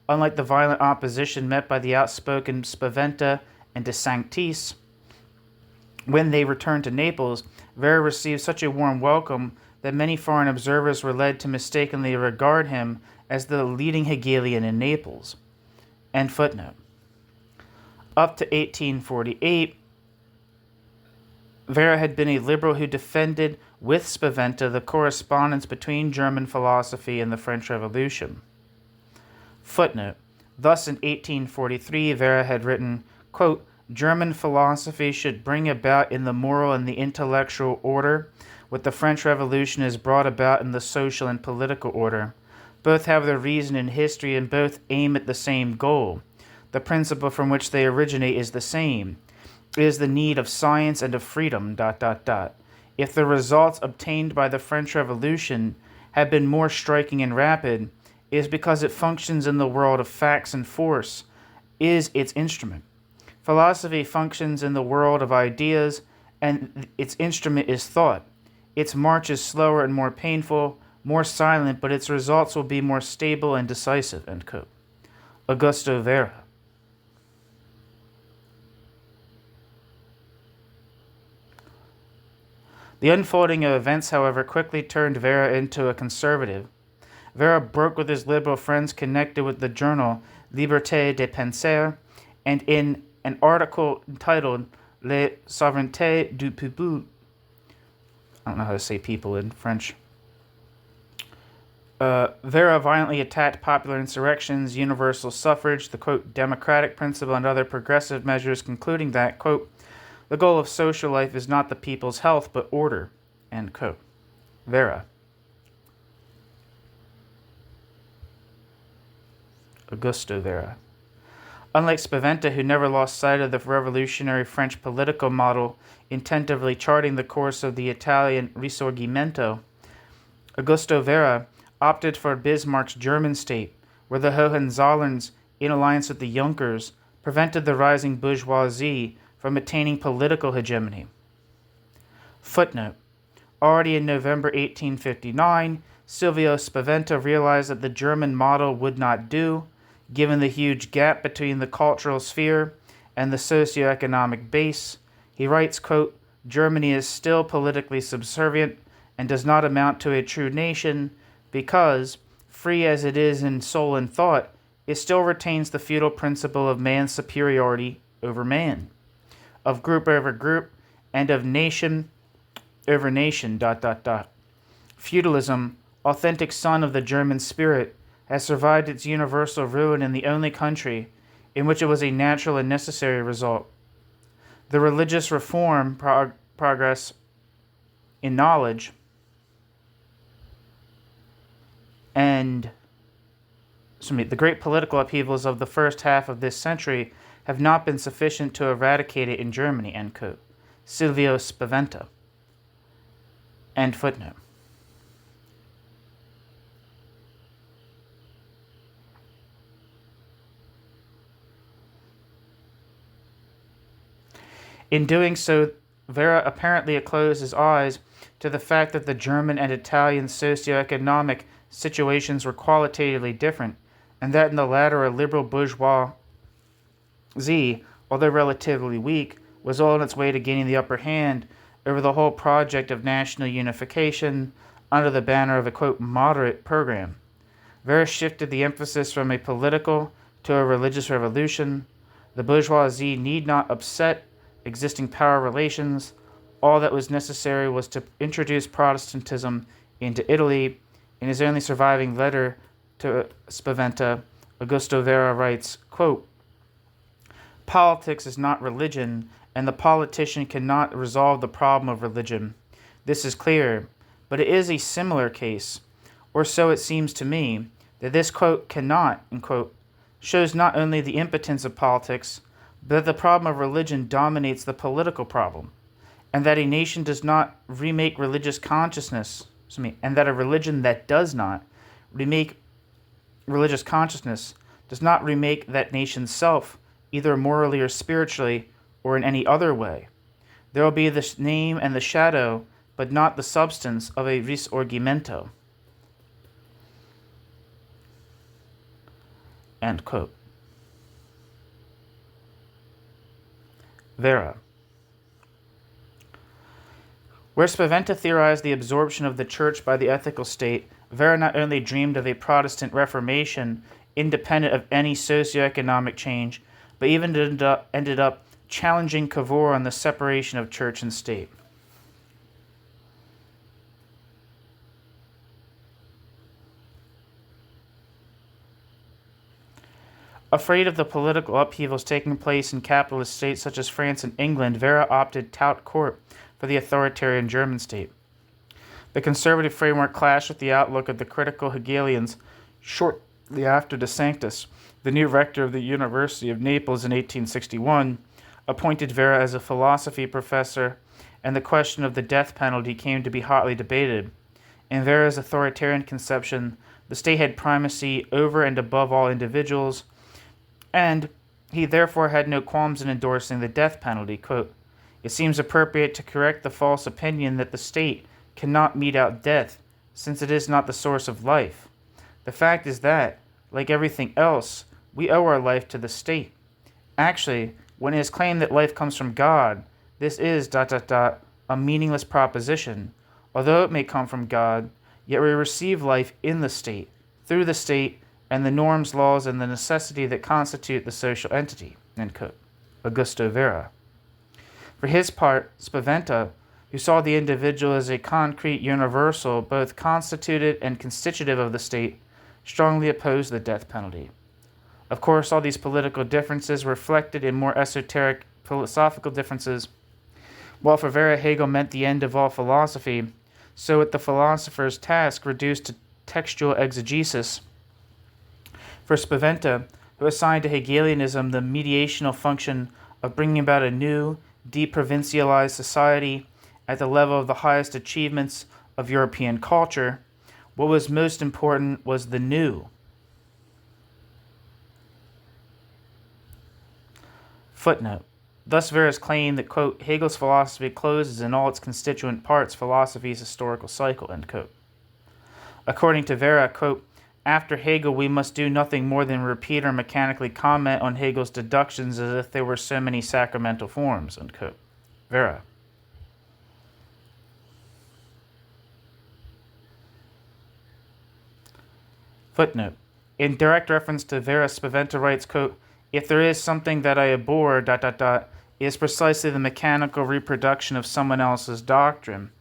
unlike the violent opposition met by the outspoken Spaventa and De Sanctis, when they returned to Naples, Vera received such a warm welcome that many foreign observers were led to mistakenly regard him as the leading Hegelian in Naples. End footnote. Up to 1848, Vera had been a liberal who defended with Spaventa the correspondence between German philosophy and the French Revolution. Footnote. Thus, in 1843, Vera had written, quote, German philosophy should bring about in the moral and the intellectual order what the French Revolution has brought about in the social and political order. Both have their reason in history and both aim at the same goal. The principle from which they originate is the same. It is the need of science and of freedom, ... If the results obtained by the French Revolution have been more striking and rapid, it is because it functions in the world of facts and force, is its instrument. Philosophy functions in the world of ideas, and its instrument is thought. Its march is slower and more painful, more silent, but its results will be more stable and decisive. End quote. Augusto Vera. The unfolding of events, however, quickly turned Vera into a conservative. Vera broke with his liberal friends connected with the journal Liberté de Penser, and in an article entitled La Souveraineté du Peuple, I don't know how to say people in French, Vera violently attacked popular insurrections, universal suffrage, the, quote, democratic principle, and other progressive measures, concluding that, quote, the goal of social life is not the people's health, but order, end quote. Vera. Augusto Vera. Unlike Spaventa, who never lost sight of the revolutionary French political model, intentively charting the course of the Italian Risorgimento, Augusto Vera opted for Bismarck's German state, where the Hohenzollerns, in alliance with the Junkers, prevented the rising bourgeoisie from attaining political hegemony. Footnote. Already in November 1859, Silvio Spaventa realized that the German model would not do, given the huge gap between the cultural sphere and the socioeconomic base. He writes, quote, Germany is still politically subservient and does not amount to a true nation because, free as it is in soul and thought, it still retains the feudal principle of man's superiority over man, of group over group, and of nation over nation, ... Feudalism, authentic son of the German spirit, has survived its universal ruin in the only country in which it was a natural and necessary result. The religious reform progress in knowledge and the great political upheavals of the first half of this century have not been sufficient to eradicate it in Germany, end quote. Silvio Spaventa. End footnote. In doing so, Vera apparently closed his eyes to the fact that the German and Italian socioeconomic situations were qualitatively different, and that in the latter a liberal bourgeoisie, although relatively weak, was all on its way to gaining the upper hand over the whole project of national unification under the banner of a, quote, moderate program. Vera shifted the emphasis from a political to a religious revolution. The bourgeoisie need not upset existing power relations. All that was necessary was to introduce Protestantism into Italy. In his only surviving letter to Spaventa, Augusto Vera writes, quote, politics is not religion, and the politician cannot resolve the problem of religion. This is clear, but it is a similar case, or so it seems to me, that this, quote, cannot, end quote, shows not only the impotence of politics, but that the problem of religion dominates the political problem, and that a nation does not remake religious consciousness, and that a religion that does not remake religious consciousness does not remake that nation's self, either morally or spiritually, or in any other way. There will be the name and the shadow, but not the substance of a risorgimento. End quote. Vera. Where Spaventa theorized the absorption of the church by the ethical state, Vera not only dreamed of a Protestant Reformation independent of any socioeconomic change, but even ended up challenging Cavour on the separation of church and state. Afraid of the political upheavals taking place in capitalist states such as France and England, Vera opted tout court for the authoritarian German state. The conservative framework clashed with the outlook of the critical Hegelians. Shortly after De Sanctis, the new rector of the University of Naples in 1861, appointed Vera as a philosophy professor, and the question of the death penalty came to be hotly debated. In Vera's authoritarian conception, the state had primacy over and above all individuals, and he therefore had no qualms in endorsing the death penalty. Quote, "It seems appropriate to correct the false opinion that the state cannot mete out death, since it is not the source of life. The fact is that, like everything else, we owe our life to the state. Actually, when it is claimed that life comes from God, this is ... a meaningless proposition. Although it may come from God, yet we receive life in the state, through the state, and the norms, laws, and the necessity that constitute the social entity." End quote. Augusto Vera. For his part, Spaventa, who saw the individual as a concrete universal, both constituted and constitutive of the state, strongly opposed the death penalty. Of course, all these political differences were reflected in more esoteric philosophical differences. While for Vera Hegel meant the end of all philosophy, so with the philosopher's task reduced to textual exegesis. For Spaventa, who assigned to Hegelianism the mediational function of bringing about a new, deprovincialized society at the level of the highest achievements of European culture, what was most important was the new. Footnote. Thus Vera's claim that, quote, "Hegel's philosophy closes in all its constituent parts philosophy's historical cycle," end quote. According to Vera, quote, "After Hegel, we must do nothing more than repeat or mechanically comment on Hegel's deductions as if they were so many sacramental forms," end quote. Vera. Footnote. In direct reference to Vera, Spaventa writes, quote, "If there is something that I abhor, ... it is precisely the mechanical reproduction of someone else's doctrine.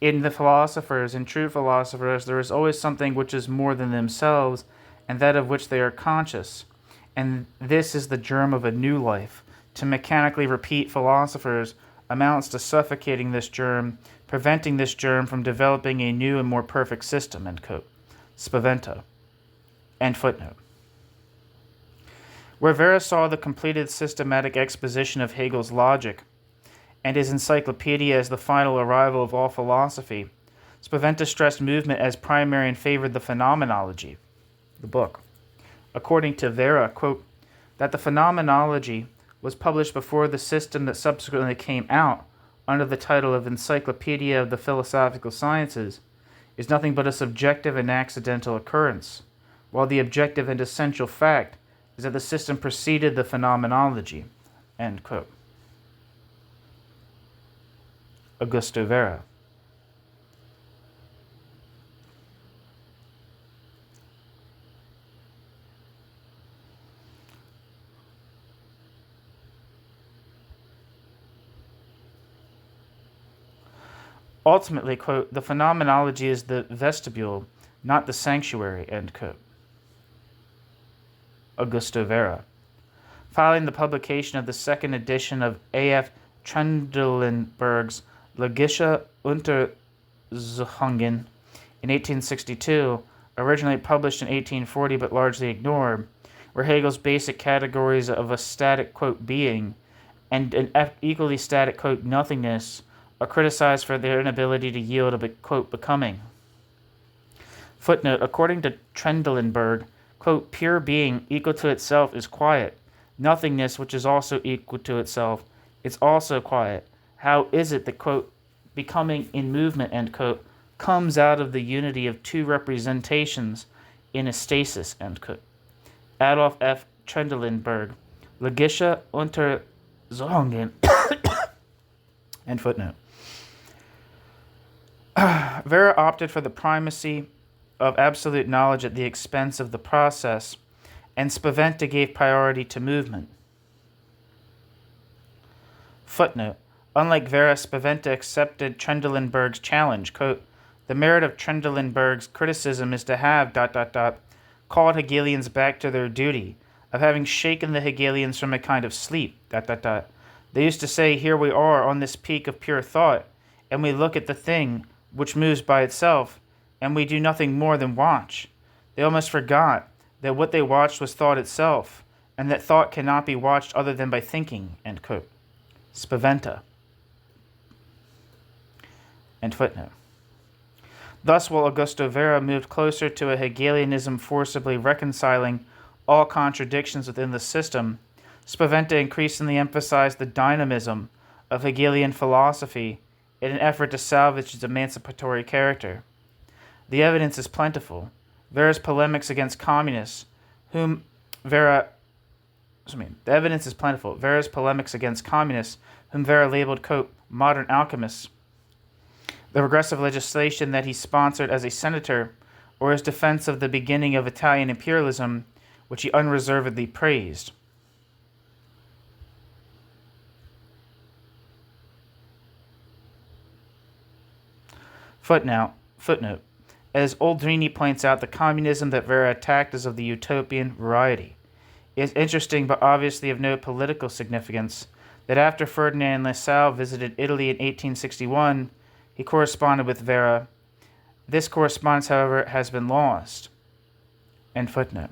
In the philosophers, in true philosophers, there is always something which is more than themselves, and that of which they are conscious. And this is the germ of a new life. To mechanically repeat philosophers amounts to suffocating this germ, preventing this germ from developing a new and more perfect system," end quote. Spaventa. End footnote. Where Vera saw the completed systematic exposition of Hegel's logic, and his encyclopedia as the final arrival of all philosophy, Spaventa stressed movement as primary and favored the phenomenology, the book. According to Vera, quote, "that the phenomenology was published before the system that subsequently came out under the title of Encyclopedia of the Philosophical Sciences is nothing but a subjective and accidental occurrence, while the objective and essential fact is that the system preceded the phenomenology," end quote. Augusto Vera. Ultimately, quote, "the phenomenology is the vestibule, not the sanctuary," end quote. Augusto Vera. Following the publication of the second edition of A.F. Trendelenburg's Logische Untersuchungen in 1862, originally published in 1840 but largely ignored, where Hegel's basic categories of a static, quote, being and an equally static, quote, nothingness are criticized for their inability to yield a, quote, becoming. Footnote, according to Trendelenburg, quote, "pure being equal to itself is quiet. Nothingness, which is also equal to itself, is also quiet. How is it that, quote, becoming in movement," end quote, "comes out of the unity of two representations in a stasis," end quote. Adolf F. Trendelenburg, Logische Zongen. End footnote. Vera opted for the primacy of absolute knowledge at the expense of the process, and Spaventa gave priority to movement. Footnote. Unlike Vera, Spaventa accepted Trendelenburg's challenge. Quote, the merit of Trendelenburg's criticism is to have, called Hegelians back to their duty, of having shaken the Hegelians from a kind of sleep, They used to say, here we are on this peak of pure thought, and we look at the thing which moves by itself, and we do nothing more than watch. They almost forgot that what they watched was thought itself, and that thought cannot be watched other than by thinking, end quote. Spaventa. End footnote. Thus, while Augusto Vera moved closer to a Hegelianism forcibly reconciling all contradictions within the system, Spaventa increasingly emphasized the dynamism of Hegelian philosophy in an effort to salvage its emancipatory character. The evidence is plentiful. Vera's polemics against communists, the evidence is plentiful. Vera's polemics against communists, whom Vera labeled, quote, modern alchemists, the regressive legislation that he sponsored as a senator, or his defense of the beginning of Italian imperialism, which he unreservedly praised. Footnote. As Oldrini points out, the communism that Vera attacked is of the utopian variety. It is interesting, but obviously of no political significance, that after Ferdinand Lassalle visited Italy in 1861, he corresponded with Vera. This correspondence, however, has been lost. End footnote.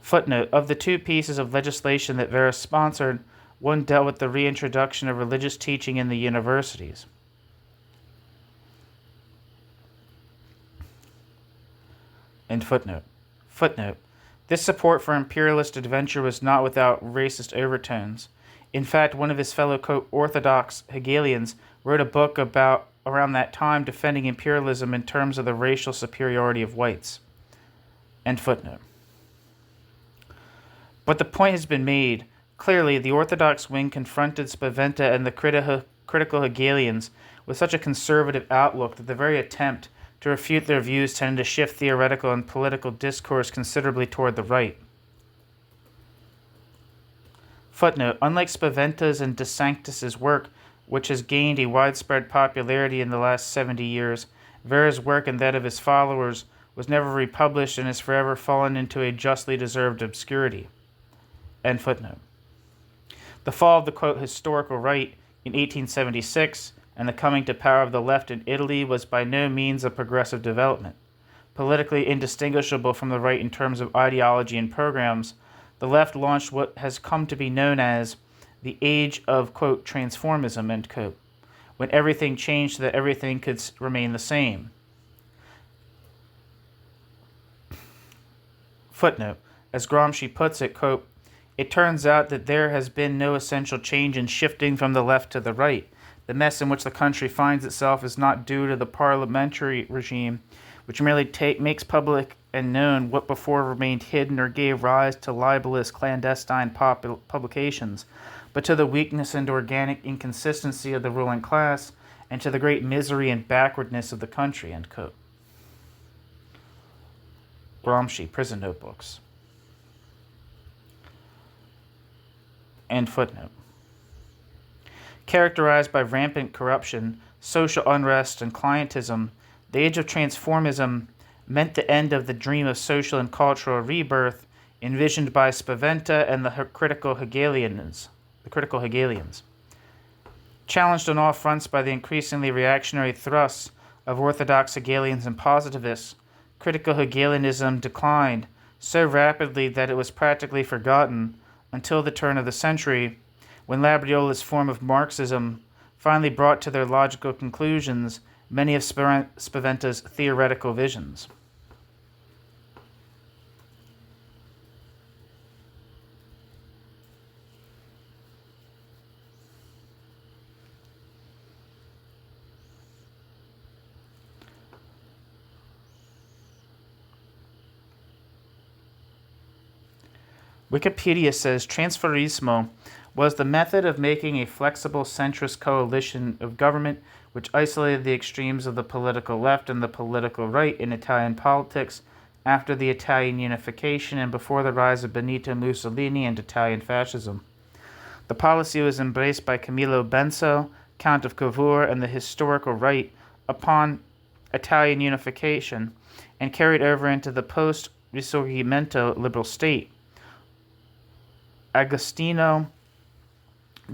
Footnote. Of the two pieces of legislation that Vera sponsored, one dealt with the reintroduction of religious teaching in the universities. End footnote. Footnote. This support for imperialist adventure was not without racist overtones. In fact, one of his fellow Orthodox Hegelians wrote a book around that time defending imperialism in terms of the racial superiority of whites. End footnote. But the point has been made. Clearly, the Orthodox wing confronted Spaventa and the critical Hegelians with such a conservative outlook that the very attempt to refute their views tended to shift theoretical and political discourse considerably toward the right. Footnote. Unlike Spaventa's and De Sanctis's work, which has gained a widespread popularity in the last 70 years, Vera's work and that of his followers was never republished and has forever fallen into a justly deserved obscurity. End footnote. The fall of the, quote, historical right in 1876 and the coming to power of the left in Italy was by no means a progressive development. Politically indistinguishable from the right in terms of ideology and programs, the left launched what has come to be known as the age of, quote, transformism, end quote, when everything changed so that everything could remain the same. Footnote. As Gramsci puts it, quote, it turns out that there has been no essential change in shifting from the left to the right. The mess in which the country finds itself is not due to the parliamentary regime, which merely makes public and known what before remained hidden or gave rise to libelous clandestine publications, but to the weakness and organic inconsistency of the ruling class and to the great misery and backwardness of the country, end quote. Gramsci, Prison Notebooks. End footnote. Characterized by rampant corruption, social unrest, and clientism, the age of transformism meant the end of the dream of social and cultural rebirth envisioned by Spaventa and the critical Hegelians. Challenged on all fronts by the increasingly reactionary thrusts of Orthodox Hegelians and positivists, critical Hegelianism declined so rapidly that it was practically forgotten until the turn of the century, when Labriola's form of Marxism finally brought to their logical conclusions many of Spaventa's theoretical visions. Wikipedia says transferismo was the method of making a flexible centrist coalition of government which isolated the extremes of the political left and the political right in Italian politics after the Italian unification and before the rise of Benito Mussolini and Italian fascism. The policy was embraced by Camillo Benso, Count of Cavour, and the historical right upon Italian unification and carried over into the post-Risorgimento liberal state. Agostino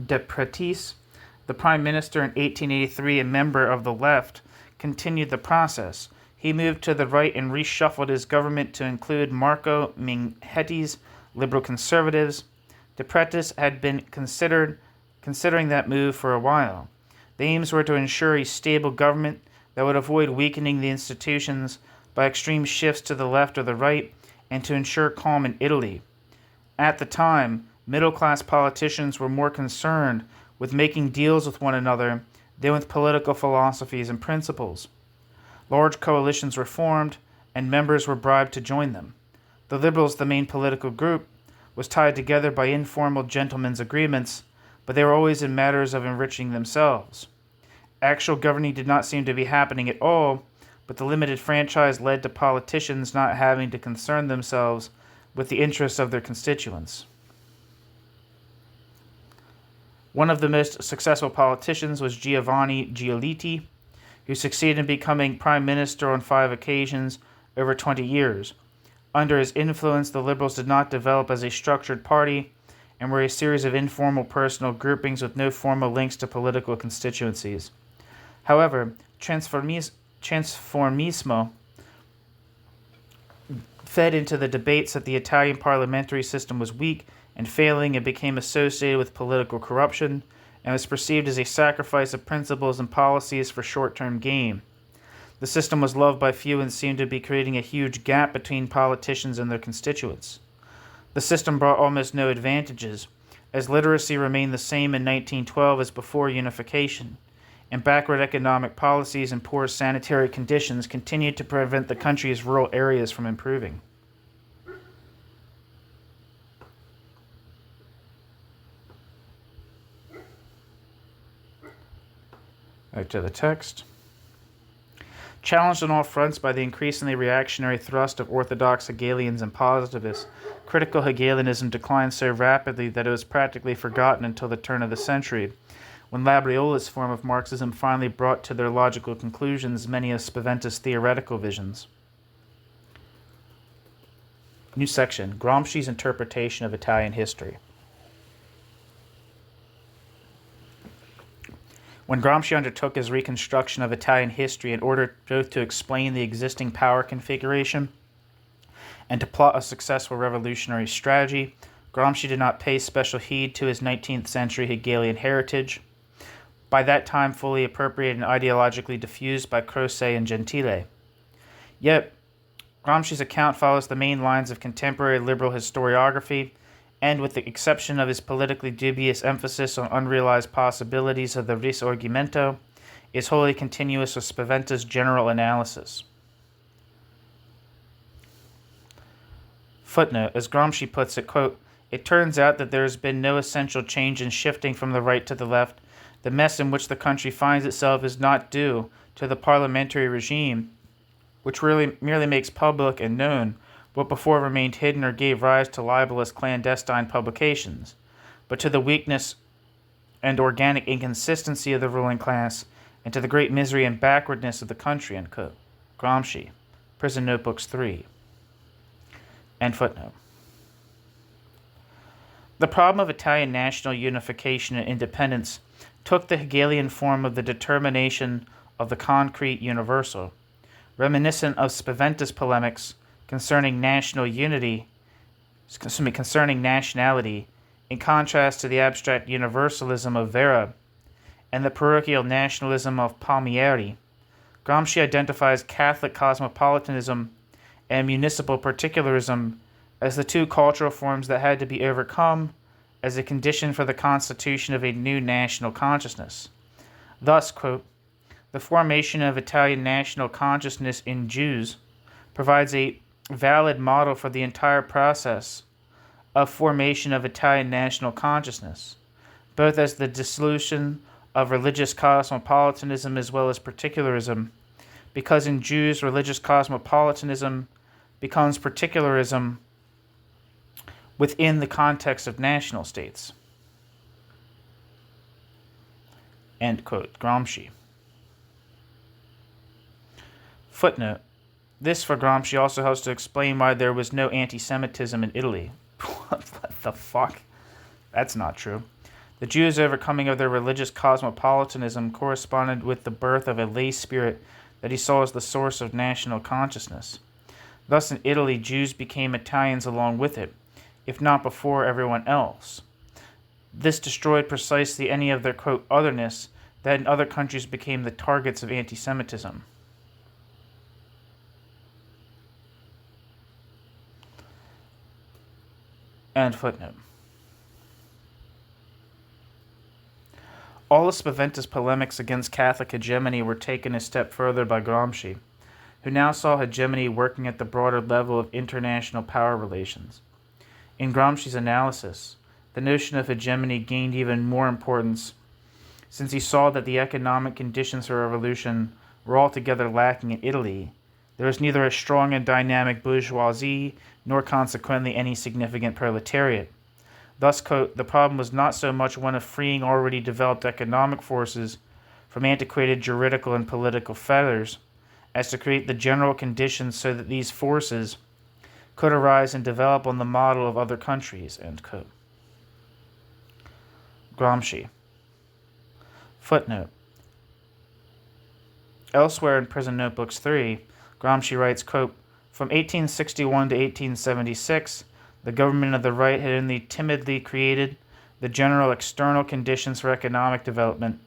de Praxis, the prime minister in 1883 and member of the left, continued the process. He moved to the right and reshuffled his government to include Marco Minghetti's liberal conservatives. De Praxis had been considering that move for a while. The aims were to ensure a stable government that would avoid weakening the institutions by extreme shifts to the left or the right, and to ensure calm in Italy. At the time, middle-class politicians were more concerned with making deals with one another than with political philosophies and principles. Large coalitions were formed, and members were bribed to join them. The Liberals, the main political group, was tied together by informal gentlemen's agreements, but they were always in matters of enriching themselves. Actual governing did not seem to be happening at all, but the limited franchise led to politicians not having to concern themselves with the interests of their constituents. One of the most successful politicians was Giovanni Giolitti, who succeeded in becoming prime minister on 5 occasions over 20 years. Under his influence, the Liberals did not develop as a structured party and were a series of informal personal groupings with no formal links to political constituencies. However, transformismo fed into the debates that the Italian parliamentary system was weak and failing and became associated with political corruption and was perceived as a sacrifice of principles and policies for short-term gain. The system was loved by few and seemed to be creating a huge gap between politicians and their constituents. The system brought almost no advantages, as literacy remained the same in 1912 as before unification, and backward economic policies and poor sanitary conditions continued to prevent the country's rural areas from improving. Back to the text. Challenged on all fronts by the increasingly reactionary thrust of Orthodox Hegelians and positivists, critical Hegelianism declined so rapidly that it was practically forgotten until the turn of the century, when Labriola's form of Marxism finally brought to their logical conclusions many of Spaventa's theoretical visions. New section, Gramsci's interpretation of Italian history. When Gramsci undertook his reconstruction of Italian history in order both to explain the existing power configuration and to plot a successful revolutionary strategy, Gramsci did not pay special heed to his 19th century Hegelian heritage, by that time fully appropriated and ideologically diffused by Croce and Gentile. Yet, Gramsci's account follows the main lines of contemporary liberal historiography, and with the exception of his politically dubious emphasis on unrealized possibilities of the Risorgimento, is wholly continuous with Spaventa's general analysis. Footnote, as Gramsci puts it, quote, "It turns out that there has been no essential change in shifting from the right to the left. The mess in which the country finds itself is not due to the parliamentary regime, which really merely makes public and known what before remained hidden or gave rise to libelous clandestine publications, but to the weakness and organic inconsistency of the ruling class, and to the great misery and backwardness of the country," end quote. Gramsci, Prison Notebooks 3. End footnote. The problem of Italian national unification and independence took the Hegelian form of the determination of the concrete universal, reminiscent of Spaventa's polemics concerning nationality, in contrast to the abstract universalism of Vera and the parochial nationalism of Palmieri. Gramsci identifies Catholic cosmopolitanism and municipal particularism as the two cultural forms that had to be overcome as a condition for the constitution of a new national consciousness. Thus, quote, "The formation of Italian national consciousness in Jews provides a valid model for the entire process of formation of Italian national consciousness, both as the dissolution of religious cosmopolitanism as well as particularism, because in Jews religious cosmopolitanism becomes particularism within the context of national states. End quote. Gramsci. Footnote. This, for Gramsci, also helps to explain why there was no anti-Semitism in Italy. What the fuck? That's not true. The Jews' overcoming of their religious cosmopolitanism corresponded with the birth of a lay spirit that he saw as the source of national consciousness. Thus, in Italy, Jews became Italians along with it, if not before everyone else. This destroyed precisely any of their, quote, otherness that in other countries became the targets of anti-Semitism. End footnote. All of Spaventa's polemics against Catholic hegemony were taken a step further by Gramsci, who now saw hegemony working at the broader level of international power relations. In Gramsci's analysis, the notion of hegemony gained even more importance since he saw that the economic conditions for revolution were altogether lacking in Italy. There was neither a strong and dynamic bourgeoisie nor consequently any significant proletariat. Thus, quote, the problem was not so much one of freeing already developed economic forces from antiquated juridical and political fetters as to create the general conditions so that these forces could arise and develop on the model of other countries, end quote. Gramsci. Footnote. Elsewhere in Prison Notebooks 3, Gramsci writes, quote, from 1861 to 1876, the government of the right had only timidly created the general external conditions for economic development,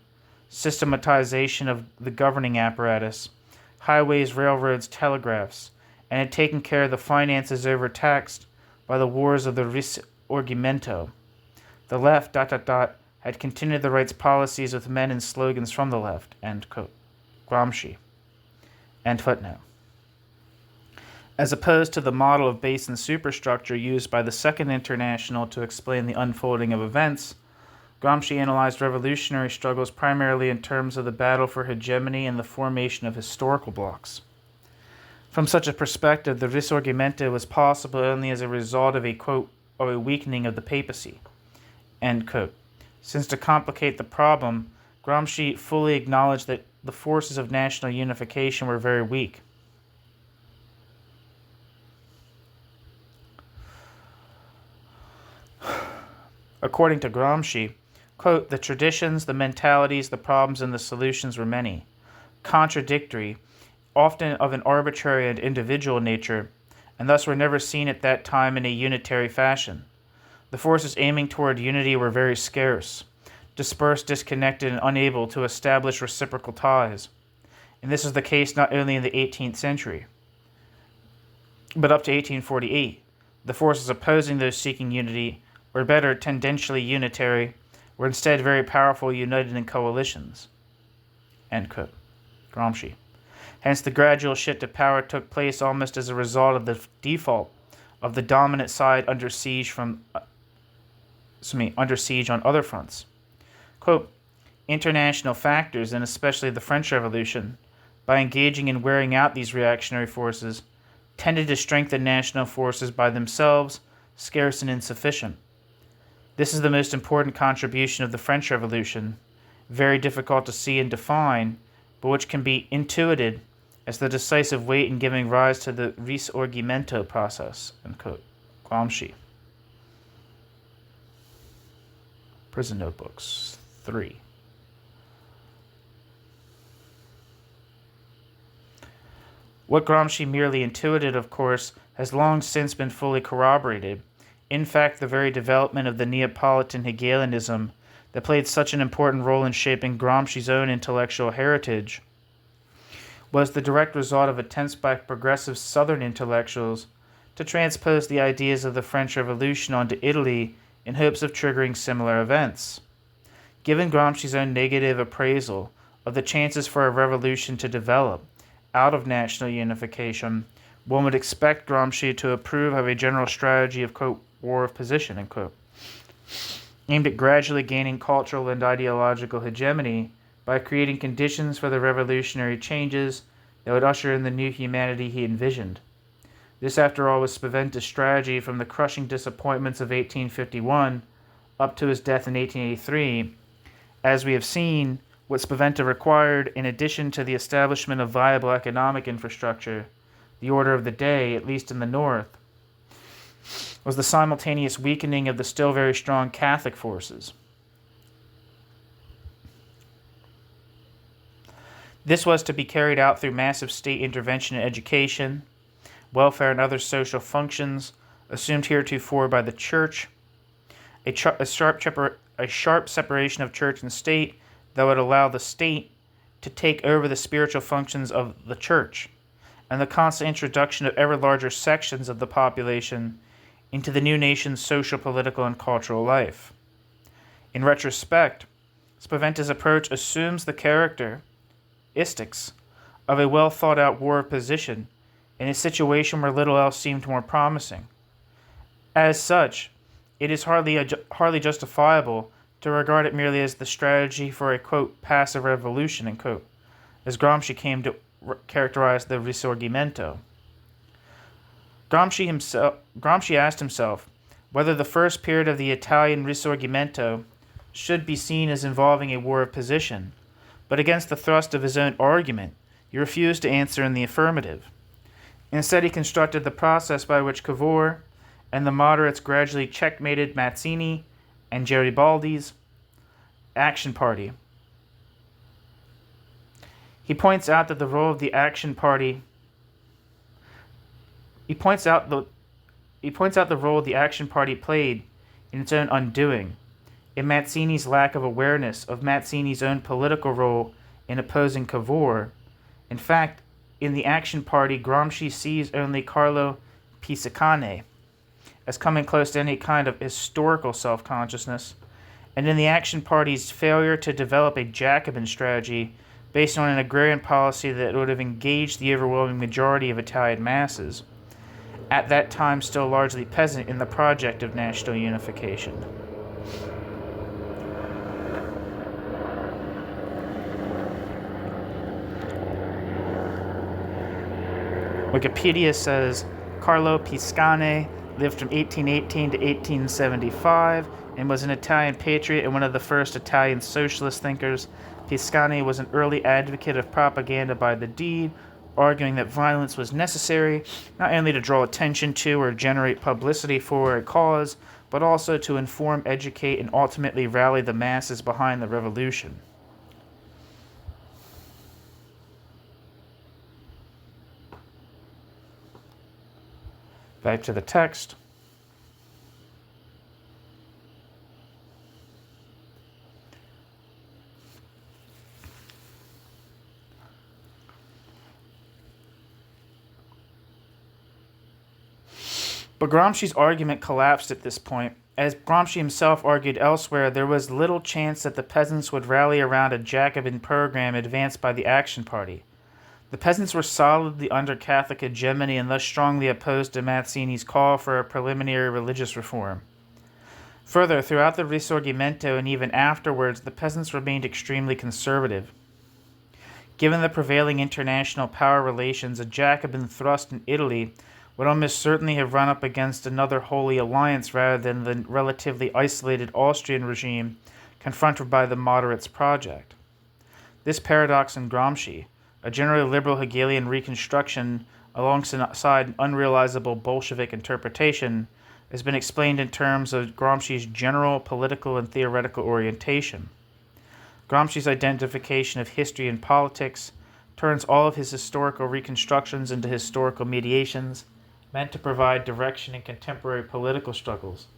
systematization of the governing apparatus, highways, railroads, telegraphs, and had taken care of the finances overtaxed by the wars of the Risorgimento. The left, had continued the right's policies with men and slogans from the left, end quote. Gramsci. End footnote. As opposed to the model of base and superstructure used by the Second International to explain the unfolding of events, Gramsci analyzed revolutionary struggles primarily in terms of the battle for hegemony and the formation of historical blocks. From such a perspective, the Risorgimento was possible only as a result of a, quote, or a weakening of the papacy, end quote. Since to complicate the problem, Gramsci fully acknowledged that the forces of national unification were very weak. According to Gramsci, quote, the traditions, the mentalities, the problems, and the solutions were many, contradictory, often of an arbitrary and individual nature, and thus were never seen at that time in a unitary fashion. The forces aiming toward unity were very scarce, dispersed, disconnected, and unable to establish reciprocal ties. And this is the case not only in the 18th century, but up to 1848. The forces opposing those seeking unity were better tendentially unitary, were instead very powerful, united in coalitions. End quote. Gramsci. Hence, the gradual shift of power took place almost as a result of the default of the dominant side under siege on other fronts. Quote, international factors, and especially the French Revolution, by engaging in wearing out these reactionary forces, tended to strengthen national forces by themselves, scarce and insufficient. This is the most important contribution of the French Revolution, very difficult to see and define, but which can be intuited as the decisive weight in giving rise to the Risorgimento process. End quote. Gramsci. Prison Notebooks 3. What Gramsci merely intuited, of course, has long since been fully corroborated. In fact, the very development of the Neapolitan Hegelianism that played such an important role in shaping Gramsci's own intellectual heritage was the direct result of attempts by progressive Southern intellectuals to transpose the ideas of the French Revolution onto Italy in hopes of triggering similar events. Given Gramsci's own negative appraisal of the chances for a revolution to develop out of national unification, one would expect Gramsci to approve of a general strategy of, quote, war of position, end quote, aimed at gradually gaining cultural and ideological hegemony by creating conditions for the revolutionary changes that would usher in the new humanity he envisioned. This, after all, was Spaventa's strategy from the crushing disappointments of 1851 up to his death in 1883. As we have seen, what Spaventa required, in addition to the establishment of viable economic infrastructure, the order of the day, at least in the North, was the simultaneous weakening of the still very strong Catholic forces. This was to be carried out through massive state intervention in education, welfare, and other social functions assumed heretofore by the Church, a sharp separation of church and state that would allow the state to take over the spiritual functions of the church, and the constant introduction of ever larger sections of the population into the new nation's social, political, and cultural life. In retrospect, Spaventa's approach assumes the characteristics of a well-thought-out war of position in a situation where little else seemed more promising. As such, it is hardly justifiable to regard it merely as the strategy for a, quote, passive revolution, end quote, as Gramsci came to characterize the Risorgimento. Gramsci asked himself whether the first period of the Italian Risorgimento should be seen as involving a war of position, but against the thrust of his own argument, he refused to answer in the affirmative. Instead, he constructed the process by which Cavour and the moderates gradually checkmated Mazzini and Garibaldi's Action Party. He points out the role the Action Party played in its own undoing, in Mazzini's lack of awareness of Mazzini's own political role in opposing Cavour. In fact, in the Action Party, Gramsci sees only Carlo Piccone as coming close to any kind of historical self-consciousness, and in the Action Party's failure to develop a Jacobin strategy based on an agrarian policy that would have engaged the overwhelming majority of Italian masses, at that time still largely peasant, in the project of national unification. Wikipedia says Carlo Piccone lived from 1818 to 1875 and was an Italian patriot and one of the first Italian socialist thinkers. Piccone was an early advocate of propaganda by the deed, arguing that violence was necessary not only to draw attention to or generate publicity for a cause, but also to inform, educate, and ultimately rally the masses behind the revolution. Back to the text. But Gramsci's argument collapsed at this point. As Gramsci himself argued elsewhere, there was little chance that the peasants would rally around a Jacobin program advanced by the Action Party. The peasants were solidly under Catholic hegemony and thus strongly opposed to Mazzini's call for a preliminary religious reform. Further, throughout the Risorgimento and even afterwards, the peasants remained extremely conservative. Given the prevailing international power relations, a Jacobin thrust in Italy would almost certainly have run up against another Holy Alliance rather than the relatively isolated Austrian regime confronted by the moderates' project. This paradox in Gramsci, a generally liberal Hegelian reconstruction alongside an unrealizable Bolshevik interpretation, has been explained in terms of Gramsci's general political and theoretical orientation. Gramsci's identification of history and politics turns all of his historical reconstructions into historical mediations, meant to provide direction in contemporary political struggles.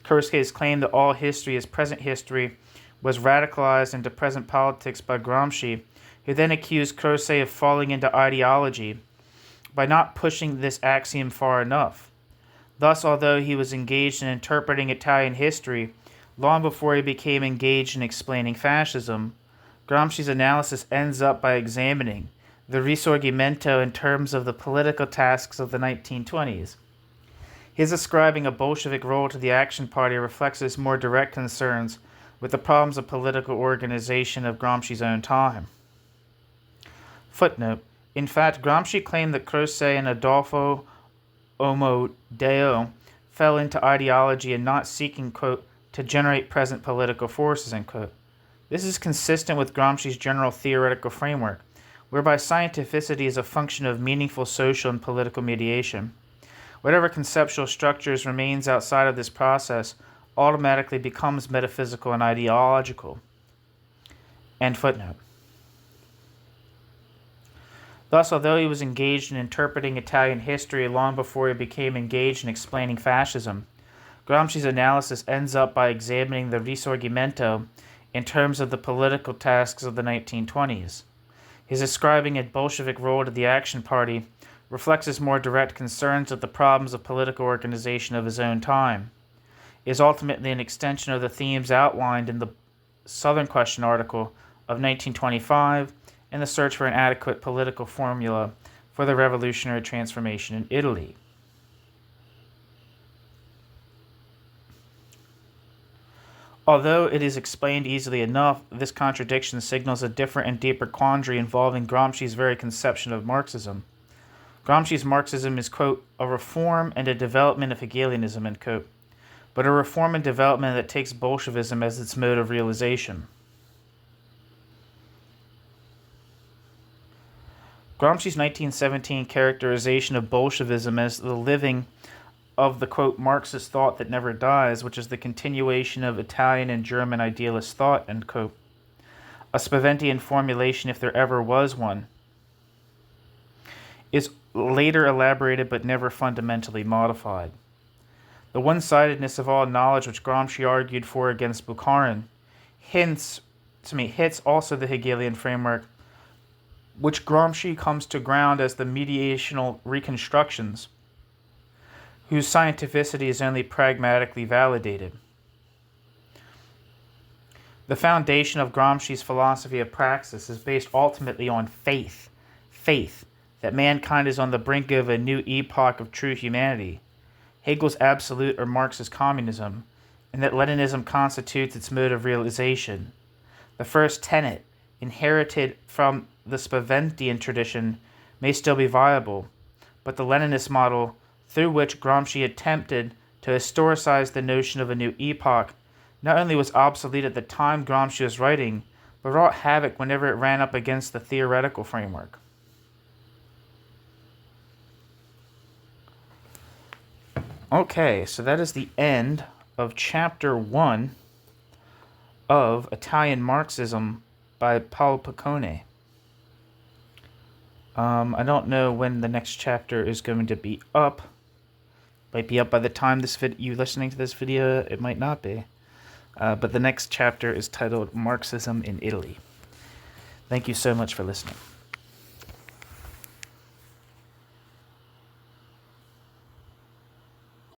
Croce's claim that all history is present history was radicalized into present politics by Gramsci, who then accused Croce of falling into ideology by not pushing this axiom far enough. Thus, although he was engaged in interpreting Italian history long before he became engaged in explaining fascism, Gramsci's analysis ends up by examining the Risorgimento in terms of the political tasks of the 1920s. His ascribing a Bolshevik role to the Action Party reflects his more direct concerns with the problems of political organization of Gramsci's own time. Footnote. In fact, Gramsci claimed that Croce and Adolfo Omodeo fell into ideology in not seeking, quote, to generate present political forces, end quote. This is consistent with Gramsci's general theoretical framework, whereby scientificity is a function of meaningful social and political mediation. Whatever conceptual structures remains outside of this process automatically becomes metaphysical and ideological. End footnote. Thus, although he was engaged in interpreting Italian history long before he became engaged in explaining fascism, Gramsci's analysis ends up by examining the Risorgimento in terms of the political tasks of the 1920s. His ascribing a Bolshevik role to the Action Party reflects his more direct concerns with the problems of political organization of his own time. It is ultimately an extension of the themes outlined in the Southern Question article of 1925 and the search for an adequate political formula for the revolutionary transformation in Italy. Although it is explained easily enough, this contradiction signals a different and deeper quandary involving Gramsci's very conception of Marxism. Gramsci's Marxism is, quote, a reform and a development of Hegelianism, end quote, but a reform and development that takes Bolshevism as its mode of realization. Gramsci's 1917 characterization of Bolshevism as the living of the, quote, Marxist thought that never dies, which is the continuation of Italian and German idealist thought, end quote, a Spaventian formulation if there ever was one, is later elaborated but never fundamentally modified. The one-sidedness of all knowledge which Gramsci argued for against Bukharin hits also the Hegelian framework, which Gramsci comes to ground as the mediational reconstructions, whose scientificity is only pragmatically validated. The foundation of Gramsci's philosophy of praxis is based ultimately on faith that mankind is on the brink of a new epoch of true humanity, Hegel's absolute or Marxist communism, and that Leninism constitutes its mode of realization. The first tenet, inherited from the Spaventian tradition, may still be viable, but the Leninist model, through which Gramsci attempted to historicize the notion of a new epoch, not only was obsolete at the time Gramsci was writing, but wrought havoc whenever it ran up against the theoretical framework. Okay, so that is the end of Chapter 1 of Italian Marxism by Paul Piccone. I don't know when the next chapter is going to be up. Might be up by the time you listening to this video. It might not be. But the next chapter is titled Marxism in Italy. Thank you so much for listening.